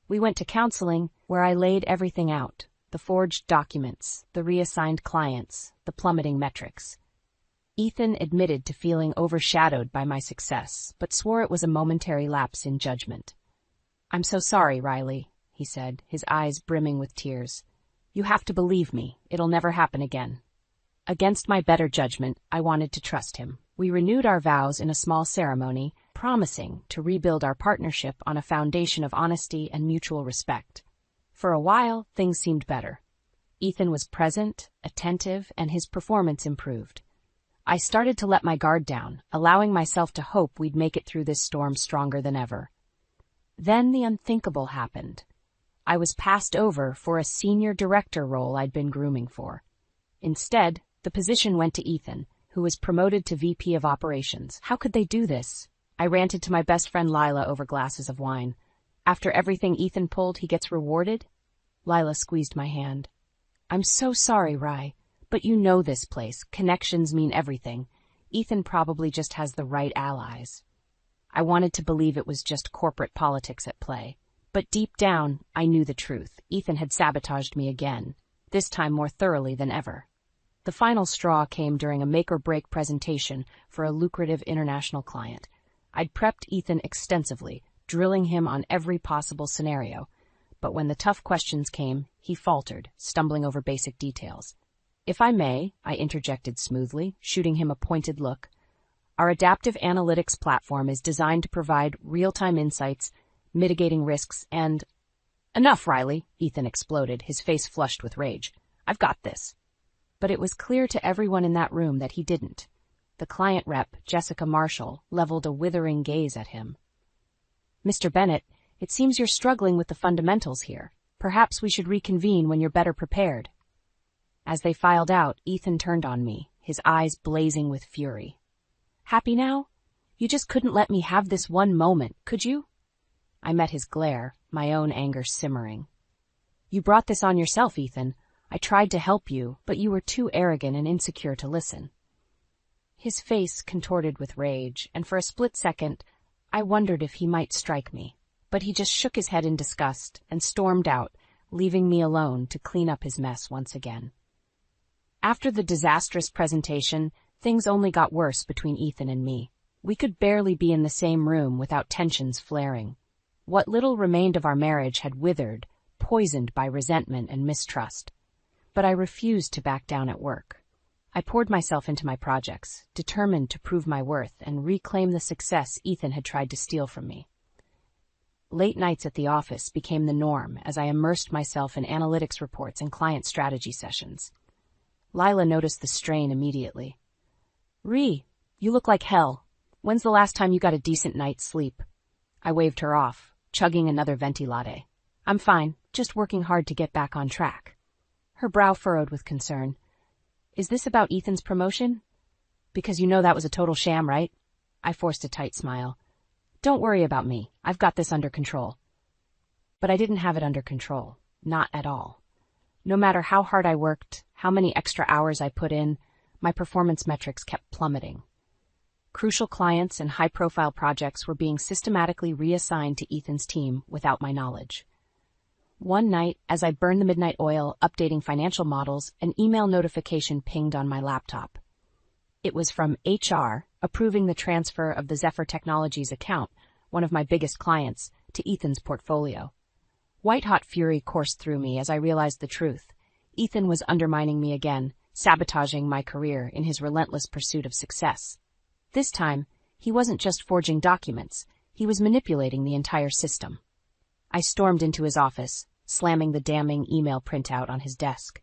We went to counseling, where I laid everything out: the forged documents, the reassigned clients, the plummeting metrics. Ethan admitted to feeling overshadowed by my success, but swore it was a momentary lapse in judgment. "I'm so sorry, Riley," he said, his eyes brimming with tears. "You have to believe me. It'll never happen again." Against my better judgment, I wanted to trust him. We renewed our vows in a small ceremony, promising to rebuild our partnership on a foundation of honesty and mutual respect. For a while, things seemed better. Ethan was present, attentive, and his performance improved. I started to let my guard down, allowing myself to hope we'd make it through this storm stronger than ever. Then the unthinkable happened. I was passed over for a senior director role I'd been grooming for. Instead, the position went to Ethan, who was promoted to VP of Operations. How could they do this? I ranted to my best friend Lila over glasses of wine. After everything Ethan pulled, he gets rewarded? Lila squeezed my hand. "I'm so sorry, Rye, but you know this place. Connections mean everything. Ethan probably just has the right allies." I wanted to believe it was just corporate politics at play. But deep down, I knew the truth. Ethan had sabotaged me again, this time more thoroughly than ever. The final straw came during a make-or-break presentation for a lucrative international client. I'd prepped Ethan extensively, drilling him on every possible scenario. But when the tough questions came, he faltered, stumbling over basic details. "If I may," I interjected smoothly, shooting him a pointed look, "our adaptive analytics platform is designed to provide real-time insights, mitigating risks, and—" "Enough, Riley," Ethan exploded, his face flushed with rage. "I've got this." But it was clear to everyone in that room that he didn't. The client rep, Jessica Marshall, leveled a withering gaze at him. "Mr. Bennett, it seems you're struggling with the fundamentals here. Perhaps we should reconvene when you're better prepared." As they filed out, Ethan turned on me, his eyes blazing with fury. "Happy now? You just couldn't let me have this one moment, could you?" I met his glare, my own anger simmering. "You brought this on yourself, Ethan. I tried to help you, but you were too arrogant and insecure to listen." His face contorted with rage, and for a split second, I wondered if he might strike me. But he just shook his head in disgust and stormed out, leaving me alone to clean up his mess once again. After the disastrous presentation, things only got worse between Ethan and me. We could barely be in the same room without tensions flaring. What little remained of our marriage had withered, poisoned by resentment and mistrust. But I refused to back down at work. I poured myself into my projects, determined to prove my worth and reclaim the success Ethan had tried to steal from me. Late nights at the office became the norm as I immersed myself in analytics reports and client strategy sessions. Lila noticed the strain immediately. "Ree, you look like hell. When's the last time you got a decent night's sleep?" I waved her off, chugging another venti latte. "I'm fine, just working hard to get back on track." Her brow furrowed with concern. "Is this about Ethan's promotion? Because you know that was a total sham, right?" I forced a tight smile. "Don't worry about me. I've got this under control." But I didn't have it under control. Not at all. No matter how hard I worked, how many extra hours I put in, my performance metrics kept plummeting. Crucial clients and high-profile projects were being systematically reassigned to Ethan's team without my knowledge. One night, as I burned the midnight oil updating financial models, an email notification pinged on my laptop. It was from HR, approving the transfer of the Zephyr Technologies account, one of my biggest clients, to Ethan's portfolio. White-hot fury coursed through me as I realized the truth. Ethan was undermining me again, sabotaging my career in his relentless pursuit of success. This time, he wasn't just forging documents, he was manipulating the entire system. I stormed into his office, slamming the damning email printout on his desk.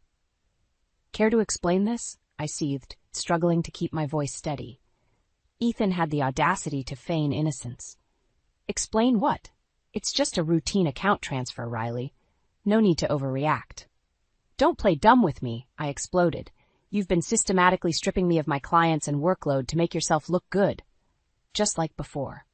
"Care to explain this?" I seethed, struggling to keep my voice steady. Ethan had the audacity to feign innocence. "Explain what? It's just a routine account transfer, Riley. No need to overreact." "Don't play dumb with me," I exploded. "You've been systematically stripping me of my clients and workload to make yourself look good. Just like before."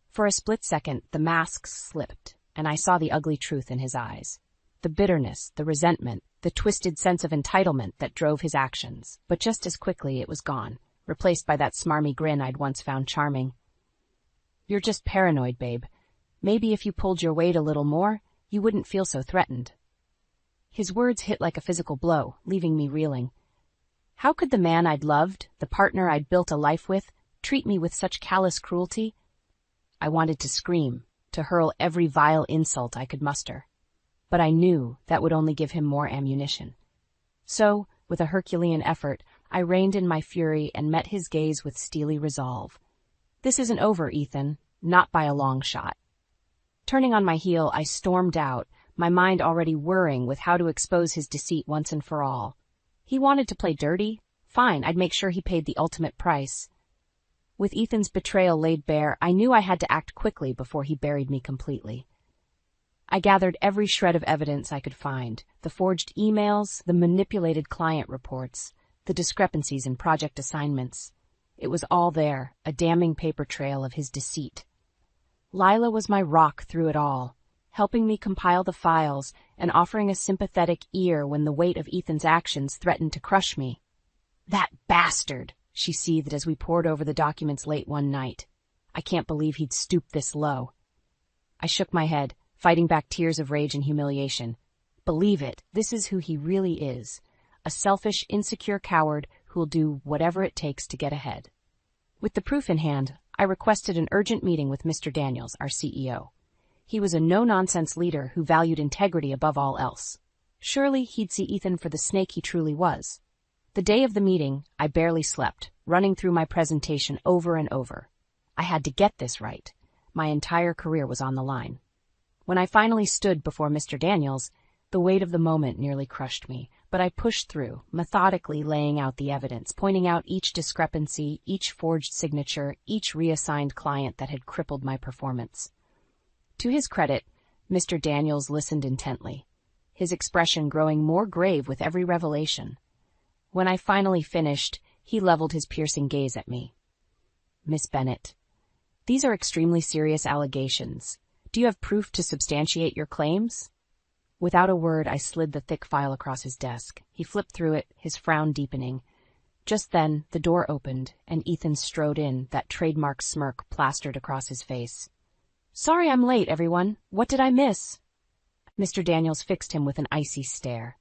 For a split second, the mask slipped, and I saw the ugly truth in his eyes. The bitterness, the resentment, the twisted sense of entitlement that drove his actions. But just as quickly it was gone, replaced by that smarmy grin I'd once found charming. "You're just paranoid, babe. Maybe if you pulled your weight a little more, you wouldn't feel so threatened." His words hit like a physical blow, leaving me reeling. How could the man I'd loved, the partner I'd built a life with, treat me with such callous cruelty? I wanted to scream, to hurl every vile insult I could muster. But I knew that would only give him more ammunition. So, with a Herculean effort, I reined in my fury and met his gaze with steely resolve. "This isn't over, Ethan. Not by a long shot." Turning on my heel, I stormed out, my mind already whirring with how to expose his deceit once and for all. He wanted to play dirty? Fine, I'd make sure he paid the ultimate price. With Ethan's betrayal laid bare, I knew I had to act quickly before he buried me completely. I gathered every shred of evidence I could find, the forged emails, the manipulated client reports, the discrepancies in project assignments. It was all there, a damning paper trail of his deceit. Lila was my rock through it all, helping me compile the files and offering a sympathetic ear when the weight of Ethan's actions threatened to crush me. "That bastard!" she seethed as we pored over the documents late one night. "I can't believe he'd stoop this low." I shook my head, fighting back tears of rage and humiliation. Believe it, this is who he really is. A selfish, insecure coward who'll do whatever it takes to get ahead. With the proof in hand, I requested an urgent meeting with Mr. Daniels, our CEO. He was a no-nonsense leader who valued integrity above all else. Surely he'd see Ethan for the snake he truly was. The day of the meeting, I barely slept, running through my presentation over and over. I had to get this right. My entire career was on the line. When I finally stood before Mr. Daniels, the weight of the moment nearly crushed me, but I pushed through, methodically laying out the evidence, pointing out each discrepancy, each forged signature, each reassigned client that had crippled my performance. To his credit, Mr. Daniels listened intently, his expression growing more grave with every revelation. When I finally finished, he leveled his piercing gaze at me. "Miss Bennett, these are extremely serious allegations. Do you have proof to substantiate your claims?" Without a word, I slid the thick file across his desk. He flipped through it, his frown deepening. Just then, the door opened, and Ethan strode in, that trademark smirk plastered across his face. "Sorry I'm late, everyone. What did I miss?" Mr. Daniels fixed him with an icy stare.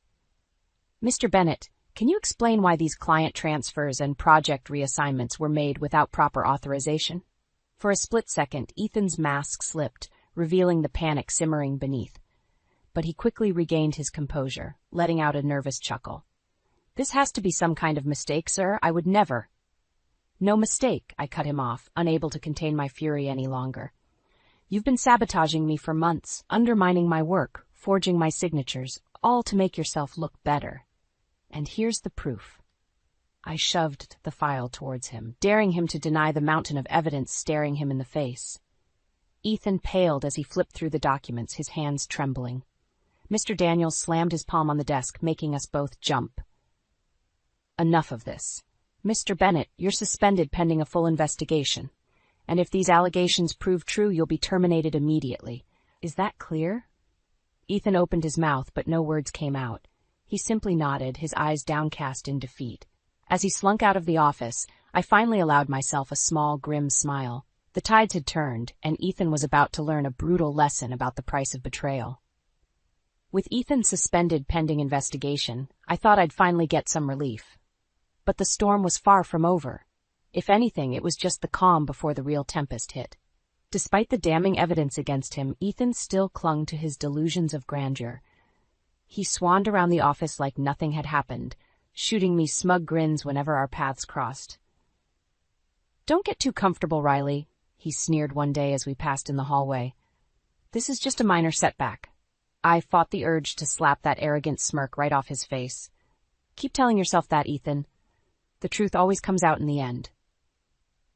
"Mr. Bennett, can you explain why these client transfers and project reassignments were made without proper authorization?" For a split second, Ethan's mask slipped, revealing the panic simmering beneath. But he quickly regained his composure, letting out a nervous chuckle. "This has to be some kind of mistake, sir. I would never—" "No mistake," I cut him off, unable to contain my fury any longer. "You've been sabotaging me for months, undermining my work, forging my signatures, all to make yourself look better. And here's the proof." I shoved the file towards him, daring him to deny the mountain of evidence staring him in the face. Ethan paled as he flipped through the documents, his hands trembling. Mr. Daniels slammed his palm on the desk, making us both jump. "Enough of this. Mr. Bennett, you're suspended pending a full investigation. And if these allegations prove true, you'll be terminated immediately. Is that clear?" Ethan opened his mouth, but no words came out. He simply nodded, his eyes downcast in defeat. As he slunk out of the office, I finally allowed myself a small, grim smile. The tides had turned, and Ethan was about to learn a brutal lesson about the price of betrayal. With Ethan suspended pending investigation, I thought I'd finally get some relief. But the storm was far from over. If anything, it was just the calm before the real tempest hit. Despite the damning evidence against him, Ethan still clung to his delusions of grandeur. He swanned around the office like nothing had happened, shooting me smug grins whenever our paths crossed. "Don't get too comfortable, Riley," he sneered one day as we passed in the hallway. "This is just a minor setback." I fought the urge to slap that arrogant smirk right off his face. "Keep telling yourself that, Ethan. The truth always comes out in the end."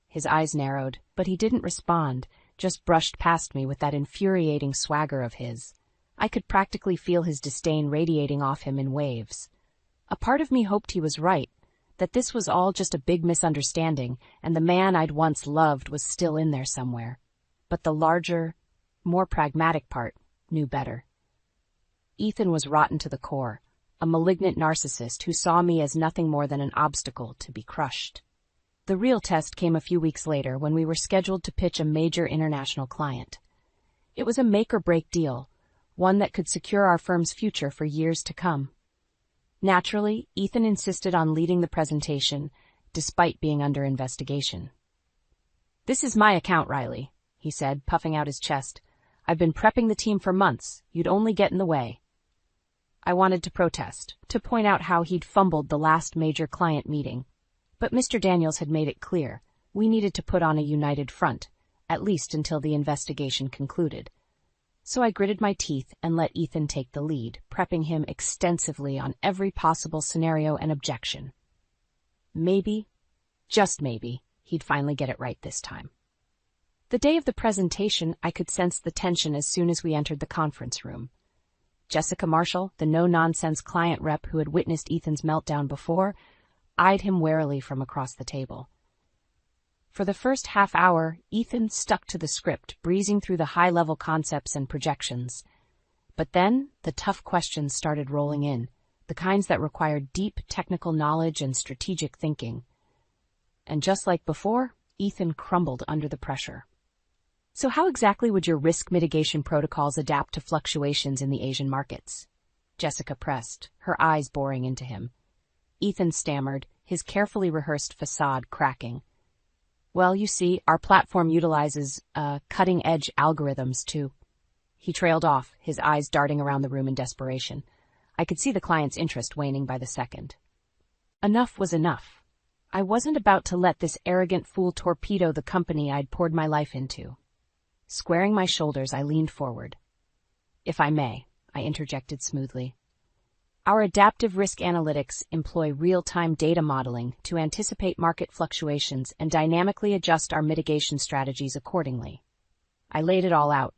His eyes narrowed, but he didn't respond, just brushed past me with that infuriating swagger of his. I could practically feel his disdain radiating off him in waves. A part of me hoped he was right, that this was all just a big misunderstanding, and the man I'd once loved was still in there somewhere. But the larger, more pragmatic part knew better. Ethan was rotten to the core, a malignant narcissist who saw me as nothing more than an obstacle to be crushed. The real test came a few weeks later when we were scheduled to pitch a major international client. It was a make-or-break deal, one that could secure our firm's future for years to come. Naturally, Ethan insisted on leading the presentation, despite being under investigation. "This is my account, Riley," he said, puffing out his chest. "I've been prepping the team for months. You'd only get in the way." I wanted to protest, to point out how he'd fumbled the last major client meeting. But Mr. Daniels had made it clear we needed to put on a united front, at least until the investigation concluded. So I gritted my teeth and let Ethan take the lead, prepping him extensively on every possible scenario and objection. Maybe, just maybe, he'd finally get it right this time. The day of the presentation, I could sense the tension as soon as we entered the conference room. Jessica Marshall, the no-nonsense client rep who had witnessed Ethan's meltdown before, eyed him warily from across the table. For the first half hour, Ethan stuck to the script, breezing through the high-level concepts and projections. But then, the tough questions started rolling in, the kinds that required deep technical knowledge and strategic thinking. And just like before, Ethan crumbled under the pressure. "So how exactly would your risk mitigation protocols adapt to fluctuations in the Asian markets?" Jessica pressed, her eyes boring into him. Ethan stammered, his carefully rehearsed facade cracking. "Well, you see, our platform utilizes cutting-edge algorithms too." He trailed off, his eyes darting around the room in desperation. I could see the client's interest waning by the second. Enough was enough. I wasn't about to let this arrogant fool torpedo the company I'd poured my life into. Squaring my shoulders, I leaned forward. "If I may," I interjected smoothly. "Our adaptive risk analytics employ real-time data modeling to anticipate market fluctuations and dynamically adjust our mitigation strategies accordingly." I laid it all out: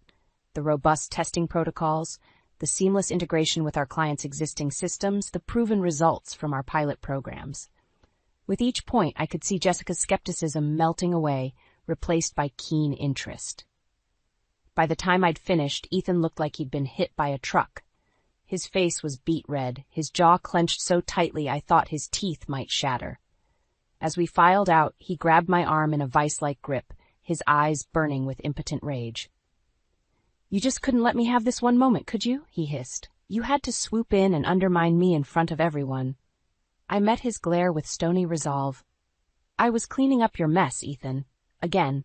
the robust testing protocols, the seamless integration with our clients' existing systems, the proven results from our pilot programs. With each point, I could see Jessica's skepticism melting away, replaced by keen interest. By the time I'd finished, Ethan looked like he'd been hit by a truck. His face was beet red, his jaw clenched so tightly I thought his teeth might shatter. As we filed out, he grabbed my arm in a vice-like grip, his eyes burning with impotent rage. "You just couldn't let me have this one moment, could you?" he hissed. "You had to swoop in and undermine me in front of everyone." I met his glare with stony resolve. "I was cleaning up your mess, Ethan. Again.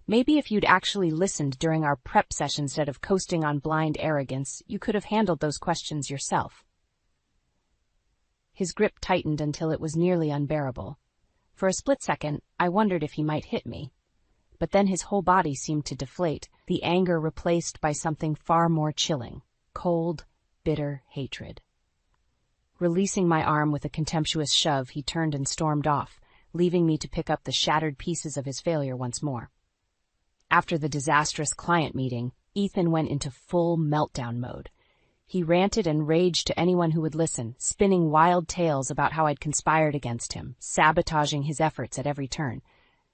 Maybe if you'd actually listened during our prep session instead of coasting on blind arrogance, you could have handled those questions yourself." His grip tightened until it was nearly unbearable. For a split second, I wondered if he might hit me. But then his whole body seemed to deflate, the anger replaced by something far more chilling, cold, bitter hatred. Releasing my arm with a contemptuous shove, he turned and stormed off, leaving me to pick up the shattered pieces of his failure once more. After the disastrous client meeting, Ethan went into full meltdown mode. He ranted and raged to anyone who would listen, spinning wild tales about how I'd conspired against him, sabotaging his efforts at every turn.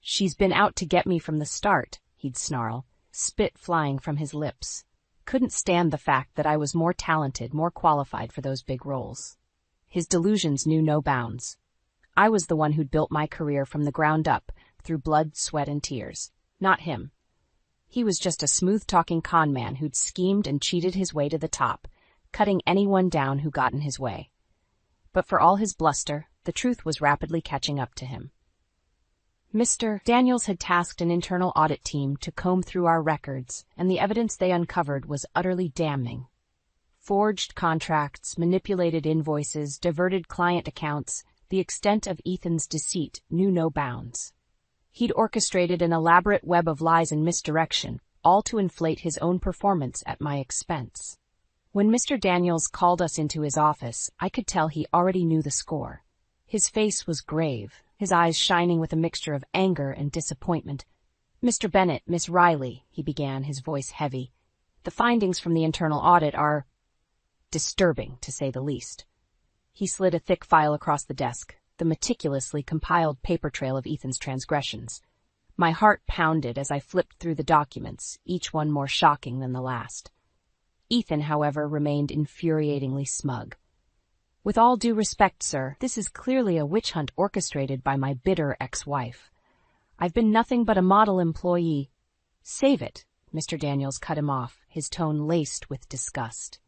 "She's been out to get me from the start," he'd snarl, spit flying from his lips. Couldn't stand the fact that I was more talented, more qualified for those big roles. His delusions knew no bounds. I was the one who'd built my career from the ground up, through blood, sweat, and tears. Not him. He was just a smooth-talking con man who'd schemed and cheated his way to the top, cutting anyone down who got in his way. But for all his bluster, the truth was rapidly catching up to him. Mr. Daniels had tasked an internal audit team to comb through our records, and the evidence they uncovered was utterly damning. Forged contracts, manipulated invoices, diverted client accounts, the extent of Ethan's deceit knew no bounds. He'd orchestrated an elaborate web of lies and misdirection, all to inflate his own performance at my expense. When Mr. Daniels called us into his office, I could tell he already knew the score. His face was grave, his eyes shining with a mixture of anger and disappointment. "Mr. Bennett, Miss Riley," he began, his voice heavy. "The findings from the internal audit are disturbing, to say the least." He slid a thick file across the desk, the meticulously compiled paper trail of Ethan's transgressions. My heart pounded as I flipped through the documents, each one more shocking than the last. Ethan, however, remained infuriatingly smug. "With all due respect, sir, this is clearly a witch hunt orchestrated by my bitter ex-wife. I've been nothing but a model employee." "Save it," Mr. Daniels cut him off, his tone laced with disgust.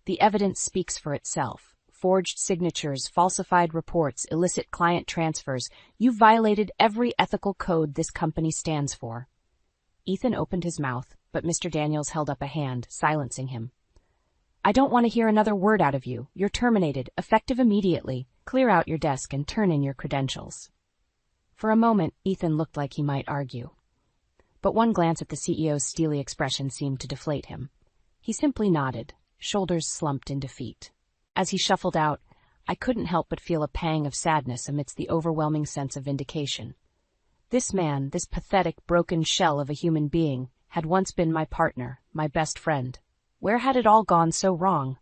"The evidence speaks for itself. Forged signatures, falsified reports, illicit client transfers. You violated every ethical code this company stands for." Ethan opened his mouth, but Mr. Daniels held up a hand, silencing him. "I don't want to hear another word out of you. You're terminated, effective immediately. Clear out your desk and turn in your credentials." For a moment, Ethan looked like he might argue. But one glance at the CEO's steely expression seemed to deflate him. He simply nodded, shoulders slumped in defeat. As he shuffled out, I couldn't help but feel a pang of sadness amidst the overwhelming sense of vindication. This man, this pathetic, broken shell of a human being, had once been my partner, my best friend. Where had it all gone so wrong?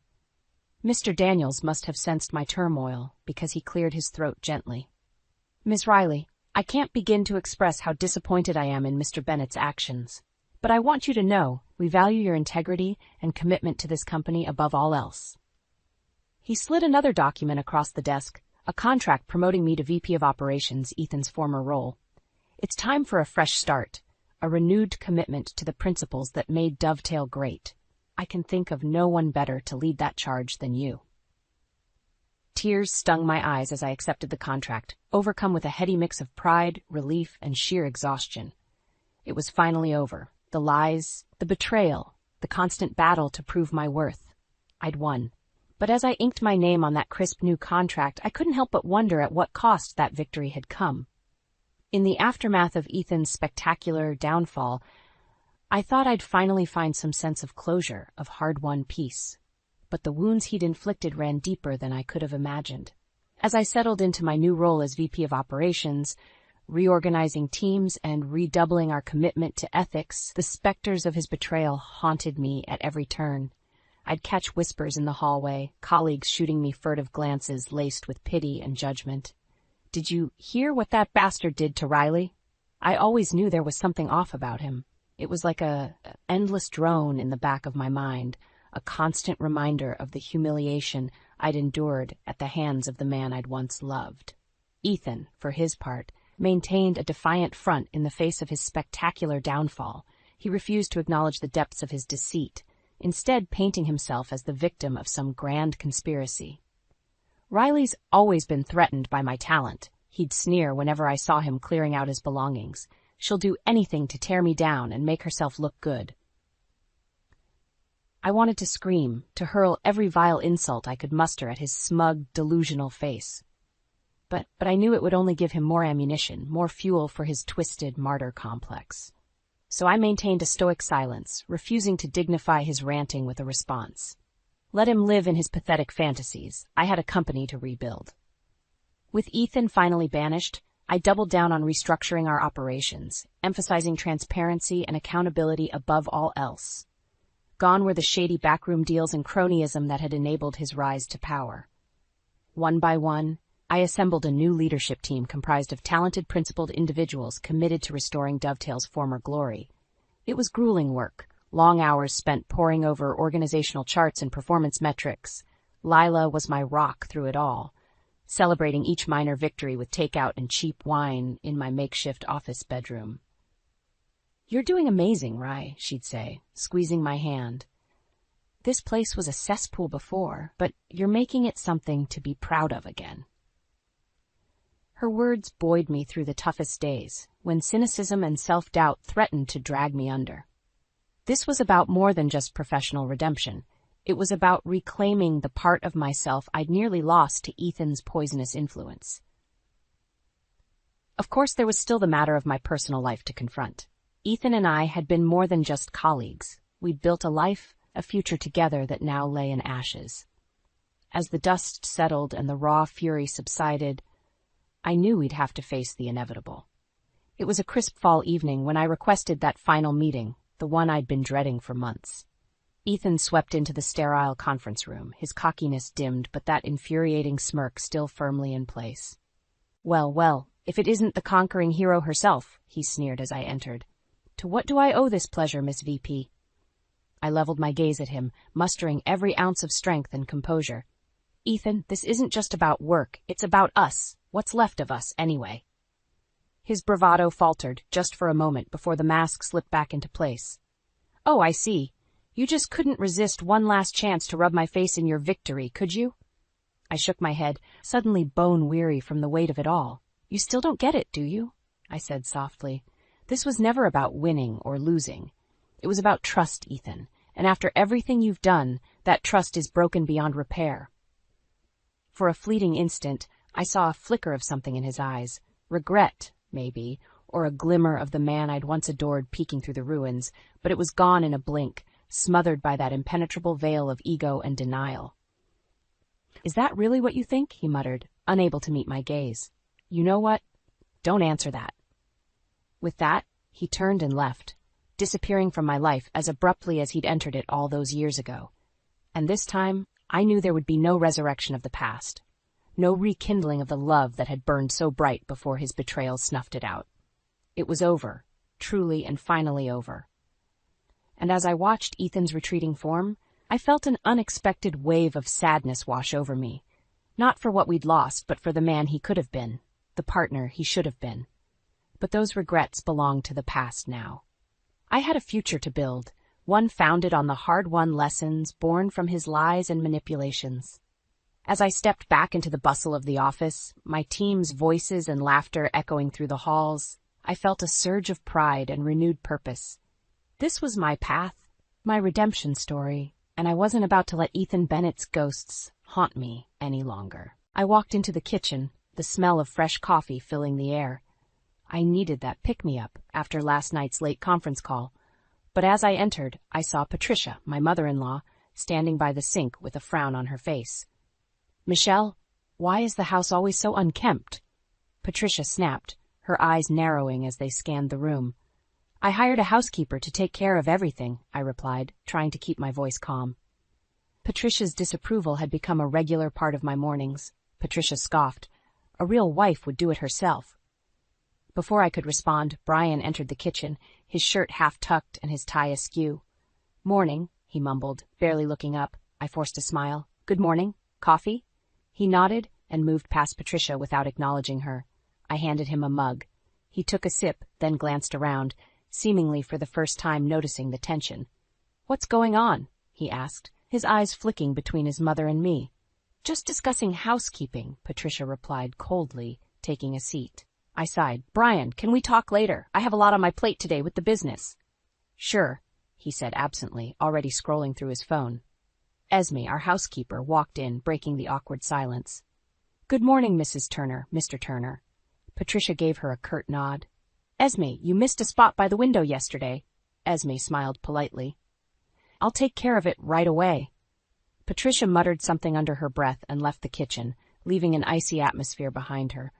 Mr. Daniels must have sensed my turmoil, because he cleared his throat gently. "Miss Riley, I can't begin to express how disappointed I am in Mr. Bennett's actions. But I want you to know we value your integrity and commitment to this company above all else." He slid another document across the desk, a contract promoting me to VP of Operations, Ethan's former role. "It's time for a fresh start, a renewed commitment to the principles that made Dovetail great. I can think of no one better to lead that charge than you." Tears stung my eyes as I accepted the contract, overcome with a heady mix of pride, relief, and sheer exhaustion. It was finally over. The lies, the betrayal, the constant battle to prove my worth. I'd won. But as I inked my name on that crisp new contract, I couldn't help but wonder at what cost that victory had come. In the aftermath of Ethan's spectacular downfall, I thought I'd finally find some sense of closure, of hard-won peace. But the wounds he'd inflicted ran deeper than I could have imagined. As I settled into my new role as VP of Operations, reorganizing teams and redoubling our commitment to ethics, the specters of his betrayal haunted me at every turn. I'd catch whispers in the hallway, colleagues shooting me furtive glances laced with pity and judgment. "Did you hear what that bastard did to Riley?" I always knew there was something off about him. It was like a endless drone in the back of my mind, a constant reminder of the humiliation I'd endured at the hands of the man I'd once loved. Ethan, for his part, maintained a defiant front in the face of his spectacular downfall. He refused to acknowledge the depths of his deceit, instead painting himself as the victim of some grand conspiracy. Riley's always been threatened by my talent. He'd sneer whenever I saw him clearing out his belongings. She'll do anything to tear me down and make herself look good. I wanted to scream, to hurl every vile insult I could muster at his smug, delusional face. But I knew it would only give him more ammunition, more fuel for his twisted martyr complex. So I maintained a stoic silence, refusing to dignify his ranting with a response. Let him live in his pathetic fantasies. I had a company to rebuild. With Ethan finally banished, I doubled down on restructuring our operations, emphasizing transparency and accountability above all else. Gone were the shady backroom deals and cronyism that had enabled his rise to power. One by one, I assembled a new leadership team comprised of talented, principled individuals committed to restoring Dovetail's former glory. It was grueling work, long hours spent poring over organizational charts and performance metrics. Lila was my rock through it all, celebrating each minor victory with takeout and cheap wine in my makeshift office bedroom. "You're doing amazing, Rye," she'd say, squeezing my hand. "This place was a cesspool before, but you're making it something to be proud of again." Her words buoyed me through the toughest days, when cynicism and self-doubt threatened to drag me under. This was about more than just professional redemption. It was about reclaiming the part of myself I'd nearly lost to Ethan's poisonous influence. Of course, there was still the matter of my personal life to confront. Ethan and I had been more than just colleagues. We'd built a life, a future together that now lay in ashes. As the dust settled and the raw fury subsided, I knew we'd have to face the inevitable. It was a crisp fall evening when I requested that final meeting, the one I'd been dreading for months. Ethan swept into the sterile conference room, his cockiness dimmed but that infuriating smirk still firmly in place. Well, if it isn't the conquering hero herself," he sneered as I entered. "To what do I owe this pleasure, Miss VP?" I leveled my gaze at him, mustering every ounce of strength and composure. "Ethan, this isn't just about work, it's about us. What's left of us, anyway?" His bravado faltered just for a moment before the mask slipped back into place. "Oh, I see. You just couldn't resist one last chance to rub my face in your victory, could you?" I shook my head, suddenly bone-weary from the weight of it all. "You still don't get it, do you?" I said softly. "This was never about winning or losing. It was about trust, Ethan, and after everything you've done, that trust is broken beyond repair." For a fleeting instant, I saw a flicker of something in his eyes. Regret, maybe, or a glimmer of the man I'd once adored peeking through the ruins, but it was gone in a blink, smothered by that impenetrable veil of ego and denial. "Is that really what you think?" he muttered, unable to meet my gaze. "You know what? Don't answer that." With that, he turned and left, disappearing from my life as abruptly as he'd entered it all those years ago. And this time, I knew there would be no resurrection of the past, no rekindling of the love that had burned so bright before his betrayal snuffed it out. It was over, truly and finally over. And as I watched Ethan's retreating form, I felt an unexpected wave of sadness wash over me, not for what we'd lost, but for the man he could have been, the partner he should have been. But those regrets belonged to the past now. I had a future to build, one founded on the hard-won lessons born from his lies and manipulations. As I stepped back into the bustle of the office, my team's voices and laughter echoing through the halls, I felt a surge of pride and renewed purpose. This was my path, my redemption story, and I wasn't about to let Ethan Bennett's ghosts haunt me any longer. I walked into the kitchen, the smell of fresh coffee filling the air. I needed that pick-me-up after last night's late conference call, but as I entered, I saw Patricia, my mother-in-law, standing by the sink with a frown on her face. "Michelle, why is the house always so unkempt?" Patricia snapped, her eyes narrowing as they scanned the room. "I hired a housekeeper to take care of everything," I replied, trying to keep my voice calm. Patricia's disapproval had become a regular part of my mornings. Patricia scoffed. A real wife would do it herself. Before I could respond, Brian entered the kitchen, his shirt half-tucked and his tie askew. "Morning," he mumbled, barely looking up. I forced a smile. "Good morning. Coffee?" He nodded, and moved past Patricia without acknowledging her. I handed him a mug. He took a sip, then glanced around, seemingly for the first time noticing the tension. "What's going on?" he asked, his eyes flicking between his mother and me. "Just discussing housekeeping," Patricia replied coldly, taking a seat. I sighed. "Brian, can we talk later? I have a lot on my plate today with the business." "Sure," he said absently, already scrolling through his phone. Esme, our housekeeper, walked in, breaking the awkward silence. "Good morning, Mrs. Turner, Mr. Turner." Patricia gave her a curt nod. "Esme, you missed a spot by the window yesterday." Esme smiled politely. "I'll take care of it right away." Patricia muttered something under her breath and left the kitchen, leaving an icy atmosphere behind her.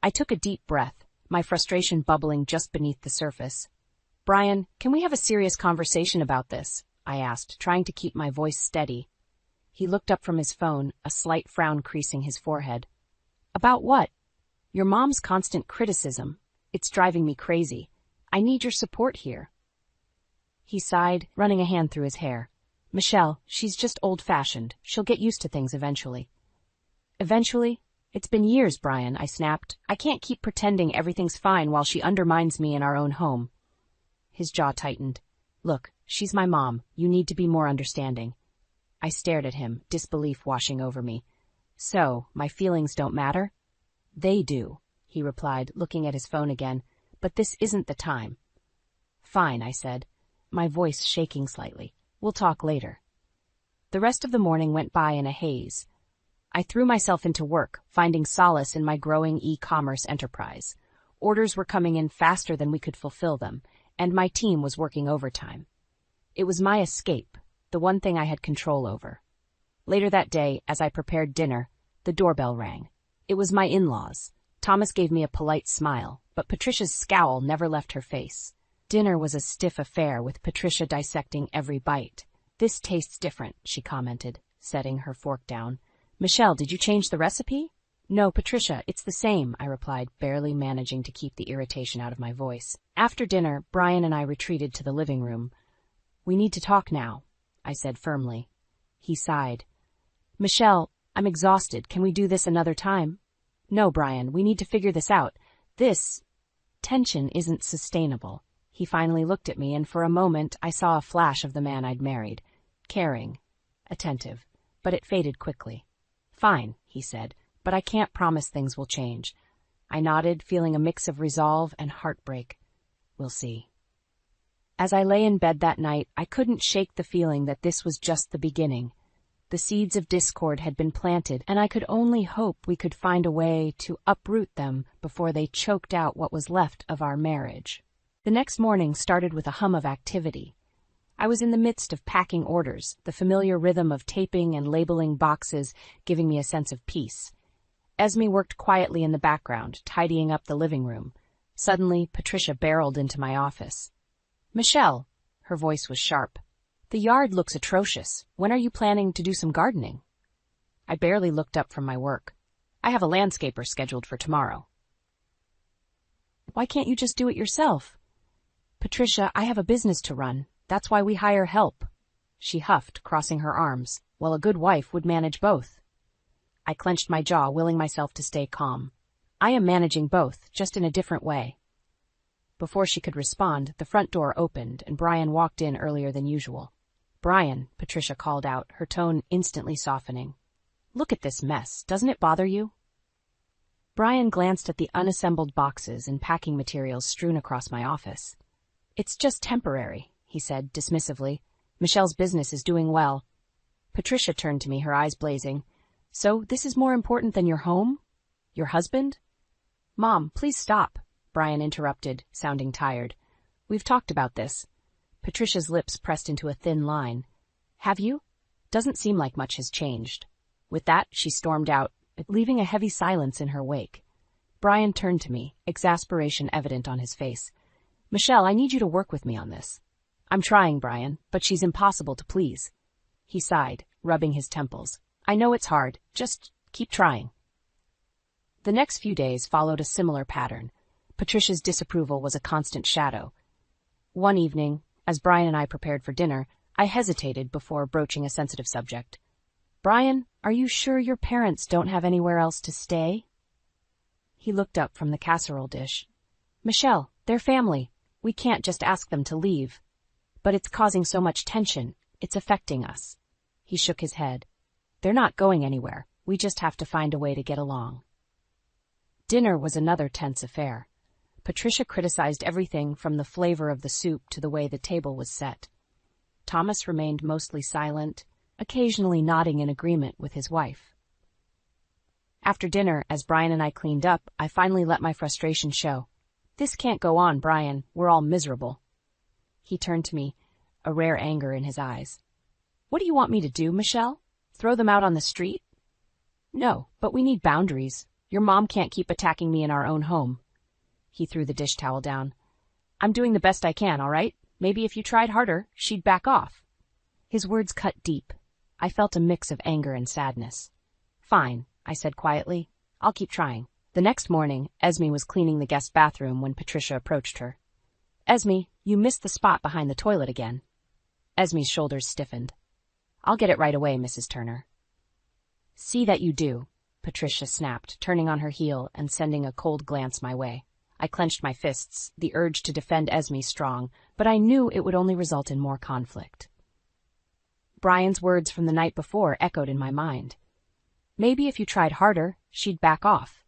I took a deep breath, my frustration bubbling just beneath the surface. "Brian, can we have a serious conversation about this?" I asked, trying to keep my voice steady. He looked up from his phone, a slight frown creasing his forehead. "About what?" "Your mom's constant criticism. It's driving me crazy. I need your support here." He sighed, running a hand through his hair. "Michelle, she's just old-fashioned. She'll get used to things eventually." "Eventually? It's been years, Brian," I snapped. "I can't keep pretending everything's fine while she undermines me in our own home." His jaw tightened. "Look, she's my mom. You need to be more understanding." I stared at him, disbelief washing over me. "So, my feelings don't matter?" "They do," he replied, looking at his phone again. "But this isn't the time." "Fine," I said, my voice shaking slightly. "We'll talk later." The rest of the morning went by in a haze. I threw myself into work, finding solace in my growing e-commerce enterprise. Orders were coming in faster than we could fulfill them, and my team was working overtime. It was my escape, the one thing I had control over. Later that day, as I prepared dinner, the doorbell rang. It was my in-laws. Thomas gave me a polite smile, but Patricia's scowl never left her face. Dinner was a stiff affair, with Patricia dissecting every bite. "This tastes different," she commented, setting her fork down. "Michelle, did you change the recipe?" "No, Patricia, it's the same," I replied, barely managing to keep the irritation out of my voice. After dinner, Brian and I retreated to the living room. "We need to talk now," I said firmly. He sighed. "Michelle, I'm exhausted. Can we do this another time?" "No, Brian, we need to figure this out. This tension isn't sustainable." He finally looked at me, and for a moment I saw a flash of the man I'd married. Caring, attentive, but it faded quickly. "Fine," he said, "but I can't promise things will change." I nodded, feeling a mix of resolve and heartbreak. "We'll see." As I lay in bed that night, I couldn't shake the feeling that this was just the beginning. The seeds of discord had been planted, and I could only hope we could find a way to uproot them before they choked out what was left of our marriage. The next morning started with a hum of activity. I was in the midst of packing orders, the familiar rhythm of taping and labeling boxes giving me a sense of peace. Esme worked quietly in the background, tidying up the living room. Suddenly, Patricia barreled into my office. "Michelle," her voice was sharp, "the yard looks atrocious. When are you planning to do some gardening?" I barely looked up from my work. "I have a landscaper scheduled for tomorrow." "Why can't you just do it yourself?" "Patricia, I have a business to run. That's why we hire help." She huffed, crossing her arms. "Well, a good wife would manage both." I clenched my jaw, willing myself to stay calm. "I am managing both, just in a different way." Before she could respond, the front door opened and Brian walked in earlier than usual. "Brian," Patricia called out, her tone instantly softening. "Look at this mess. Doesn't it bother you?" Brian glanced at the unassembled boxes and packing materials strewn across my office. "It's just temporary," he said dismissively. "Michelle's business is doing well." Patricia turned to me, her eyes blazing. "So this is more important than your home? Your husband?" "Mom, please stop," Brian interrupted, sounding tired. "We've talked about this." Patricia's lips pressed into a thin line. "Have you? Doesn't seem like much has changed." With that, she stormed out, leaving a heavy silence in her wake. Brian turned to me, exasperation evident on his face. "Michelle, I need you to work with me on this." "I'm trying, Brian, but she's impossible to please." He sighed, rubbing his temples. "I know it's hard. Just keep trying." The next few days followed a similar pattern. Patricia's disapproval was a constant shadow. One evening, as Brian and I prepared for dinner, I hesitated before broaching a sensitive subject. Brian, are you sure your parents don't have anywhere else to stay? He looked up from the casserole dish. Michelle, they're family. We can't just ask them to leave. But it's causing so much tension. It's affecting us. He shook his head. They're not going anywhere. We just have to find a way to get along. Dinner was another tense affair. Patricia criticized everything from the flavor of the soup to the way the table was set. Thomas remained mostly silent, occasionally nodding in agreement with his wife. After dinner, as Brian and I cleaned up, I finally let my frustration show. This can't go on, Brian. We're all miserable. He turned to me, a rare anger in his eyes. What do you want me to do, Michelle? Throw them out on the street? No, but we need boundaries. Your mom can't keep attacking me in our own home. He threw the dish towel down. I'm doing the best I can, all right? Maybe if you tried harder, she'd back off. His words cut deep. I felt a mix of anger and sadness. Fine, I said quietly. I'll keep trying. The next morning, Esme was cleaning the guest bathroom when Patricia approached her. Esme, you missed the spot behind the toilet again. Esme's shoulders stiffened. I'll get it right away, Mrs. Turner. See that you do, Patricia snapped, turning on her heel and sending a cold glance my way. I clenched my fists, the urge to defend Esme strong, but I knew it would only result in more conflict. Brian's words from the night before echoed in my mind. Maybe if you tried harder, she'd back off.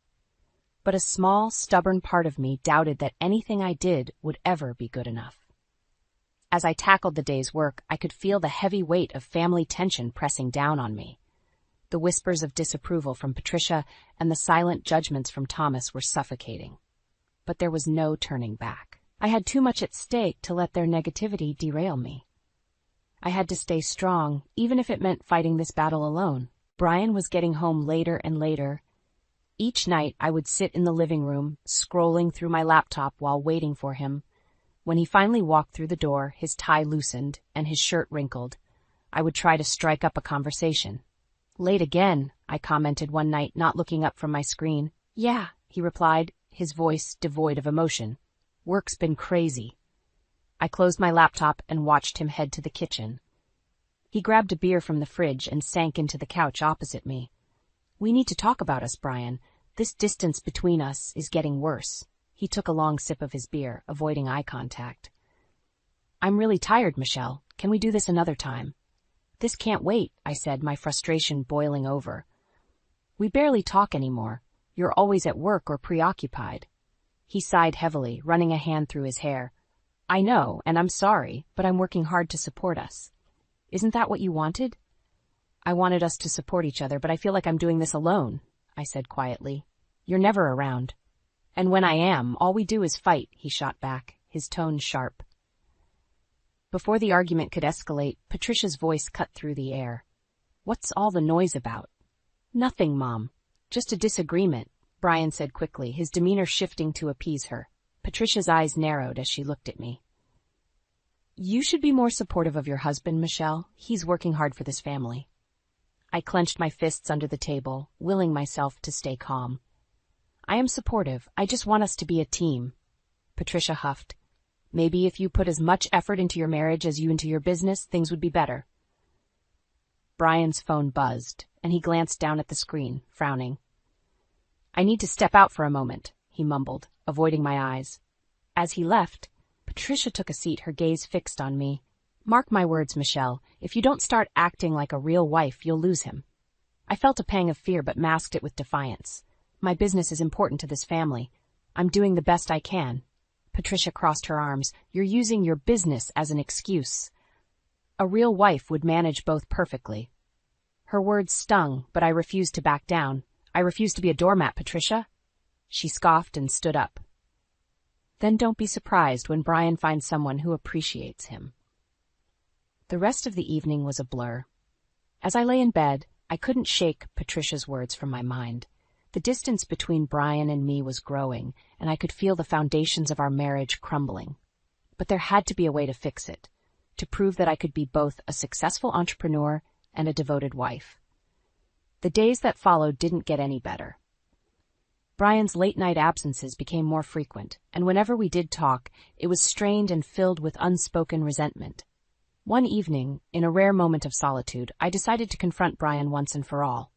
But a small, stubborn part of me doubted that anything I did would ever be good enough. As I tackled the day's work, I could feel the heavy weight of family tension pressing down on me. The whispers of disapproval from Patricia and the silent judgments from Thomas were suffocating. But there was no turning back. I had too much at stake to let their negativity derail me. I had to stay strong, even if it meant fighting this battle alone. Brian was getting home later and later. Each night I would sit in the living room, scrolling through my laptop while waiting for him. When he finally walked through the door, his tie loosened and his shirt wrinkled, I would try to strike up a conversation. Late again, I commented one night, not looking up from my screen. Yeah, he replied, his voice devoid of emotion. Work's been crazy. I closed my laptop and watched him head to the kitchen. He grabbed a beer from the fridge and sank into the couch opposite me. We need to talk about us, Brian. This distance between us is getting worse. He took a long sip of his beer, avoiding eye contact. I'm really tired, Michelle. Can we do this another time? This can't wait, I said, my frustration boiling over. We barely talk anymore. You're always at work or preoccupied. He sighed heavily, running a hand through his hair. I know, and I'm sorry, but I'm working hard to support us. Isn't that what you wanted? I wanted us to support each other, but I feel like I'm doing this alone, I said quietly. You're never around. And when I am, all we do is fight, he shot back, his tone sharp. Before the argument could escalate, Patricia's voice cut through the air. What's all the noise about? Nothing, Mom. Just a disagreement, Brian said quickly, his demeanor shifting to appease her. Patricia's eyes narrowed as she looked at me. You should be more supportive of your husband, Michelle. He's working hard for this family. I clenched my fists under the table, willing myself to stay calm. I am supportive. I just want us to be a team. Patricia huffed. Maybe if you put as much effort into your marriage as you into your business, things would be better. Brian's phone buzzed, and he glanced down at the screen, frowning. I need to step out for a moment, he mumbled, avoiding my eyes. As he left, Patricia took a seat, her gaze fixed on me. Mark my words, Michelle, if you don't start acting like a real wife, you'll lose him. I felt a pang of fear but masked it with defiance. My business is important to this family. I'm doing the best I can. Patricia crossed her arms. You're using your business as an excuse. A real wife would manage both perfectly. Her words stung, but I refused to back down. I refuse to be a doormat, Patricia. She scoffed and stood up. Then don't be surprised when Brian finds someone who appreciates him. The rest of the evening was a blur. As I lay in bed, I couldn't shake Patricia's words from my mind. The distance between Brian and me was growing, and I could feel the foundations of our marriage crumbling. But there had to be a way to fix it, to prove that I could be both a successful entrepreneur and a devoted wife. The days that followed didn't get any better. Brian's late-night absences became more frequent, and whenever we did talk, it was strained and filled with unspoken resentment. One evening, in a rare moment of solitude, I decided to confront Brian once and for all.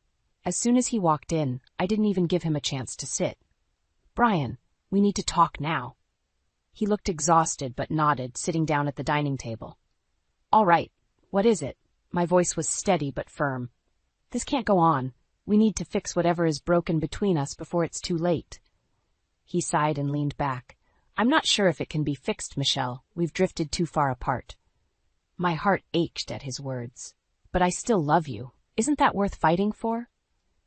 As soon as he walked in, I didn't even give him a chance to sit. "Brian, we need to talk now." He looked exhausted but nodded, sitting down at the dining table. "All right, what is it?" My voice was steady but firm. "This can't go on. We need to fix whatever is broken between us before it's too late." He sighed and leaned back. "I'm not sure if it can be fixed, Michelle. We've drifted too far apart." My heart ached at his words. "But I still love you. Isn't that worth fighting for?"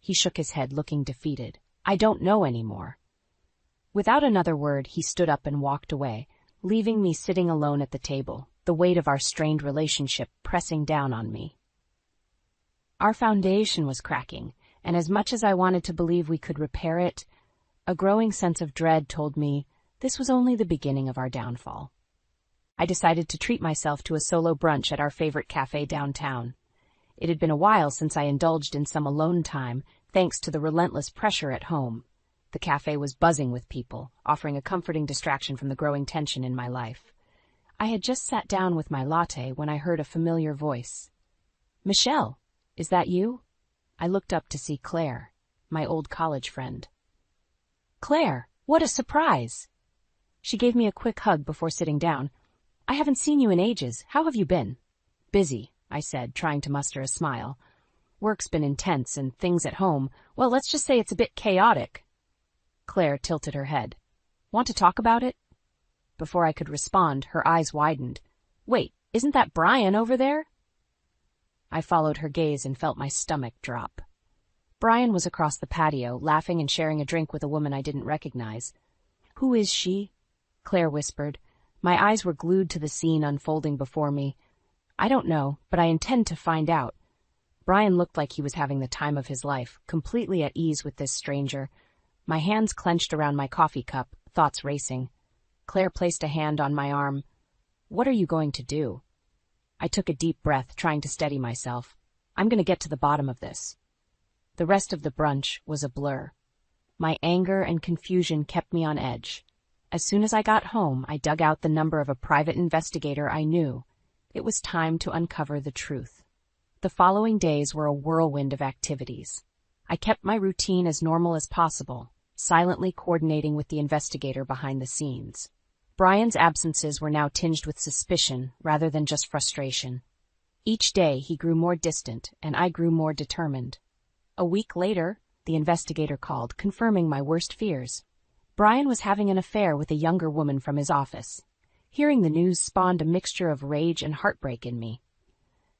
He shook his head, looking defeated. "I don't know anymore." Without another word, he stood up and walked away, leaving me sitting alone at the table, the weight of our strained relationship pressing down on me. Our foundation was cracking, and as much as I wanted to believe we could repair it, a growing sense of dread told me this was only the beginning of our downfall. I decided to treat myself to a solo brunch at our favorite cafe downtown. It had been a while since I indulged in some alone time, thanks to the relentless pressure at home. The cafe was buzzing with people, offering a comforting distraction from the growing tension in my life. I had just sat down with my latte when I heard a familiar voice. "Michelle, is that you?" I looked up to see Claire, my old college friend. "Claire, what a surprise!" She gave me a quick hug before sitting down. "I haven't seen you in ages. How have you been?" "Busy," I said, trying to muster a smile. "Work's been intense, and things at home, well, let's just say it's a bit chaotic." Claire tilted her head. "Want to talk about it?" Before I could respond, her eyes widened. "Wait, isn't that Brian over there?" I followed her gaze and felt my stomach drop. Brian was across the patio, laughing and sharing a drink with a woman I didn't recognize. "Who is she?" Claire whispered. My eyes were glued to the scene unfolding before me. "I don't know, but I intend to find out." Brian looked like he was having the time of his life, completely at ease with this stranger. My hands clenched around my coffee cup, thoughts racing. Claire placed a hand on my arm. "What are you going to do?" I took a deep breath, trying to steady myself. "I'm going to get to the bottom of this." The rest of the brunch was a blur. My anger and confusion kept me on edge. As soon as I got home, I dug out the number of a private investigator I knew. It was time to uncover the truth. The following days were a whirlwind of activities. I kept my routine as normal as possible, silently coordinating with the investigator behind the scenes. Brian's absences were now tinged with suspicion rather than just frustration. Each day he grew more distant, and I grew more determined. A week later, the investigator called, confirming my worst fears. Brian was having an affair with a younger woman from his office. Hearing the news spawned a mixture of rage and heartbreak in me.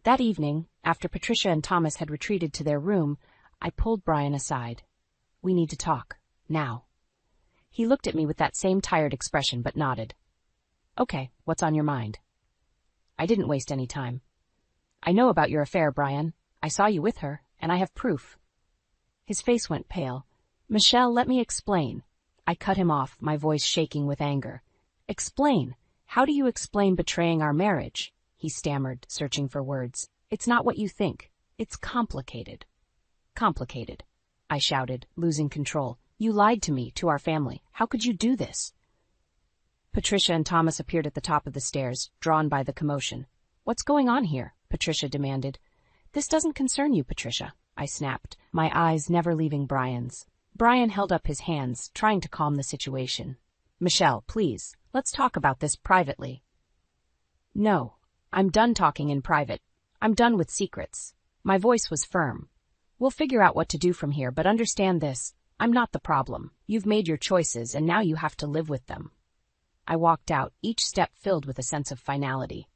That evening, after Patricia and Thomas had retreated to their room, I pulled Brian aside. "We need to talk. Now." He looked at me with that same tired expression but nodded. "Okay, what's on your mind?" I didn't waste any time. "I know about your affair, Brian. I saw you with her, and I have proof." His face went pale. "Michelle, let me explain." I cut him off, my voice shaking with anger. "Explain? How do you explain betraying our marriage?" He stammered, searching for words. "It's not what you think. It's complicated." "Complicated," I shouted, losing control. "You lied to me, to our family. How could you do this?" Patricia and Thomas appeared at the top of the stairs, drawn by the commotion. "What's going on here?" Patricia demanded. "This doesn't concern you, Patricia," I snapped, my eyes never leaving Brian's. Brian held up his hands, trying to calm the situation. "Michelle, please, let's talk about this privately." "No, I'm done talking in private. I'm done with secrets." My voice was firm. "We'll figure out what to do from here, but understand this. I'm not the problem. You've made your choices, and now you have to live with them." I walked out, each step filled with a sense of finality.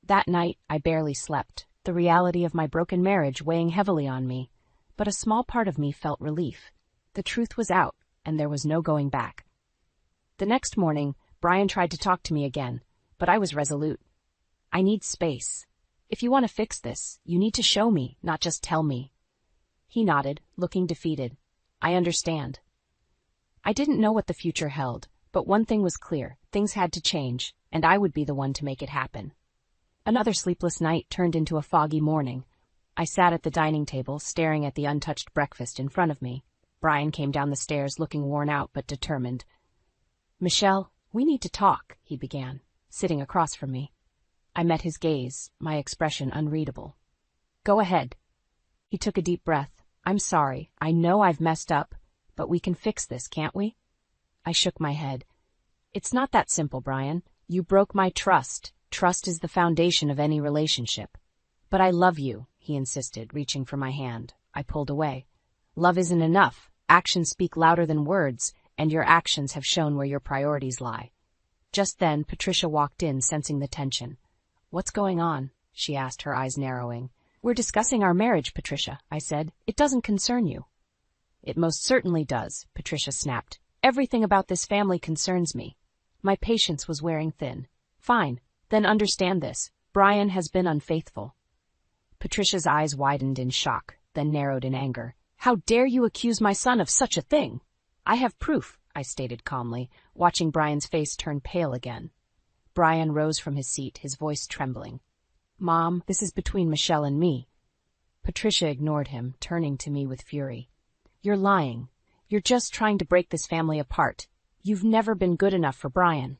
That night, I barely slept, the reality of my broken marriage weighing heavily on me. But a small part of me felt relief. The truth was out, and there was no going back. The next morning, Brian tried to talk to me again, but I was resolute. "I need space. If you want to fix this, you need to show me, not just tell me." He nodded, looking defeated. "I understand." I didn't know what the future held, but one thing was clear: things had to change, and I would be the one to make it happen. Another sleepless night turned into a foggy morning. I sat at the dining table, staring at the untouched breakfast in front of me. Brian came down the stairs, looking worn out but determined. "Michelle, we need to talk," he began, sitting across from me. I met his gaze, my expression unreadable. Go ahead. He took a deep breath. I'm sorry. I know I've messed up, but we can fix this, can't we? I shook my head. It's not that simple, Brian. You broke my trust. Trust is the foundation of any relationship. But I love you, he insisted, reaching for my hand. I pulled away. Love isn't enough. Actions speak louder than words, and your actions have shown where your priorities lie. Just then, Patricia walked in, sensing the tension. What's going on? She asked, her eyes narrowing. We're discussing our marriage, Patricia, I said. It doesn't concern you. It most certainly does, Patricia snapped. Everything about this family concerns me. My patience was wearing thin. Fine, then understand this. Brian has been unfaithful. Patricia's eyes widened in shock, then narrowed in anger. How dare you accuse my son of such a thing? I have proof, I stated calmly, watching Brian's face turn pale again. Brian rose from his seat, his voice trembling. Mom, this is between Michelle and me. Patricia ignored him, turning to me with fury. You're lying. You're just trying to break this family apart. You've never been good enough for Brian.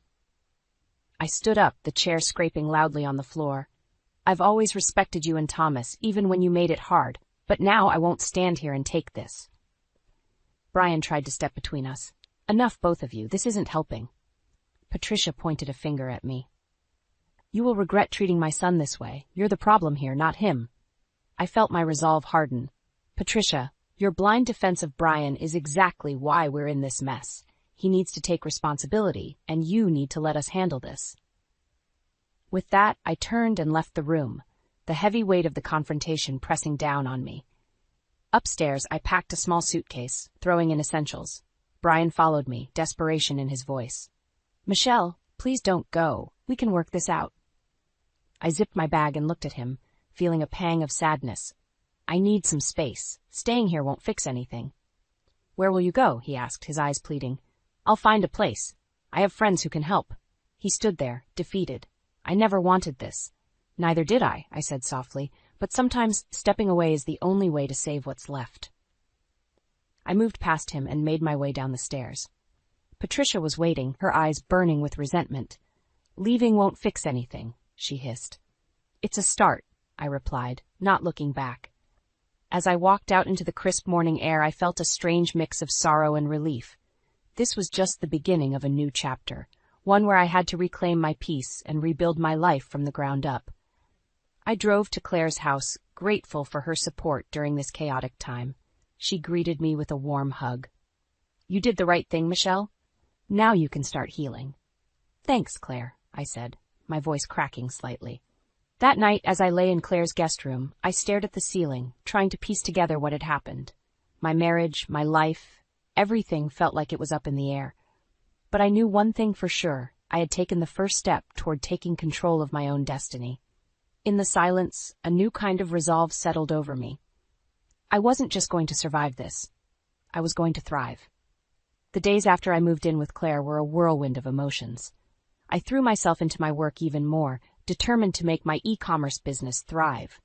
I stood up, the chair scraping loudly on the floor. I've always respected you and Thomas, even when you made it hard, but now I won't stand here and take this. Brian tried to step between us. Enough, both of you. This isn't helping. Patricia pointed a finger at me. You will regret treating my son this way. You're the problem here, not him. I felt my resolve harden. Patricia, your blind defense of Brian is exactly why we're in this mess. He needs to take responsibility, and you need to let us handle this. With that, I turned and left the room, the heavy weight of the confrontation pressing down on me. Upstairs, I packed a small suitcase, throwing in essentials. Brian followed me, desperation in his voice. Michelle, please don't go. We can work this out. I zipped my bag and looked at him, feeling a pang of sadness. I need some space. Staying here won't fix anything. Where will you go? He asked, his eyes pleading. I'll find a place. I have friends who can help. He stood there, defeated. I never wanted this. Neither did I said softly, but sometimes stepping away is the only way to save what's left. I moved past him and made my way down the stairs. Patricia was waiting, her eyes burning with resentment. Leaving won't fix anything, she hissed. It's a start, I replied, not looking back. As I walked out into the crisp morning air, I felt a strange mix of sorrow and relief. This was just the beginning of a new chapter, one where I had to reclaim my peace and rebuild my life from the ground up. I drove to Claire's house, grateful for her support during this chaotic time. She greeted me with a warm hug. You did the right thing, Michelle. Now you can start healing. Thanks, Claire, I said, my voice cracking slightly. That night, as I lay in Claire's guest room, I stared at the ceiling, trying to piece together what had happened. My marriage, my life, everything felt like it was up in the air. But I knew one thing for sure. I had taken the first step toward taking control of my own destiny. In the silence, a new kind of resolve settled over me. I wasn't just going to survive this. I was going to thrive. The days after I moved in with Claire were a whirlwind of emotions. I threw myself into my work even more, determined to make my e-commerce business thrive.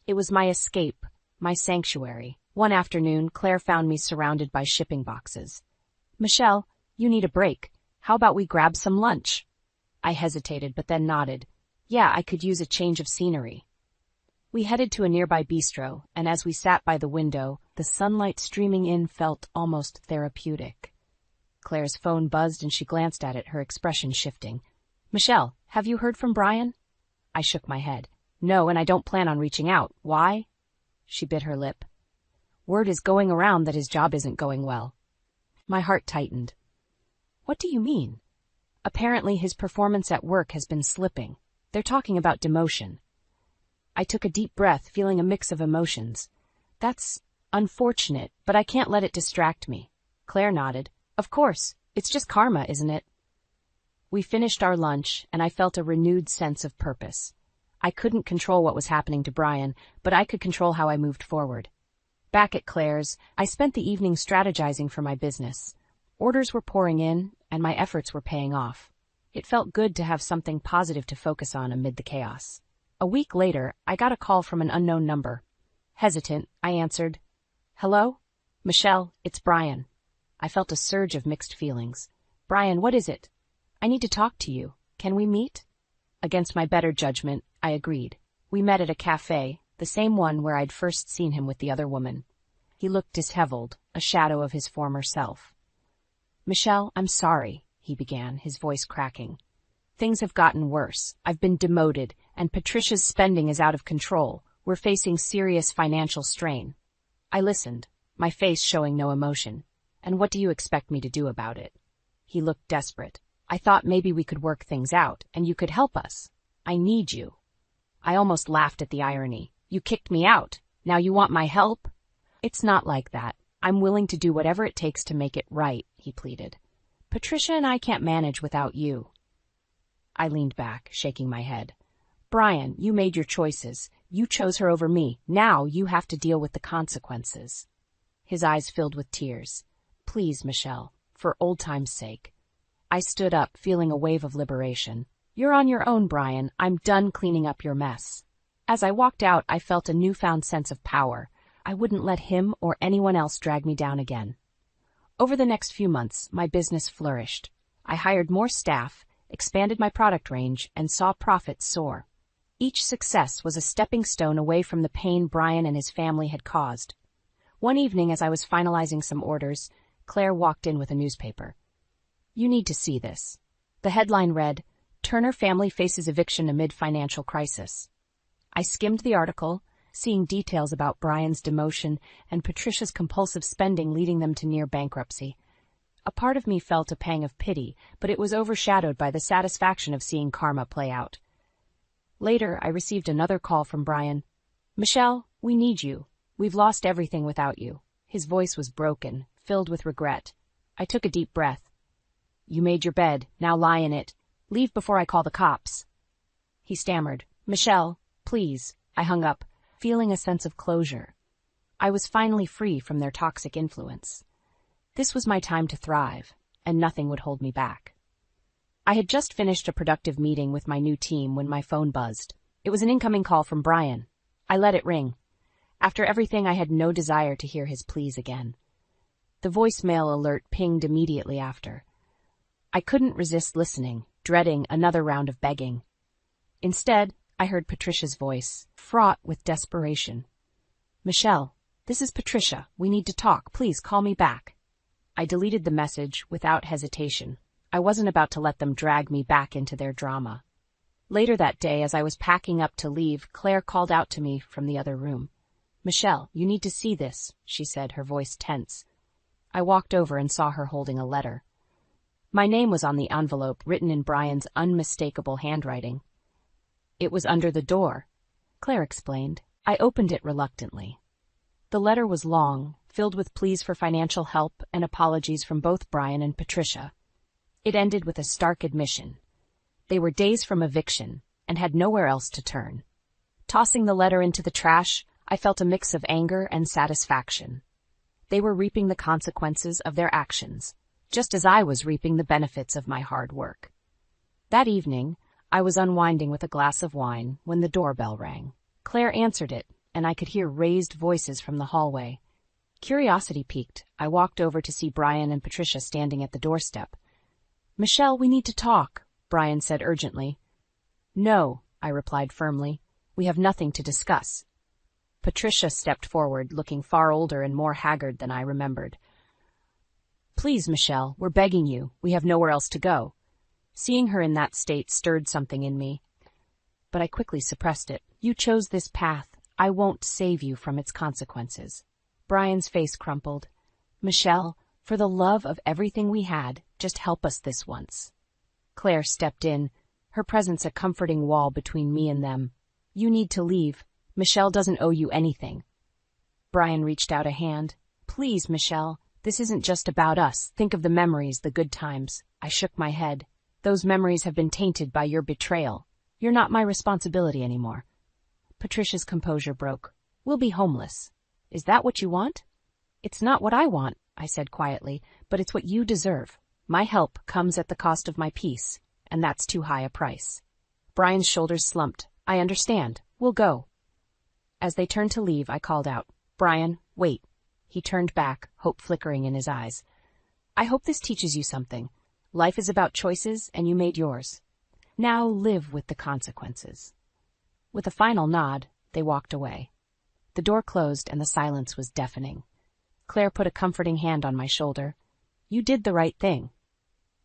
It was my escape, my sanctuary. One afternoon, Claire found me surrounded by shipping boxes. Michelle, you need a break. How about we grab some lunch? I hesitated, but then nodded. Yeah, I could use a change of scenery. We headed to a nearby bistro, and as we sat by the window, the sunlight streaming in felt almost therapeutic. Claire's phone buzzed and she glanced at it, her expression shifting. Michelle, have you heard from Brian? I shook my head. No, and I don't plan on reaching out. Why? She bit her lip. Word is going around that his job isn't going well. My heart tightened. What do you mean? Apparently his performance at work has been slipping. They're talking about demotion. I took a deep breath, feeling a mix of emotions. That's unfortunate, but I can't let it distract me. Claire nodded. Of course, it's just karma, isn't it? We finished our lunch, and I felt a renewed sense of purpose. I couldn't control what was happening to Brian, but I could control how I moved forward. Back at Claire's, I spent the evening strategizing for my business. Orders were pouring in, and my efforts were paying off. It felt good to have something positive to focus on amid the chaos. A week later, I got a call from an unknown number. Hesitant, I answered. Hello? Michelle, it's Brian. I felt a surge of mixed feelings. Brian, what is it? I need to talk to you. Can we meet? Against my better judgment, I agreed. We met at a cafe, the same one where I'd first seen him with the other woman. He looked disheveled, a shadow of his former self. "Michelle, I'm sorry," he began, his voice cracking. "Things have gotten worse. I've been demoted, and Patricia's spending is out of control. We're facing serious financial strain." I listened, my face showing no emotion. "And what do you expect me to do about it?" He looked desperate. "I thought maybe we could work things out, and you could help us. I need you." I almost laughed at the irony. "You kicked me out. Now you want my help?" "It's not like that. I'm willing to do whatever it takes to make it right," he pleaded. "Patricia and I can't manage without you." I leaned back, shaking my head. "Brian, you made your choices. You chose her over me. Now you have to deal with the consequences." His eyes filled with tears. "Please, Michelle, for old time's sake." I stood up, feeling a wave of liberation. "You're on your own, Brian. I'm done cleaning up your mess." As I walked out, I felt a newfound sense of power. I wouldn't let him or anyone else drag me down again. Over the next few months, my business flourished. I hired more staff, expanded my product range, and saw profits soar. Each success was a stepping stone away from the pain Brian and his family had caused. One evening, as I was finalizing some orders, Claire walked in with a newspaper. "You need to see this." The headline read, "Turner Family Faces Eviction Amid Financial Crisis." I skimmed the article, seeing details about Brian's demotion and Patricia's compulsive spending leading them to near bankruptcy. A part of me felt a pang of pity, but it was overshadowed by the satisfaction of seeing karma play out. Later, I received another call from Brian. "Michelle, we need you. We've lost everything without you." His voice was broken, filled with regret. I took a deep breath. "You made your bed, now lie in it. Leave before I call the cops." He stammered, "Michelle, please." I hung up, feeling a sense of closure. I was finally free from their toxic influence. This was my time to thrive, and nothing would hold me back. I had just finished a productive meeting with my new team when my phone buzzed. It was an incoming call from Brian. I let it ring. After everything, I had no desire to hear his pleas again. The voicemail alert pinged immediately after. I couldn't resist listening, dreading another round of begging. Instead, I heard Patricia's voice, fraught with desperation. "Michelle, this is Patricia. We need to talk. Please call me back." I deleted the message without hesitation. I wasn't about to let them drag me back into their drama. Later that day, as I was packing up to leave, Claire called out to me from the other room. "Michelle, you need to see this," she said, her voice tense. I walked over and saw her holding a letter. My name was on the envelope, written in Brian's unmistakable handwriting. "It was under the door," Claire explained. I opened it reluctantly. The letter was long, filled with pleas for financial help and apologies from both Brian and Patricia. It ended with a stark admission. They were days from eviction and had nowhere else to turn. Tossing the letter into the trash, I felt a mix of anger and satisfaction. They were reaping the consequences of their actions, just as I was reaping the benefits of my hard work. That evening, I was unwinding with a glass of wine when the doorbell rang. Claire answered it, and I could hear raised voices from the hallway. Curiosity piqued, I walked over to see Brian and Patricia standing at the doorstep. "Michelle, we need to talk," Brian said urgently. "No," I replied firmly. "We have nothing to discuss." Patricia stepped forward, looking far older and more haggard than I remembered. "Please, Michelle, we're begging you. We have nowhere else to go." Seeing her in that state stirred something in me, but I quickly suppressed it. "You chose this path. I won't save you from its consequences." Brian's face crumpled. "Michelle, for the love of everything we had, just help us this once." Claire stepped in, her presence a comforting wall between me and them. "You need to leave. Michelle doesn't owe you anything." Brian reached out a hand. "Please, Michelle, this isn't just about us. Think of the memories, the good times." I shook my head. "Those memories have been tainted by your betrayal. You're not my responsibility anymore." Patricia's composure broke. "We'll be homeless. Is that what you want?" "It's not what I want," I said quietly, "but it's what you deserve. My help comes at the cost of my peace, and that's too high a price." Brian's shoulders slumped. "I understand. We'll go." As they turned to leave, I called out, "Brian, wait." He turned back, hope flickering in his eyes. "I hope this teaches you something. Life is about choices, and you made yours. Now live with the consequences. With a final nod, they walked away. The door closed and the silence was deafening. Claire put a comforting hand on my shoulder. You did the right thing.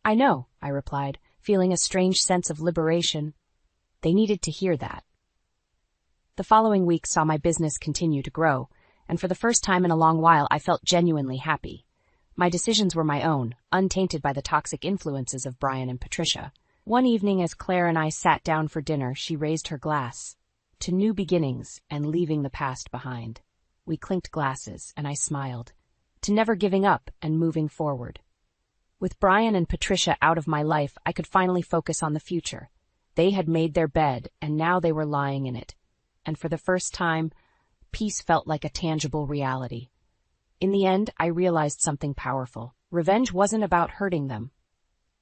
I know, I replied, feeling a strange sense of liberation. They needed to hear that. The following week saw my business continue to grow, and for the first time in a long while I felt genuinely happy. My decisions were my own, untainted by the toxic influences of Brian and Patricia. One evening as Claire and I sat down for dinner, she raised her glass. To new beginnings and leaving the past behind. We clinked glasses, and I smiled. To never giving up and moving forward. With Brian and Patricia out of my life, I could finally focus on the future. They had made their bed, and now they were lying in it. And for the first time, peace felt like a tangible reality. In the end, I realized something powerful. Revenge wasn't about hurting them.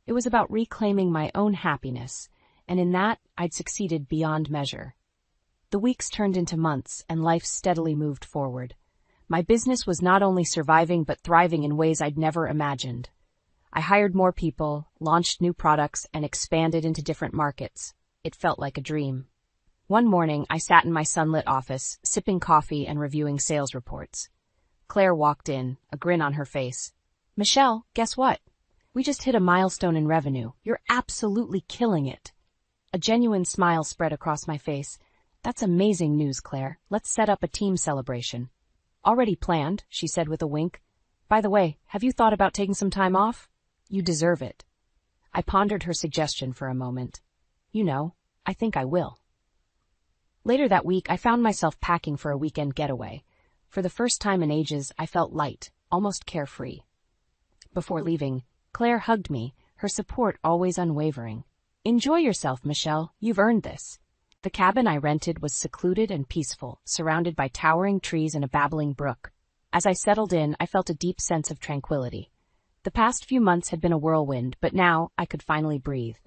It was about reclaiming my own happiness, and in that, I'd succeeded beyond measure. The weeks turned into months, and life steadily moved forward. My business was not only surviving but thriving in ways I'd never imagined. I hired more people, launched new products, and expanded into different markets. It felt like a dream. One morning, I sat in my sunlit office, sipping coffee and reviewing sales reports. Claire walked in, a grin on her face. Michelle, guess what? We just hit a milestone in revenue. You're absolutely killing it. A genuine smile spread across my face. That's amazing news, Claire. Let's set up a team celebration. Already planned, she said with a wink. By the way, have you thought about taking some time off? You deserve it. I pondered her suggestion for a moment. You know, I think I will. Later that week, I found myself packing for a weekend getaway. For the first time in ages, I felt light, almost carefree. Before leaving, Claire hugged me, her support always unwavering. Enjoy yourself, Michelle. You've earned this. The cabin I rented was secluded and peaceful, surrounded by towering trees and a babbling brook. As I settled in, I felt a deep sense of tranquility. The past few months had been a whirlwind, but now I could finally breathe.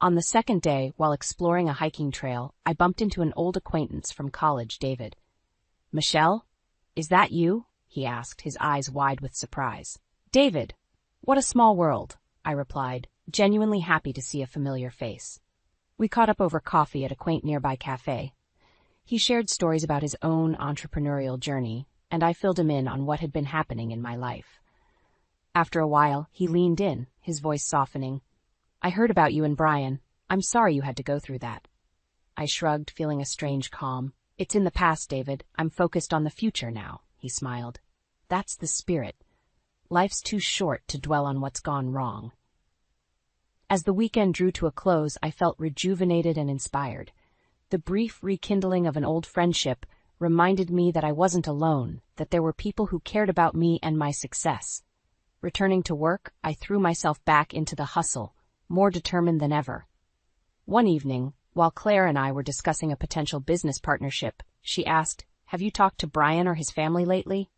On the second day, while exploring a hiking trail, I bumped into an old acquaintance from college, David. Michelle? Is that you? He asked, his eyes wide with surprise. David, what a small world, I replied, genuinely happy to see a familiar face. We caught up over coffee at a quaint nearby cafe. He shared stories about his own entrepreneurial journey, and I filled him in on what had been happening in my life. After a while, he leaned in, his voice softening. I heard about you and Brian. I'm sorry you had to go through that. I shrugged, feeling a strange calm. It's in the past, David. I'm focused on the future now, he smiled. That's the spirit. Life's too short to dwell on what's gone wrong. As the weekend drew to a close, I felt rejuvenated and inspired. The brief rekindling of an old friendship reminded me that I wasn't alone, that there were people who cared about me and my success. Returning to work, I threw myself back into the hustle, more determined than ever. One evening, while Claire and I were discussing a potential business partnership, she asked, Have you talked to Brian or his family lately?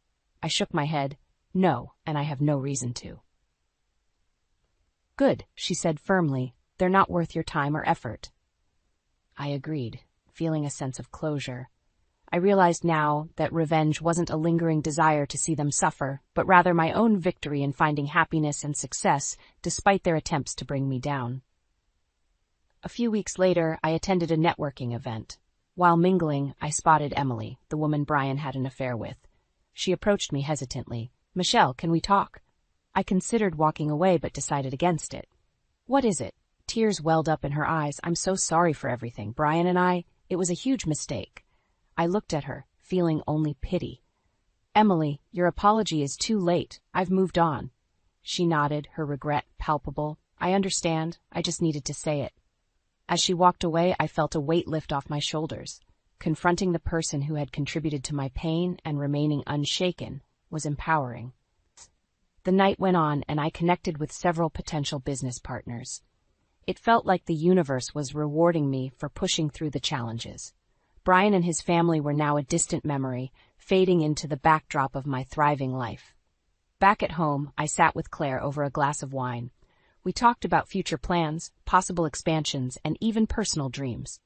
I shook my head. No, and I have no reason to. Good, she said firmly. They're not worth your time or effort. I agreed, feeling a sense of closure. I realized now that revenge wasn't a lingering desire to see them suffer, but rather my own victory in finding happiness and success despite their attempts to bring me down. A few weeks later, I attended a networking event. While mingling, I spotted Emily, the woman Brian had an affair with. She approached me hesitantly. Michelle, can we talk? I considered walking away but decided against it. What is it? Tears welled up in her eyes. I'm so sorry for everything. Brian and it was a huge mistake. I looked at her, feeling only pity. Emily, your apology is too late. I've moved on. She nodded, her regret palpable. I understand. I just needed to say it. As she walked away, I felt a weight lift off my shoulders. Confronting the person who had contributed to my pain and remaining unshaken was empowering. The night went on, and I connected with several potential business partners. It felt like the universe was rewarding me for pushing through the challenges. Brian and his family were now a distant memory, fading into the backdrop of my thriving life. Back at home, I sat with Claire over a glass of wine. We talked about future plans, possible expansions, and even personal dreams.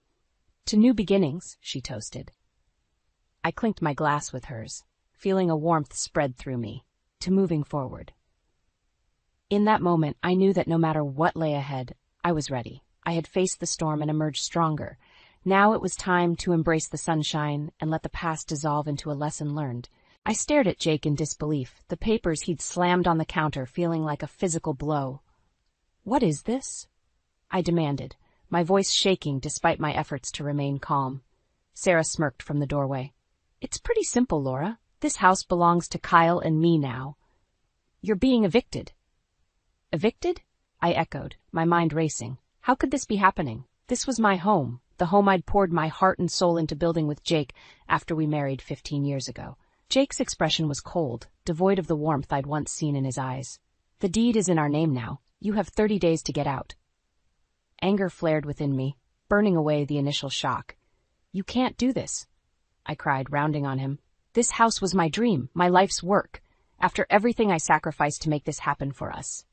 To new beginnings, she toasted. I clinked my glass with hers, feeling a warmth spread through me. To moving forward. In that moment, I knew that no matter what lay ahead, I was ready. I had faced the storm and emerged stronger. Now it was time to embrace the sunshine and let the past dissolve into a lesson learned. I stared at Jake in disbelief, the papers he'd slammed on the counter feeling like a physical blow. "What is this?" I demanded, my voice shaking despite my efforts to remain calm. Sarah smirked from the doorway. "It's pretty simple, Laura. This house belongs to Kyle and me now. You're being evicted." "Evicted?" I echoed, my mind racing. How could this be happening? This was my home, the home I'd poured my heart and soul into building with Jake after we married 15 years ago. Jake's expression was cold, devoid of the warmth I'd once seen in his eyes. "The deed is in our name now. You have 30 days to get out." Anger flared within me, burning away the initial shock. "You can't do this," I cried, rounding on him. "This house was my dream, my life's work, after everything I sacrificed to make this happen for us."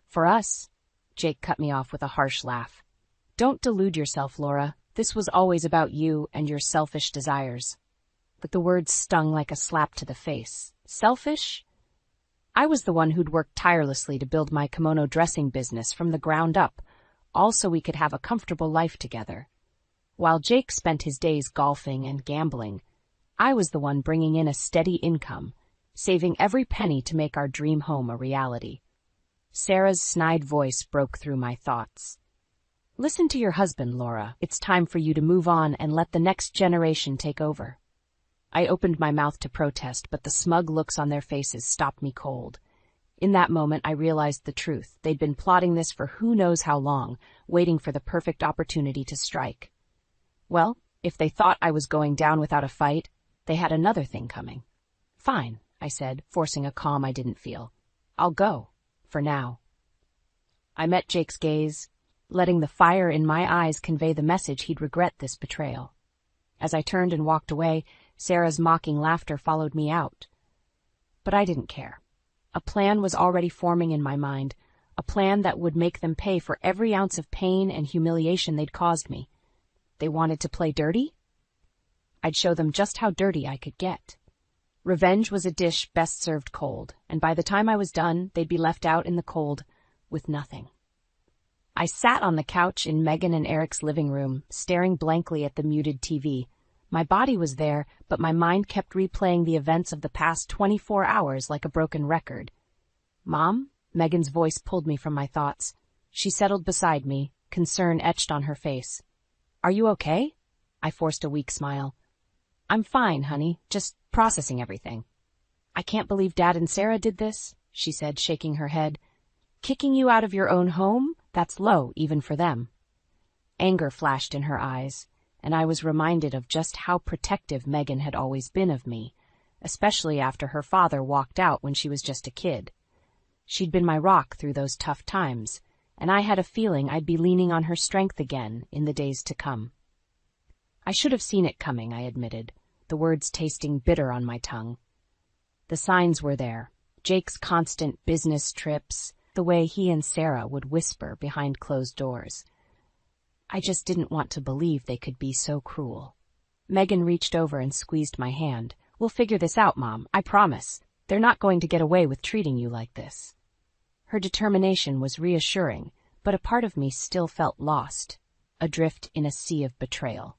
"For us?" Jake cut me off with a harsh laugh. "Don't delude yourself, Laura. This was always about you and your selfish desires." But the words stung like a slap to the face. Selfish? I was the one who'd worked tirelessly to build my kimono dressing business from the ground up, all so we could have a comfortable life together. While Jake spent his days golfing and gambling, I was the one bringing in a steady income, saving every penny to make our dream home a reality. Sarah's snide voice broke through my thoughts. "Listen to your husband, Laura. It's time for you to move on and let the next generation take over." I opened my mouth to protest, but the smug looks on their faces stopped me cold. In that moment, I realized the truth. They'd been plotting this for who knows how long, waiting for the perfect opportunity to strike. Well, if they thought I was going down without a fight, they had another thing coming. "Fine," I said, forcing a calm I didn't feel. "I'll go, for now." I met Jake's gaze, letting the fire in my eyes convey the message he'd regret this betrayal. As I turned and walked away, Sarah's mocking laughter followed me out. But I didn't care. A plan was already forming in my mind, a plan that would make them pay for every ounce of pain and humiliation they'd caused me. They wanted to play dirty? I'd show them just how dirty I could get. Revenge was a dish best served cold, and by the time I was done, they'd be left out in the cold with nothing. I sat on the couch in Megan and Eric's living room, staring blankly at the muted TV. My body was there, but my mind kept replaying the events of the past 24 hours like a broken record. "Mom?" Megan's voice pulled me from my thoughts. She settled beside me, concern etched on her face. "Are you okay?" I forced a weak smile. "I'm fine, honey, just processing everything." "I can't believe Dad and Sarah did this," she said, shaking her head. "Kicking you out of your own home? That's low, even for them." Anger flashed in her eyes, and I was reminded of just how protective Megan had always been of me, especially after her father walked out when she was just a kid. She'd been my rock through those tough times, and I had a feeling I'd be leaning on her strength again in the days to come. I should have seen it coming, I admitted, the words tasting bitter on my tongue. The signs were there, Jake's constant business trips, the way he and Sarah would whisper behind closed doors. I just didn't want to believe they could be so cruel. Megan reached over and squeezed my hand. "We'll figure this out, Mom, I promise. They're not going to get away with treating you like this." Her determination was reassuring, but a part of me still felt lost, adrift in a sea of betrayal.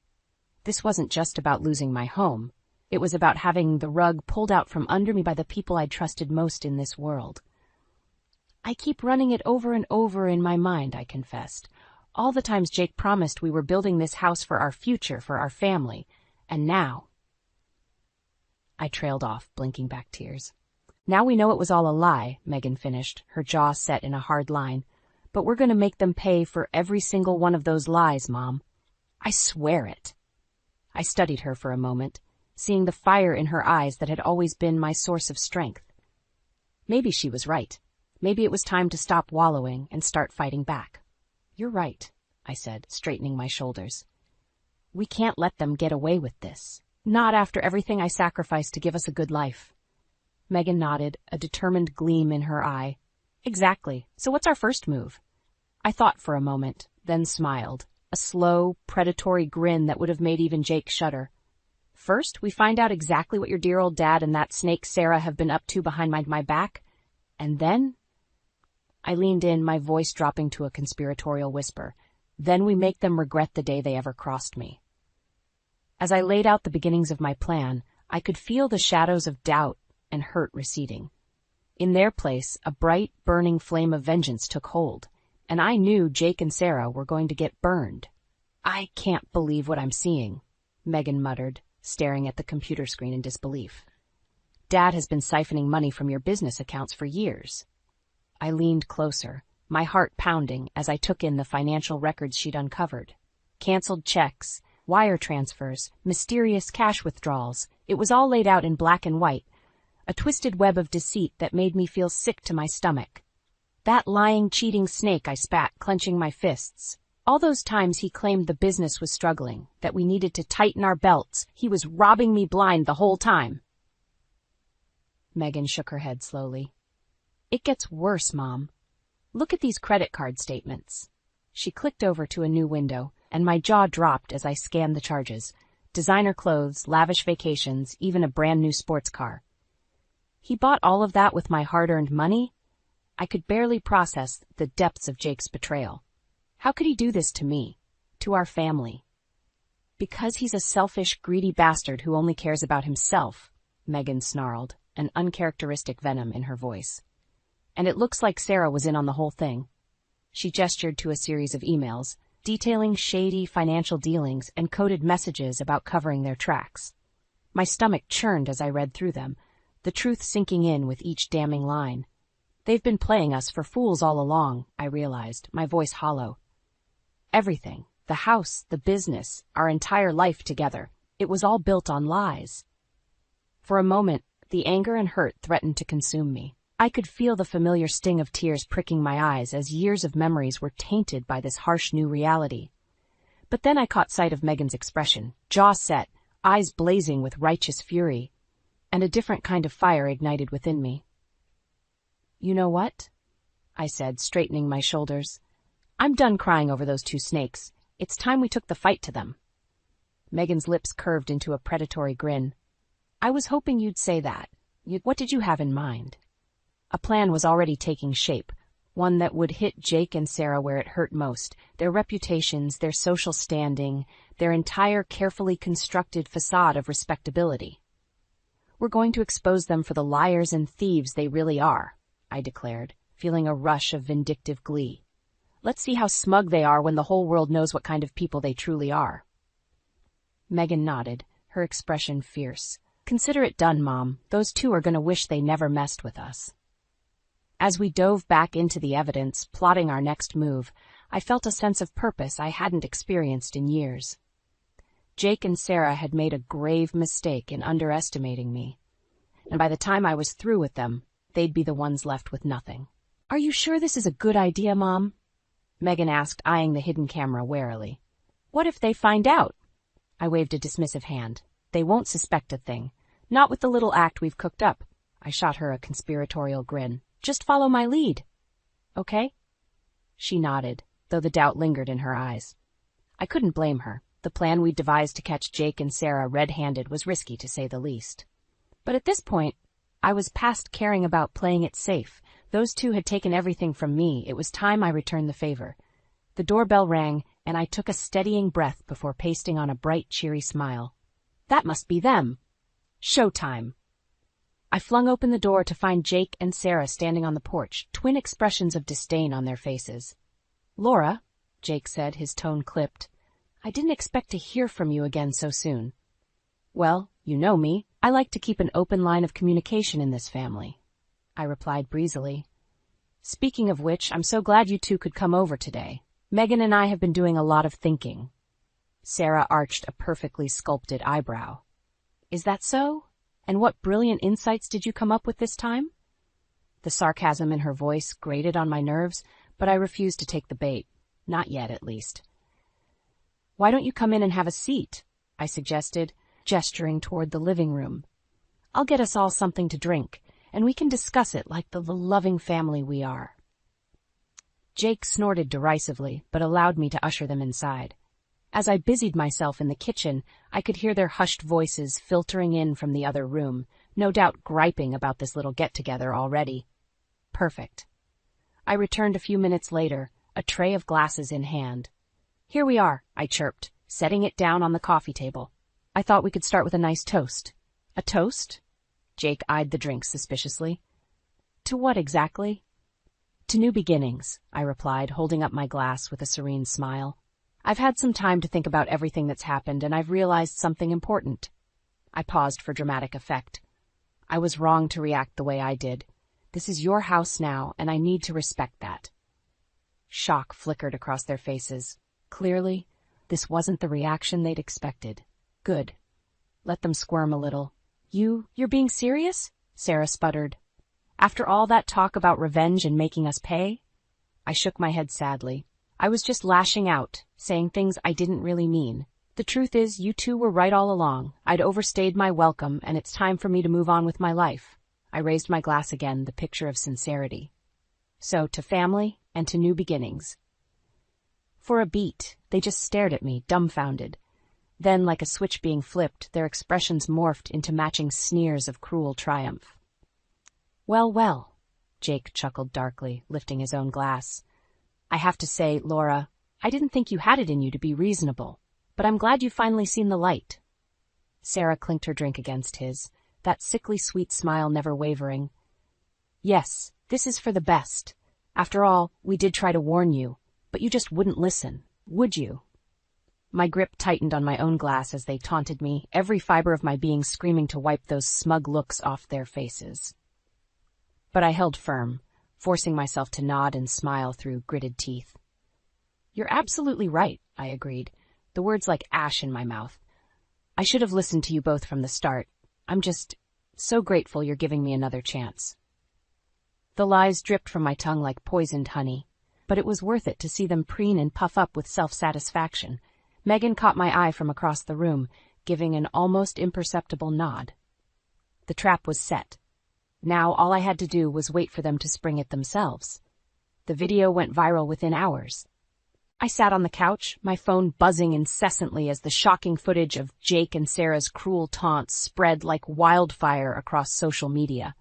This wasn't just about losing my home. It was about having the rug pulled out from under me by the people I'd trusted most in this world. "I keep running it over and over in my mind," I confessed. "All the times Jake promised we were building this house for our future, for our family. And now—" I trailed off, blinking back tears. "Now we know it was all a lie," Megan finished, her jaw set in a hard line. "But we're going to make them pay for every single one of those lies, Mom. I swear it." I studied her for a moment, seeing the fire in her eyes that had always been my source of strength. Maybe she was right. Maybe it was time to stop wallowing and start fighting back. "You're right," I said, straightening my shoulders. "We can't let them get away with this. Not after everything I sacrificed to give us a good life." Megan nodded, a determined gleam in her eye. "Exactly. So what's our first move?" I thought for a moment, then smiled, a slow, predatory grin that would have made even Jake shudder. "First, we find out exactly what your dear old dad and that snake Sarah have been up to behind my back, and then—" I leaned in, my voice dropping to a conspiratorial whisper. Then we make them regret the day they ever crossed me. As I laid out the beginnings of my plan, I could feel the shadows of doubt and hurt receding. In their place, a bright, burning flame of vengeance took hold, and I knew Jake and Sarah were going to get burned. "I can't believe what I'm seeing," Megan muttered, staring at the computer screen in disbelief. "Dad has been siphoning money from your business accounts for years." I leaned closer, my heart pounding as I took in the financial records she'd uncovered. Canceled checks, wire transfers, mysterious cash withdrawals. It was all laid out in black and white, a twisted web of deceit that made me feel sick to my stomach. "That lying, cheating snake," I spat, clenching my fists. "All those times he claimed the business was struggling, that we needed to tighten our belts, he was robbing me blind the whole time." Megan shook her head slowly. "It gets worse, Mom. Look at these credit card statements." She clicked over to a new window, and my jaw dropped as I scanned the charges. Designer clothes, lavish vacations, even a brand new sports car. He bought all of that with my hard-earned money? I could barely process the depths of Jake's betrayal. How could he do this to me, to our family? "Because he's a selfish, greedy bastard who only cares about himself," Megan snarled, an uncharacteristic venom in her voice. "And it looks like Sarah was in on the whole thing." She gestured to a series of emails, detailing shady financial dealings and coded messages about covering their tracks. My stomach churned as I read through them, the truth sinking in with each damning line. They've been playing us for fools all along, I realized, my voice hollow. Everything, the house, the business, our entire life together, it was all built on lies. For a moment, the anger and hurt threatened to consume me. I could feel the familiar sting of tears pricking my eyes as years of memories were tainted by this harsh new reality. But then I caught sight of Megan's expression, jaw set, eyes blazing with righteous fury, and a different kind of fire ignited within me. "You know what?" I said, straightening my shoulders. "I'm done crying over those two snakes. It's time we took the fight to them." Megan's lips curved into a predatory grin. "I was hoping you'd say that. What did you have in mind?" A plan was already taking shape, one that would hit Jake and Sarah where it hurt most, their reputations, their social standing, their entire carefully constructed facade of respectability. "We're going to expose them for the liars and thieves they really are," I declared, feeling a rush of vindictive glee. "Let's see how smug they are when the whole world knows what kind of people they truly are." Megan nodded, her expression fierce. "Consider it done, Mom. Those two are going to wish they never messed with us." As we dove back into the evidence, plotting our next move, I felt a sense of purpose I hadn't experienced in years. Jake and Sarah had made a grave mistake in underestimating me, and by the time I was through with them, they'd be the ones left with nothing. "Are you sure this is a good idea, Mom?" Megan asked, eyeing the hidden camera warily. "What if they find out?" I waved a dismissive hand. "They won't suspect a thing. Not with the little act we've cooked up." I shot her a conspiratorial grin. "Just follow my lead. Okay?" She nodded, though the doubt lingered in her eyes. I couldn't blame her. The plan we'd devised to catch Jake and Sarah red-handed was risky, to say the least. But at this point, I was past caring about playing it safe. Those two had taken everything from me. It was time I returned the favor. The doorbell rang, and I took a steadying breath before pasting on a bright, cheery smile. That must be them. Showtime. I flung open the door to find Jake and Sarah standing on the porch, twin expressions of disdain on their faces. "Laura," Jake said, his tone clipped, "I didn't expect to hear from you again so soon." "Well, you know me. I like to keep an open line of communication in this family," I replied breezily. "Speaking of which, I'm so glad you two could come over today. Megan and I have been doing a lot of thinking." Sarah arched a perfectly sculpted eyebrow. "Is that so? And what brilliant insights did you come up with this time?" The sarcasm in her voice grated on my nerves, but I refused to take the bait. Not yet, at least. "Why don't you come in and have a seat?" I suggested, gesturing toward the living room. "I'll get us all something to drink, and we can discuss it like the loving family we are." Jake snorted derisively, but allowed me to usher them inside. As I busied myself in the kitchen, I could hear their hushed voices filtering in from the other room, no doubt griping about this little get-together already. Perfect. I returned a few minutes later, a tray of glasses in hand. Here we are, I chirped, setting it down on the coffee table. I thought we could start with a nice toast. A toast? Jake eyed the drink suspiciously. To what exactly? To new beginnings, I replied, holding up my glass with a serene smile. I've had some time to think about everything that's happened, and I've realized something important. I paused for dramatic effect. I was wrong to react the way I did. This is your house now, and I need to respect that. Shock flickered across their faces. Clearly, this wasn't the reaction they'd expected. Good. Let them squirm a little. You're being serious? Sarah sputtered. After all that talk about revenge and making us pay? I shook my head sadly. I was just lashing out, saying things I didn't really mean. The truth is, you two were right all along. I'd overstayed my welcome, and it's time for me to move on with my life. I raised my glass again, the picture of sincerity. So, to family and to new beginnings. For a beat, they just stared at me, dumbfounded. Then, like a switch being flipped, their expressions morphed into matching sneers of cruel triumph. Well, well, Jake chuckled darkly, lifting his own glass. I have to say, Laura, I didn't think you had it in you to be reasonable, but I'm glad you've finally seen the light. Sarah clinked her drink against his, that sickly sweet smile never wavering. Yes, this is for the best. After all, we did try to warn you, but you just wouldn't listen, would you? My grip tightened on my own glass as they taunted me, every fiber of my being screaming to wipe those smug looks off their faces. But I held firm, forcing myself to nod and smile through gritted teeth. You're absolutely right, I agreed, the words like ash in my mouth. I should have listened to you both from the start. I'm just so grateful you're giving me another chance. The lies dripped from my tongue like poisoned honey, but it was worth it to see them preen and puff up with self-satisfaction. Megan caught my eye from across the room, giving an almost imperceptible nod. The trap was set. Now all I had to do was wait for them to spring it themselves. The video went viral within hours. I sat on the couch, my phone buzzing incessantly as the shocking footage of Jake and Sarah's cruel taunts spread like wildfire across social media.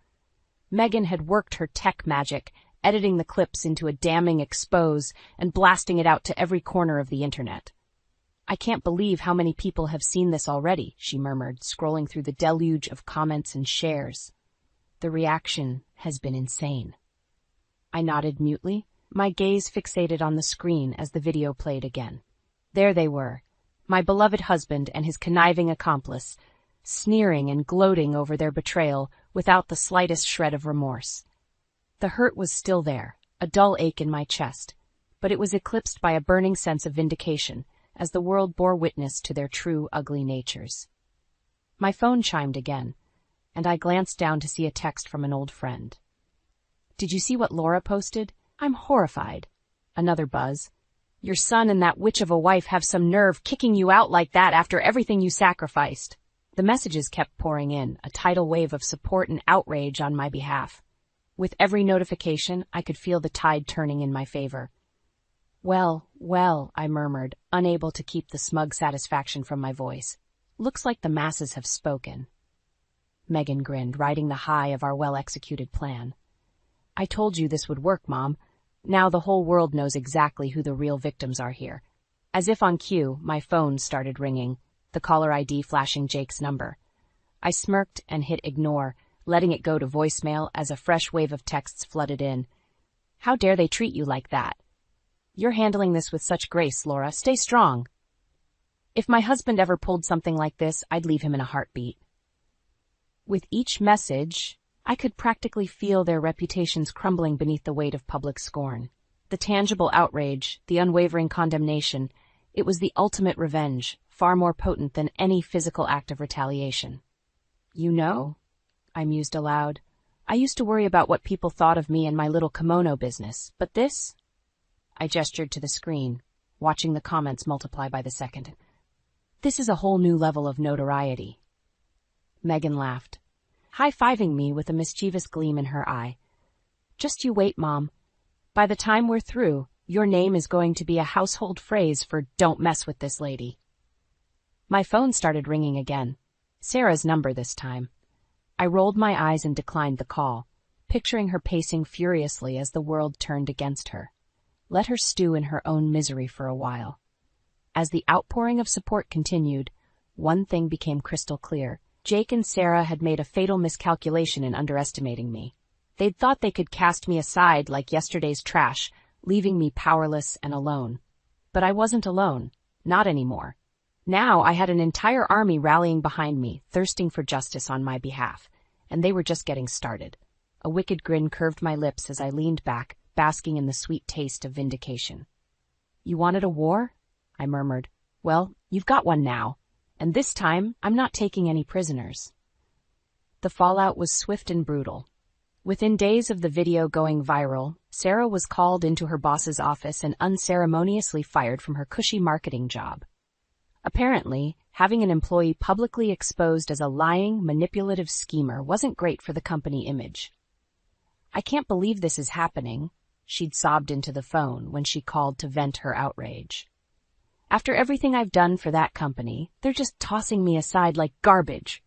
Megan had worked her tech magic, editing the clips into a damning expose and blasting it out to every corner of the internet. I can't believe how many people have seen this already, she murmured, scrolling through the deluge of comments and shares. The reaction has been insane. I nodded mutely, my gaze fixated on the screen as the video played again. There they were, my beloved husband and his conniving accomplice, sneering and gloating over their betrayal without the slightest shred of remorse. The hurt was still there, a dull ache in my chest, but it was eclipsed by a burning sense of vindication as the world bore witness to their true ugly natures. My phone chimed again, and I glanced down to see a text from an old friend. Did you see what Laura posted? I'm horrified. Another buzz. Your son and that witch of a wife have some nerve kicking you out like that after everything you sacrificed. The messages kept pouring in, a tidal wave of support and outrage on my behalf. With every notification, I could feel the tide turning in my favor. Well, well, I murmured, unable to keep the smug satisfaction from my voice. Looks like the masses have spoken. Megan grinned, riding the high of our well-executed plan. I told you this would work, Mom. Now the whole world knows exactly who the real victims are here. As if on cue, my phone started ringing, the caller ID flashing Jake's number. I smirked and hit ignore, letting it go to voicemail as a fresh wave of texts flooded in. How dare they treat you like that? You're handling this with such grace, Laura. Stay strong. If my husband ever pulled something like this, I'd leave him in a heartbeat. With each message, I could practically feel their reputations crumbling beneath the weight of public scorn. The tangible outrage, the unwavering condemnation, it was the ultimate revenge, far more potent than any physical act of retaliation. You know, I mused aloud, I used to worry about what people thought of me and my little kimono business, but this? I gestured to the screen, watching the comments multiply by the second. This is a whole new level of notoriety. Megan laughed, high-fiving me with a mischievous gleam in her eye. Just you wait, Mom. By the time we're through, your name is going to be a household phrase for don't mess with this lady. My phone started ringing again. Sarah's number this time. I rolled my eyes and declined the call, picturing her pacing furiously as the world turned against her. Let her stew in her own misery for a while. As the outpouring of support continued, one thing became crystal clear. Jake and Sarah had made a fatal miscalculation in underestimating me. They'd thought they could cast me aside like yesterday's trash, leaving me powerless and alone. But I wasn't alone. Not anymore. Now I had an entire army rallying behind me, thirsting for justice on my behalf, and they were just getting started. A wicked grin curved my lips as I leaned back, basking in the sweet taste of vindication. "You wanted a war?" I murmured. "Well, you've got one now, and this time I'm not taking any prisoners." The fallout was swift and brutal. Within days of the video going viral, Sarah was called into her boss's office and unceremoniously fired from her cushy marketing job. Apparently, having an employee publicly exposed as a lying, manipulative schemer wasn't great for the company image. "I can't believe this is happening," she'd sobbed into the phone when she called to vent her outrage. "After everything I've done for that company, they're just tossing me aside like garbage."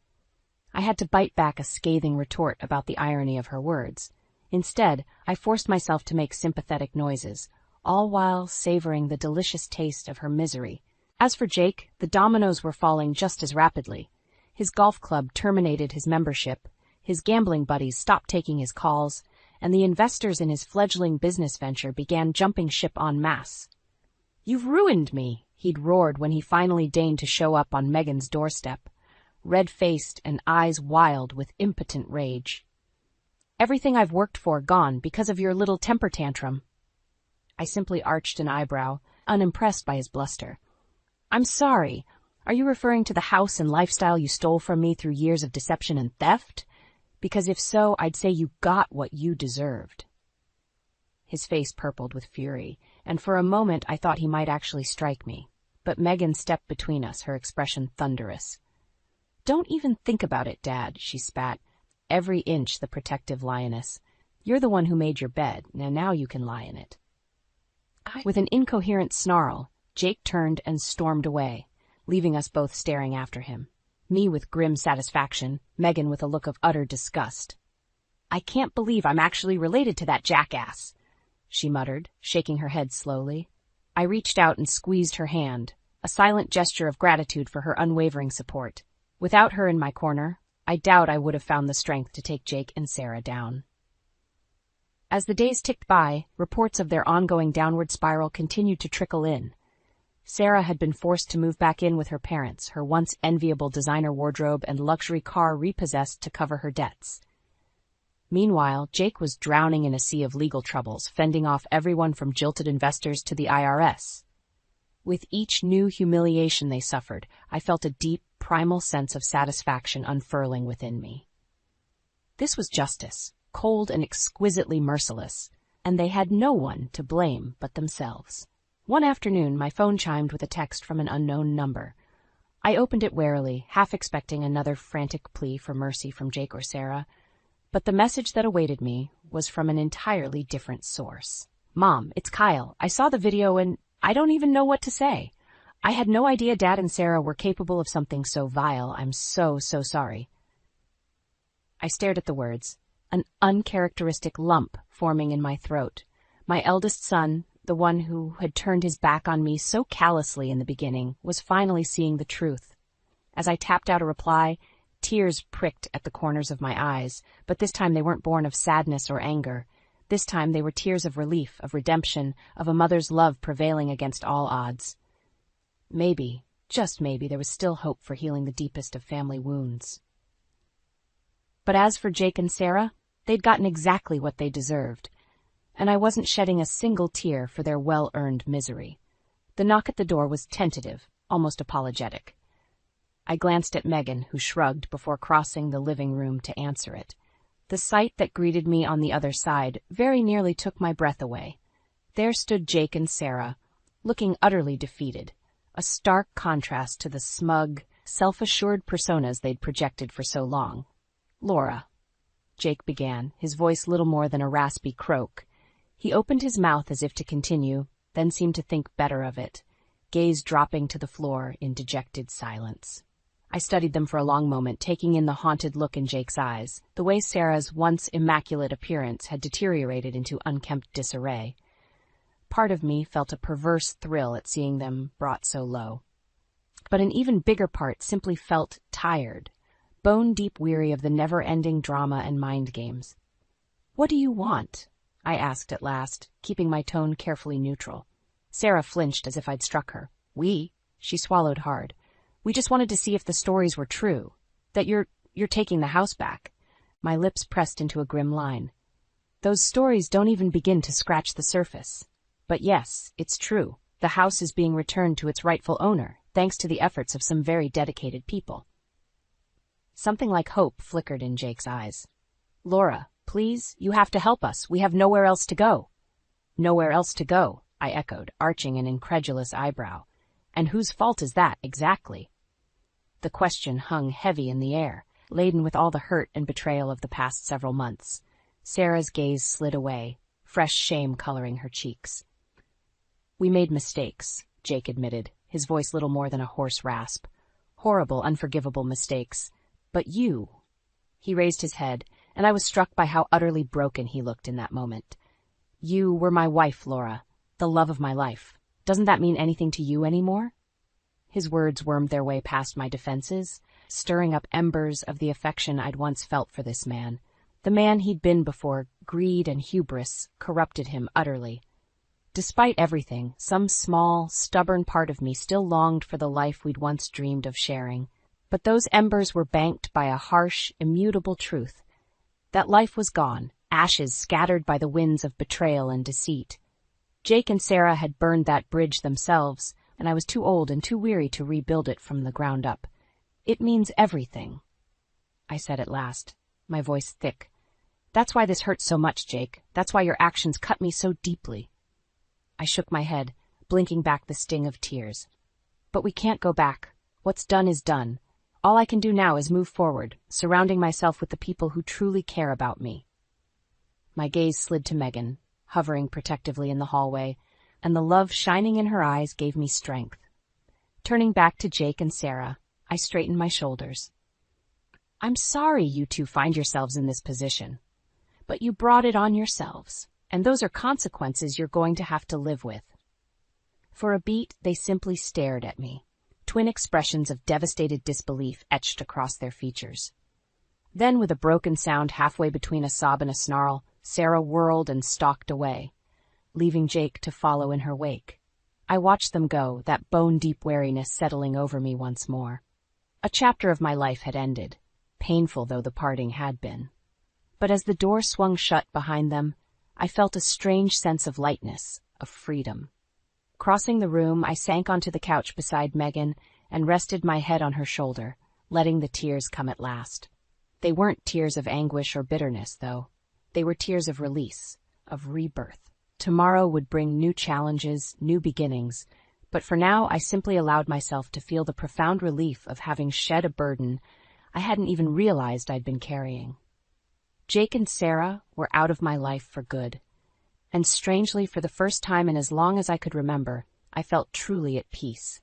I had to bite back a scathing retort about the irony of her words. Instead, I forced myself to make sympathetic noises, all while savoring the delicious taste of her misery. As for Jake, the dominoes were falling just as rapidly. His golf club terminated his membership, his gambling buddies stopped taking his calls, and the investors in his fledgling business venture began jumping ship en masse. "You've ruined me," he'd roared when he finally deigned to show up on Megan's doorstep, red-faced and eyes wild with impotent rage. "Everything I've worked for gone because of your little temper tantrum." I simply arched an eyebrow, unimpressed by his bluster. "I'm sorry. Are you referring to the house and lifestyle you stole from me through years of deception and theft? Because if so, I'd say you got what you deserved." His face purpled with fury, and for a moment I thought he might actually strike me. But Megan stepped between us, her expression thunderous. "Don't even think about it, Dad," she spat, every inch the protective lioness. "You're the one who made your bed, and now you can lie in it." With an incoherent snarl, Jake turned and stormed away, leaving us both staring after him. Me with grim satisfaction, Megan with a look of utter disgust. "I can't believe I'm actually related to that jackass," she muttered, shaking her head slowly. I reached out and squeezed her hand, a silent gesture of gratitude for her unwavering support. Without her in my corner, I doubt I would have found the strength to take Jake and Sarah down. As the days ticked by, reports of their ongoing downward spiral continued to trickle in. Sarah had been forced to move back in with her parents, her once enviable designer wardrobe and luxury car repossessed to cover her debts. Meanwhile, Jake was drowning in a sea of legal troubles, fending off everyone from jilted investors to the IRS. With each new humiliation they suffered, I felt a deep, primal sense of satisfaction unfurling within me. This was justice, cold and exquisitely merciless, and they had no one to blame but themselves. One afternoon, my phone chimed with a text from an unknown number. I opened it warily, half expecting another frantic plea for mercy from Jake or Sarah, but the message that awaited me was from an entirely different source. "Mom, it's Kyle. I saw the video and I don't even know what to say. I had no idea Dad and Sarah were capable of something so vile. I'm so sorry." I stared at the words, an uncharacteristic lump forming in my throat. My eldest son, the one who had turned his back on me so callously in the beginning, was finally seeing the truth. As I tapped out a reply, tears pricked at the corners of my eyes, but this time they weren't born of sadness or anger. This time they were tears of relief, of redemption, of a mother's love prevailing against all odds. Maybe, just maybe, there was still hope for healing the deepest of family wounds. But as for Jake and Sarah, they'd gotten exactly what they deserved, and I wasn't shedding a single tear for their well-earned misery. The knock at the door was tentative, almost apologetic. I glanced at Megan, who shrugged before crossing the living room to answer it. The sight that greeted me on the other side very nearly took my breath away. There stood Jake and Sarah, looking utterly defeated, a stark contrast to the smug, self-assured personas they'd projected for so long. "Laura," Jake began, his voice little more than a raspy croak. He opened his mouth as if to continue, then seemed to think better of it, gaze dropping to the floor in dejected silence. I studied them for a long moment, taking in the haunted look in Jake's eyes, the way Sarah's once immaculate appearance had deteriorated into unkempt disarray. Part of me felt a perverse thrill at seeing them brought so low. But an even bigger part simply felt tired, bone-deep weary of the never-ending drama and mind games. "What do you want?" I asked at last, keeping my tone carefully neutral. Sarah flinched as if I'd struck her. "We?" She swallowed hard. "We just wanted to see if the stories were true. That you're taking the house back." My lips pressed into a grim line. "Those stories don't even begin to scratch the surface. But yes, it's true. The house is being returned to its rightful owner, thanks to the efforts of some very dedicated people." Something like hope flickered in Jake's eyes. "Laura, please, you have to help us. We have nowhere else to go." "Nowhere else to go," I echoed, arching an incredulous eyebrow. "And whose fault is that, exactly?" The question hung heavy in the air, laden with all the hurt and betrayal of the past several months. Sarah's gaze slid away, fresh shame coloring her cheeks. "We made mistakes," Jake admitted, his voice little more than a hoarse rasp. "Horrible, unforgivable mistakes. But you—" He raised his head, and I was struck by how utterly broken he looked in that moment. "You were my wife, Laura, the love of my life. Doesn't that mean anything to you anymore?" His words wormed their way past my defenses, stirring up embers of the affection I'd once felt for this man. The man he'd been before greed and hubris corrupted him utterly. Despite everything, some small, stubborn part of me still longed for the life we'd once dreamed of sharing. But those embers were banked by a harsh, immutable truth. That life was gone, ashes scattered by the winds of betrayal and deceit. Jake and Sarah had burned that bridge themselves, and I was too old and too weary to rebuild it from the ground up. "It means everything," I said at last, my voice thick. "That's why this hurts so much, Jake. That's why your actions cut me so deeply." I shook my head, blinking back the sting of tears. "But we can't go back. What's done is done. All I can do now is move forward, surrounding myself with the people who truly care about me." My gaze slid to Megan, hovering protectively in the hallway, and the love shining in her eyes gave me strength. Turning back to Jake and Sarah, I straightened my shoulders. "I'm sorry you two find yourselves in this position. But you brought it on yourselves, and those are consequences you're going to have to live with." For a beat, they simply stared at me, twin expressions of devastated disbelief etched across their features. Then, with a broken sound halfway between a sob and a snarl, Sarah whirled and stalked away, leaving Jake to follow in her wake. I watched them go, that bone-deep weariness settling over me once more. A chapter of my life had ended, painful though the parting had been. But as the door swung shut behind them, I felt a strange sense of lightness, of freedom. Crossing the room, I sank onto the couch beside Megan and rested my head on her shoulder, letting the tears come at last. They weren't tears of anguish or bitterness, though. They were tears of release, of rebirth. Tomorrow would bring new challenges, new beginnings, but for now I simply allowed myself to feel the profound relief of having shed a burden I hadn't even realized I'd been carrying. Jake and Sarah were out of my life for good, and strangely, for the first time in as long as I could remember, I felt truly at peace.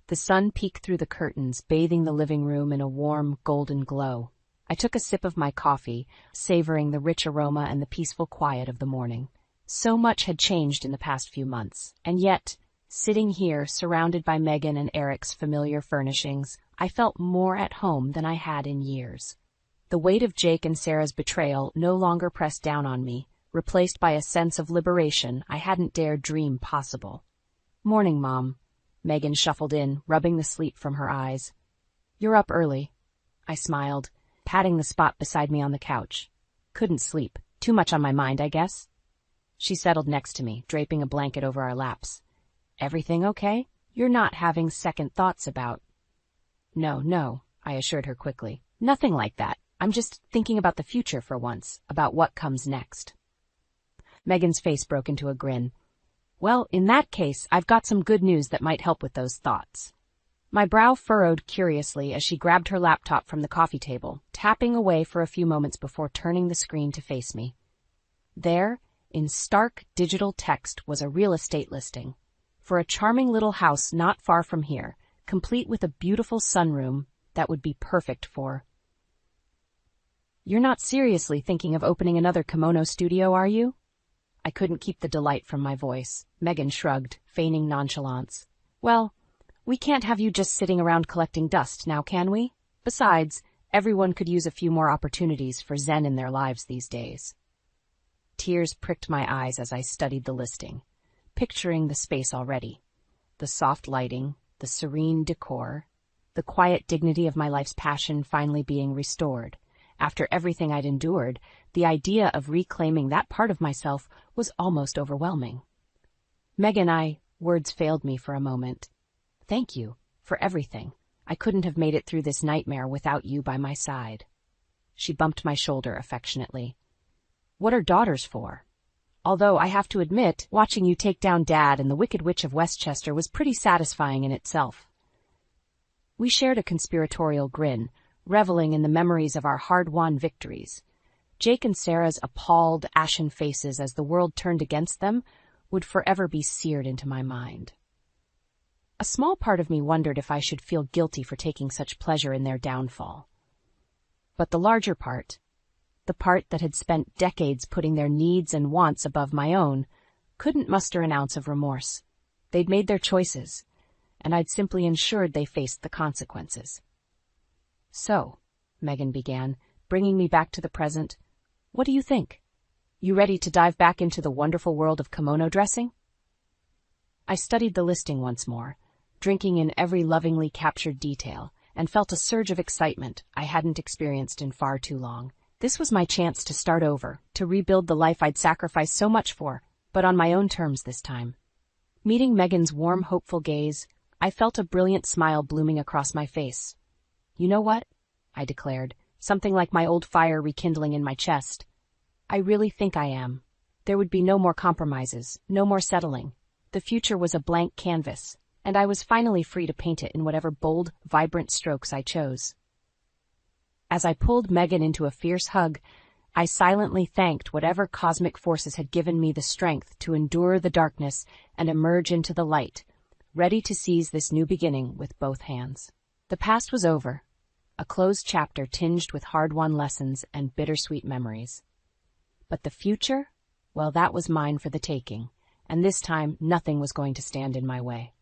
The sun peeked through the curtains, bathing the living room in a warm, golden glow. I took a sip of my coffee, savoring the rich aroma and the peaceful quiet of the morning. So much had changed in the past few months, and yet, sitting here, surrounded by Megan and Eric's familiar furnishings, I felt more at home than I had in years. The weight of Jake and Sarah's betrayal no longer pressed down on me, replaced by a sense of liberation I hadn't dared dream possible. "Morning, Mom." Megan shuffled in, rubbing the sleep from her eyes. "You're up early." I smiled, patting the spot beside me on the couch. "Couldn't sleep. Too much on my mind, I guess." She settled next to me, draping a blanket over our laps. "Everything okay? You're not having second thoughts about—" No, I assured her quickly. "Nothing like that. I'm just thinking about the future for once, about what comes next." Megan's face broke into a grin. "Well, in that case, I've got some good news that might help with those thoughts." My brow furrowed curiously as she grabbed her laptop from the coffee table, tapping away for a few moments before turning the screen to face me. There, in stark digital text, was a real estate listing for a charming little house not far from here, complete with a beautiful sunroom that would be perfect for... "You're not seriously thinking of opening another kimono studio, are you?" I couldn't keep the delight from my voice. Megan shrugged, feigning nonchalance. Well, we can't have you just sitting around collecting dust now, can we? Besides, everyone could use a few more opportunities for zen in their lives these days. Tears pricked my eyes as I studied the listing, picturing the space already. The soft lighting, the serene decor, the quiet dignity of my life's passion finally being restored. After everything I'd endured, the idea of reclaiming that part of myself was almost overwhelming. Megan, words failed me for a moment. Thank you for everything. I couldn't have made it through this nightmare without you by my side. She bumped my shoulder affectionately. What are daughters for? Although I have to admit, watching you take down Dad and the Wicked Witch of Westchester was pretty satisfying in itself. We shared a conspiratorial grin, reveling in the memories of our hard-won victories. Jake and Sarah's appalled, ashen faces as the world turned against them would forever be seared into my mind. A small part of me wondered if I should feel guilty for taking such pleasure in their downfall. But the larger part, the part that had spent decades putting their needs and wants above my own, couldn't muster an ounce of remorse. They'd made their choices, and I'd simply ensured they faced the consequences. So, Megan began, bringing me back to the present, what do you think? You ready to dive back into the wonderful world of kimono dressing? I studied the listing once more, drinking in every lovingly captured detail, and felt a surge of excitement I hadn't experienced in far too long. This was my chance to start over, to rebuild the life I'd sacrificed so much for, but on my own terms this time. Meeting Megan's warm, hopeful gaze, I felt a brilliant smile blooming across my face. You know what? I declared, something like my old fire rekindling in my chest. I really think I am. There would be no more compromises, no more settling. The future was a blank canvas, and I was finally free to paint it in whatever bold, vibrant strokes I chose. As I pulled Megan into a fierce hug, I silently thanked whatever cosmic forces had given me the strength to endure the darkness and emerge into the light, ready to seize this new beginning with both hands. The past was over, a closed chapter tinged with hard-won lessons and bittersweet memories. But the future? Well, that was mine for the taking, and this time nothing was going to stand in my way.